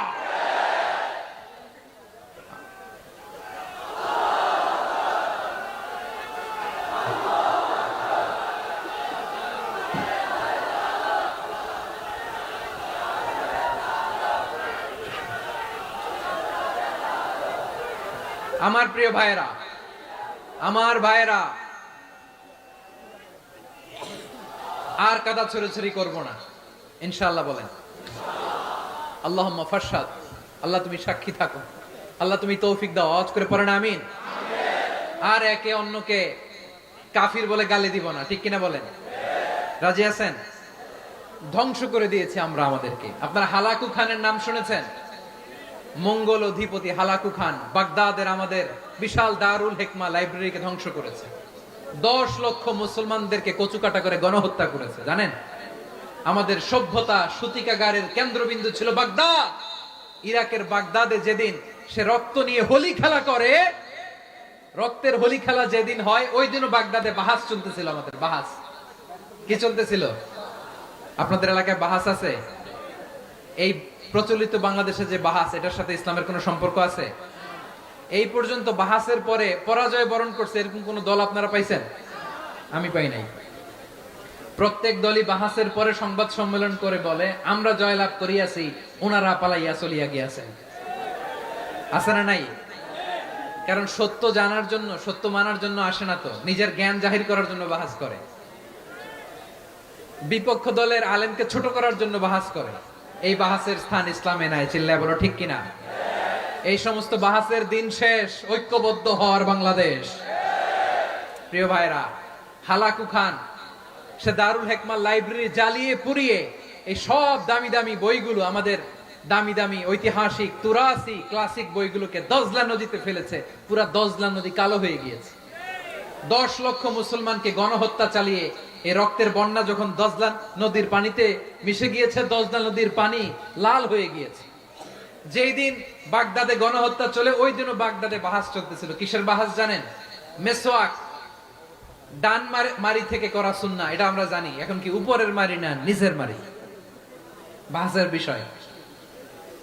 আমার প্রিয় ভাইয়েরা, আমার ভাইয়েরা, আর কাদা ছড়াছড়ি করব না, ইনশাআল্লাহ। বলেন আল্লাহুম্মা ফারশাদ। আল্লাহ তুমি সাক্ষী থাকো, আল্লাহ তুমি তৌফিক দাও। আওয়াজ করে পড়েন আমিন। আর একে অন্যকে কাফির বলে গালি দিব না, ঠিক কিনা বলেন? রাজি আছেন? ধ্বংস করে দিয়েছি আমরা আমাদেরকে। আপনারা হালাকু খানের নাম শুনেছেন? মঙ্গল অধিপতি হালাকু খান বাগদাদের আমাদের বিশাল দারুল হিকমা লাইব্রেরিকে ধ্বংস করেছে। 10 লক্ষ মুসলমানদেরকে কচুকাটা করে গণহত্যা করেছে। জানেন, আমাদের সভ্যতা সূতিকাগারের কেন্দ্রবিন্দু ছিল বাগদাদ। ইরাকের বাগদাদে যেদিন সে রক্ত নিয়ে হোলি খেলা করে, রক্তের হোলি খেলা যেদিন হয়, ওই দিনও বাগদাদে বাহাস চলতেছিল। আমাদের বাহাস কি চলতেছিল? আপনাদের এলাকায় বাহাস আছে? এই প্রচলিত বাংলাদেশে যে বাহাস, এটার সাথে ইসলামের কোনো সম্পর্ক আছে? এই পর্যন্ত বাহাসের পরে পরাজয় বরণ করছে এরকম কোন দল আপনারা পাইছেন? আমি পাই নাই। প্রত্যেক দলই বাহাসের পরে সংবাদ সম্মেলন করে বলে, আমরা জয়লাভ করিয়াছি, ওনারা পালাইয়া চলিয়া গিয়াছেন। আছে না নাই? কারণ সত্য জানার জন্য, সত্য মানার জন্য আসে না তো, নিজের জ্ঞান জাহির করার জন্য বাহাস করে। বিপক্ষ দলের আলেমকে ছোট করার জন্য বাহাস করে। এই বাহাসের স্থান ইসলামে নাই। চিল্লায় বলো ঠিক কিনা? এই সমস্ত বাহাসের দিন শেষ। ঐক্যবদ্ধ হওয়ার বাংলাদেশ। প্রিয় ভাইরা, হালাকু খান সে দারুল হিকমা লাইব্রেরি জ্বালিয়ে পুড়িয়ে এই সব দামি দামি বইগুলো, আমাদের দামি দামি ঐতিহাসিক তুরাসি ক্লাসিক বইগুলোকে দজলা নদীতে ফেলেছে। পুরা দজলা নদী কালো হয়ে গিয়েছে। 10 লক্ষ মুসলমানকে গণহত্যা চালিয়ে এই রক্তের বন্যা যখন দজলা নদীর পানিতে মিশে গিয়েছে, দজলা নদীর পানি লাল হয়ে গিয়েছে। যেই দিন বাগদাদে গণহত্যা চলে, ওই দিনও বাগদাদে বাহাস চলতেছিল। কিসের বাহাস জানেন? মেসওয়াক, ডান মারি থেকে করা সুন্নাহ, এটা আমরা জানি। এখন কি উপরের মারি না নিচের মারি? বাহাসের বিষয়।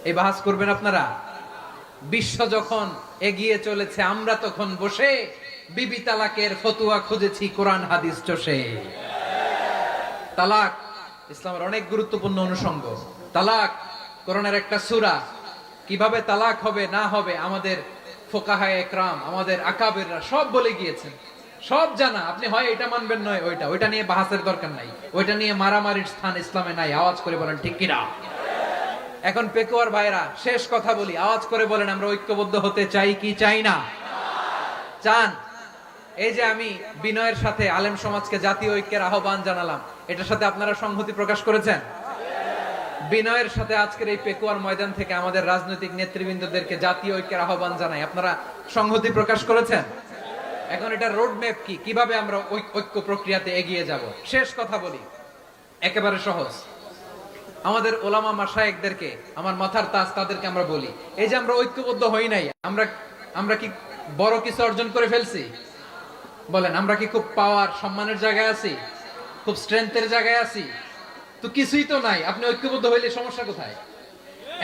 এই বাহাস করবেন আপনারা? বিশ্ব যখন এগিয়ে চলেছে, আমরা তখন বসে বিবি তালাকের ফতুয়া খুঁজেছি কোরআন হাদিস চষে। তালাক ইসলামের অনেক গুরুত্বপূর্ণ অনুষঙ্গ। তালাক কোরআনের একটা সূরা। কিভাবে তালাক হবে না হবে আমাদের ফোকাহায়ে একরাম, আমাদের আকাবেররা সব বলে গিয়েছেন, সব জানা। আপনি হয় এটা মানবেন, নয় ওইটা। ওইটা নিয়ে বাহাসের দরকার নাই, ওইটা নিয়ে মারামারির স্থান ইসলামে নাই। আওয়াজ করে বলেন ঠিক কিনা? এখন পেকুয়ার ভাইরা, শেষ কথা বলি, আওয়াজ করে বলেন আমরা ঐক্যবদ্ধ হতে চাই কি চাই না? চান? এই যে আমি বিনয়ের সাথে আলেম সমাজকে জাতীয় ঐক্যের আহ্বান জানালাম, এটার সাথে আপনারা সংহতি প্রকাশ করেছেন? বিনয়ের সাথে আজকের এই পেকুয়ার ময়দান থেকে আমাদের রাজনৈতিক নেতৃবৃন্দদেরকে জাতীয় ঐক্যের আহ্বান জানাই, আপনারা সংহতি প্রকাশ করেছেন? এখন এটা রোড ম্যাপ কি, কিভাবে আমরা ঐক্য প্রক্রিয়াতে এগিয়ে যাব? শেষ কথা বলি, একেবারে সহজ। আমাদের ওলামা মাশায়েখদেরকে, আমার মাথার তাজ তাদেরকে আমরা বলি, এই যে আমরা ঐক্যবদ্ধ হই নাই, আমরা কি বড় কিছু অর্জন করে ফেলছি? বলেন, আমরা কি খুব পাওয়ার সম্মানের জায়গায় আছি? খুব স্ট্রেংথের জায়গায় আছি? তো কিছুই তো নাই। আপনি ঐক্যবদ্ধ হইলে সমস্যা কোথায়?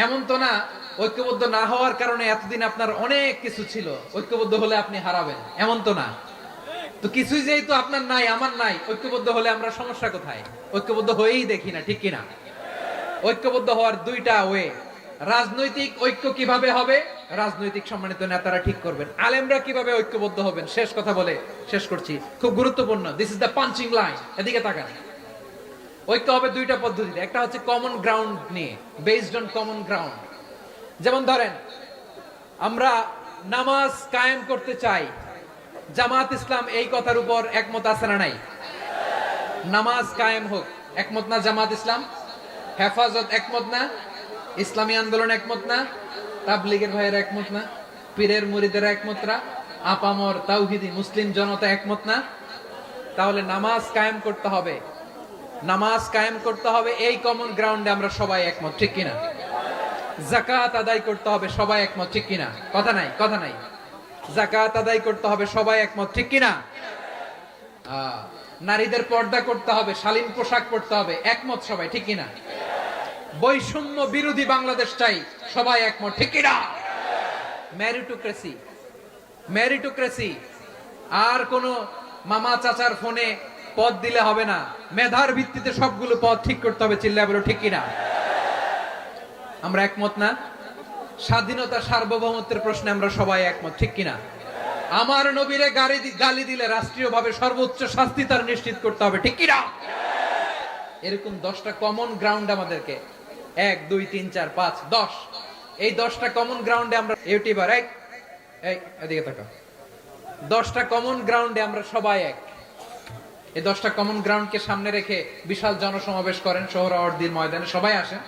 এমন তো না ঐক্যবদ্ধ না হওয়ার কারণে এতদিন আপনার অনেক কিছু ছিল, ঐক্যবদ্ধ হলে আপনি হারাবেন, এমন তো না। তো কিছুই যেহেতু আপনার নাই আমার নাই, ঐক্যবদ্ধ হলে আমরা সমস্যা কোথায়? ঐক্যবদ্ধ হয়েই দেখি না, ঠিক কিনা? ঐক্যবদ্ধ হওয়ার দুইটা ওয়ে। রাজনৈতিক ঐক্য কিভাবে হবে, রাজনৈতিক সম্মানিত নেতারা ঠিক করবেন। আলেমরা কিভাবে ঐক্যবদ্ধ হবেন, শেষ কথা বলে শেষ করছি, খুব গুরুত্বপূর্ণ। This is the punching line. এদিকে তাকান। ঐক্য হবে দুইটা পদ্ধতিতে। একটা হচ্ছে কমন গ্রাউন্ড নিয়ে, বেসড অন কমন গ্রাউন্ড। যেমন ধরেন, আমরা নামাজ কায়েম করতে চাই, জামাত ইসলাম এই কথার উপর একমত আছে না নাই? নামাজ কায়েম হোক, একমত না জামাত ইসলাম? হেফাজত একমত না? ইসলামী আন্দোলন একমত না? তাবলীগের ভাইয়েরা একমত না? পীরের মুরিদেরা একমত না? আপামর তাওহীদি মুসলিম জনতা একমত না? তাহলে নামাজ কায়েম করতে হবে, নামাজ কায়েম করতে হবে, এই কমন গ্রাউন্ডে আমরা সবাই একমত, ঠিক কিনা? যাকাত আদায় করতে হবে, সবাই একমত, ঠিক কিনা? কথা নাই, কথা নাই। যাকাত আদায় করতে হবে, সবাই একমত, ঠিক কিনা? নারীদের পর্দা করতে হবে, শালীন পোশাক পরতে হবে, একমত সবাই, ঠিক কিনা? বৈষম্য বিরোধী বাংলাদেশ চাই, সবাই একমত, ঠিক কিনা? Meritocracy, meritocracy. আর কোন মামা চাচার ফোনে পদ দিলে হবে না, মেধার ভিত্তিতে সবগুলো পদ ঠিক করতে হবে, চিল্লায় বলো ঠিক কিনা? আমরা একমত না? স্বাধীনতা সার্বভৌমত্বের প্রশ্নে আমরা সবাই একমত, ঠিক কিনা? আমার নবীরে গালি দিলে রাষ্ট্রীয়ভাবে সর্বোচ্চ শাস্তি তার নিশ্চিত করতে হবে, ঠিক কিনা? এরকম 10টা কমন গ্রাউন্ড আমাদেরকে, 1 2 3 4 5 10, এই 10টা কমন গ্রাউন্ডে আমরা ইউটিউবার এদিকে তাকাও, 10টা কমন গ্রাউন্ডে আমরা সবাই এক। এই 10টা কমন গ্রাউন্ডকে সামনে রেখে বিশাল জনসমাবেশ করেন সোহরাওয়ার্দীর ময়দানে, সবাই আসেন।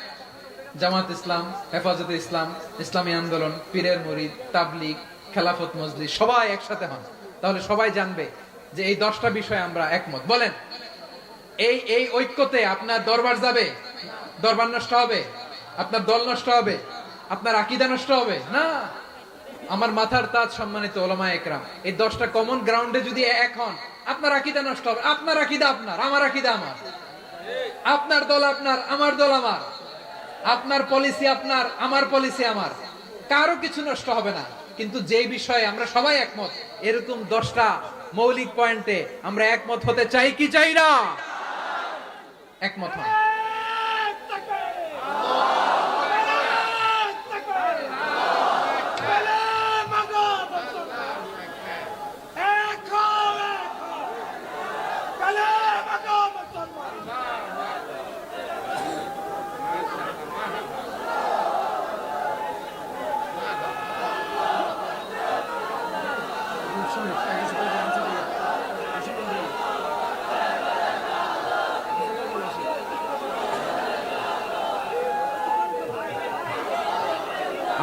জামাত ইসলাম, হেফাজতে ইসলাম, ইসলামী আন্দোলন, পীরের মুরিদ, তাবলীগ, খেলাফত মজলিস, সবাই একসাথে হন। তাহলে সবাই জানবে যে এই 10টা বিষয়ে আমরা একমত। বলেন, এই ঐক্যতে আপনার দরবার যাবে, দরবার নষ্ট হবে, আপনার দল নষ্ট হবে, আপনার আকীদা নষ্ট হবে না। আমার মাথার তাজ সম্মানিত উলামায়ে একরাম, এই 10টা কমন গ্রাউন্ডে যদি এক হন, আপনার আকীদা নষ্ট হবে। আপনার আকীদা আপনার, আমার আকীদা আমার, আপনার দল আপনার, আমার দল আমার, আপনার পলিসি আপনার, আমার পলিসি আমার, কারো কিছু নষ্ট হবে না। কিন্তু যে বিষয়ে আমরা সবাই একমত, এরকম 10টা মৌলিক পয়েন্টে আমরা একমত হতে চাই কি চাই না? একমত হন।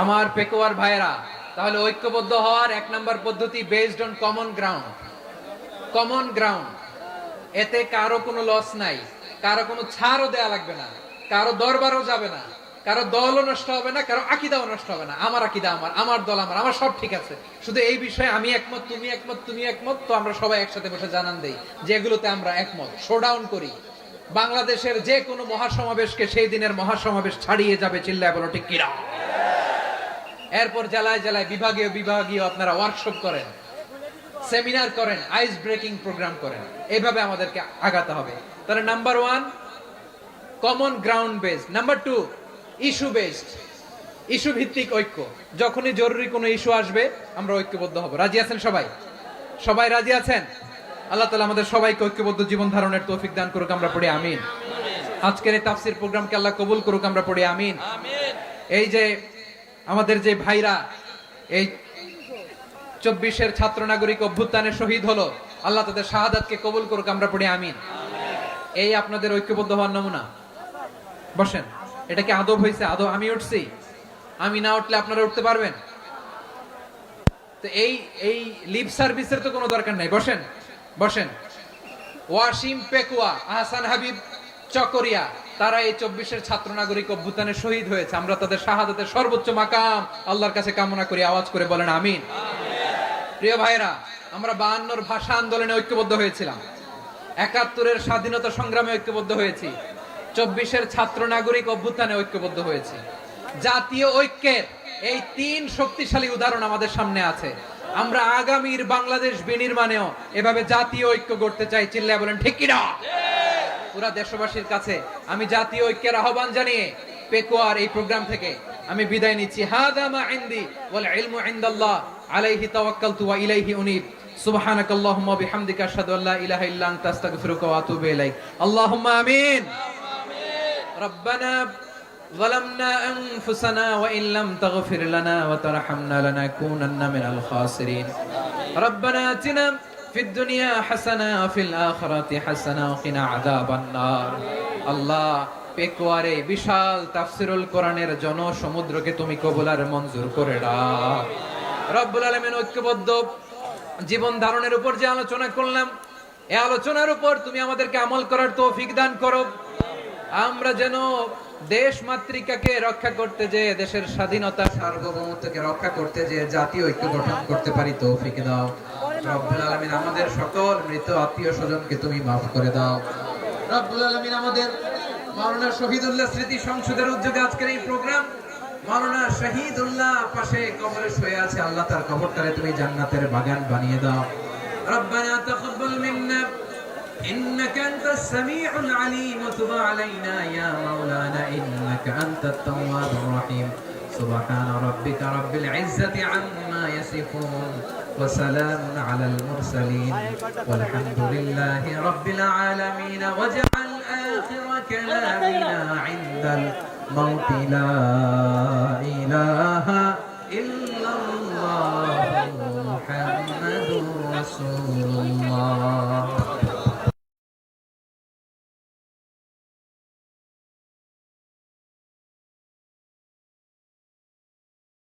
আমার পেকুয়ার ভাইরা, তাহলে ঐক্যবদ্ধ হওয়ার 1 নম্বর পদ্ধতি based on common ground. Common ground, এতে কারো কোনো লস নাই, কারো কোনো ছাড়ও দেয়া লাগবে না, কারো দরবারও যাবে না, কারো দলও নষ্ট হবে না, কারো আকীদাও নষ্ট হবে না। আমার আকীদা আমার, আমার দল আমার, আমার সব ঠিক আছে। শুধু এই বিষয়ে আমি একমত, তুমি একমত, তুমি একমত, তো আমরা সবাই একসাথে বসে জানান দেই যে এগুলোতে আমরা একমত, শোডাউন করি। বাংলাদেশের যে কোনো মহাসমাবেশকে সেই দিনের মহাসমাবেশ ছাড়িয়ে যাবে, চিল্লায় বলো ঠিক কিনা? এরপর জেলায় জেলায় বিভাগীয় বিভাগীয় আপনারা ওয়ার্কশপ করেন, সেমিনার করেন, আইস ব্রেকিং প্রোগ্রাম করেন। এইভাবে আমাদেরকে আগাতে হবে। তাহলে number 1 common ground based, number 2 issue based, issue ভিত্তিক ঐক্য। যখনই জরুরি কোনো ইস্যু আসবে আমরা ঐক্যবদ্ধ হব। রাজি আছেন সবাই? সবাই রাজি আছেন? আল্লাহ তাআলা আমাদের সবাইকে ঐক্যবদ্ধ জীবন ধারণের তৌফিক দান করুক, আমরা পড়ি আমিন। আজকের এই তাফসীর প্রোগ্রামকে আল্লাহ কবুল করুক, আমরা পড়ি আমিন। এই যে আমাদের যে ভাইরা এই 24-এর ছাত্র নাগরিক অভ্যুত্থানে শহীদ হলো, আল্লাহ তাদের শাহাদাতকে কবুল করুক, আমরা পড়ি আমিন। এই আপনাদের ঐক্যবদ্ধ হওয়ার নমুনা। বসেন, এটা কি আদব হয়েছে? আদব আমি উঠছি, আমি না উঠলে আপনারা উঠতে পারবেন? তো এই লিপ সার্ভিসের তো কোনো দরকার নাই। বসেন বসেন। ওয়াসিম পেকুয়া, আহসান হাবিব চকরিয়া, তারা এই 24-এর ছাত্র নাগরিক অভ্যুত্থানে শহীদ হয়েছে। আমরা তাদের শাহাদাতের সর্বোচ্চ মাকাম আল্লাহর কাছে কামনা করি। আওয়াজ করে বলেন আমিন। প্রিয় ভাইরা, আমরা 52-র ভাষা আন্দোলনে ঐক্যবদ্ধ হয়েছিলাম, 71-এর স্বাধীনতা সংগ্রামে ঐক্যবদ্ধ হয়েছি, 24-এর ছাত্র নাগরিক অভ্যুত্থানে ঐক্যবদ্ধ হয়েছি। জাতীয় ঐক্যের এই 3 শক্তিশালী উদাহরণ আমাদের সামনে আছে। আমরা আগামীর বাংলাদেশ বিনির্মাণেও এভাবে জাতীয় ঐক্য করতে চাই। চিল্লায় বলেন ঠিক কিনা? পুরা দেশবাসীর কাছে আমি জাতীয় ঐক্যের আহ্বান জানিয়ে পেকুয়ার এই প্রোগ্রাম থেকে আমি বিদায় নিচ্ছি। হাদা মা ইনদি ওয়াল ইলমু ইনদাল্লাহ আলাইহি তাওয়াক্কালতু ওয়া ইলাইহি উনীব। সুবহানাকাল্লাহুম্মা ওয়া বিহামদিকা আশহাদু আল্লা ইলাহা ইল্লা আনতা আস্তাগফিরুকা ওয়া আতুবু ইলাইক। আল্লাহুম্মা আমিন। রব্বানা ظلمنا أنفسنا وإن لم تغفر لنا وترحمنا لنكونن من الخاسرين. ربنا آتنا في الدنيا حسنة وفي الآخرة حسنة وقنا عذاب النار. الله পেকুয়ারে বিশাল তাফসিরুল কোরআনের জনসমুদ্রকে তুমি কবুল আর মঞ্জুর করে দাও। রব্বুল আলামিন ঐক্যবদ্ধ জীবন ধারণের উপর যে আলোচনা করলাম, এই আলোচনার উপর তুমি আমাদেরকে আমল করার তৌফিক দান করো। আমরা যেন দেশ মাতৃকাকে রক্ষা করতে যে, দেশের স্বাধীনতা সার্বভৌমত্বকে রক্ষা করতে যে জাতীয় ঐক্য গঠন করতে পারি তৌফিক দাও। রব্বুল আলামিন আমাদের সকল মৃত আত্মীয় স্বজনকে তুমি মাফ করে দাও। রব্বুল আলামিন আমাদের মাওলানা শহীদুল্লাহ স্মৃতি সংসদের উদ্যোগে আজকের এই প্রোগ্রাম, মাওলানা শহীদুল্লাহ পাশে কবরে শুয়ে আছে, আল্লাহ তার কবরটারে তুমি জান্নাতের বাগান বানিয়ে দাও। রব্বানা তাকাব্বাল মিন্না إنك أنت السميع العليم وتب علينا يا مولانا إنك أنت التواب الرحيم. سبحان ربك رب العزة عما يصفون وسلام على المرسلين والحمد لله رب العالمين. واجعل آخر كلامنا عند الموت لا إله إلا الله محمد رسول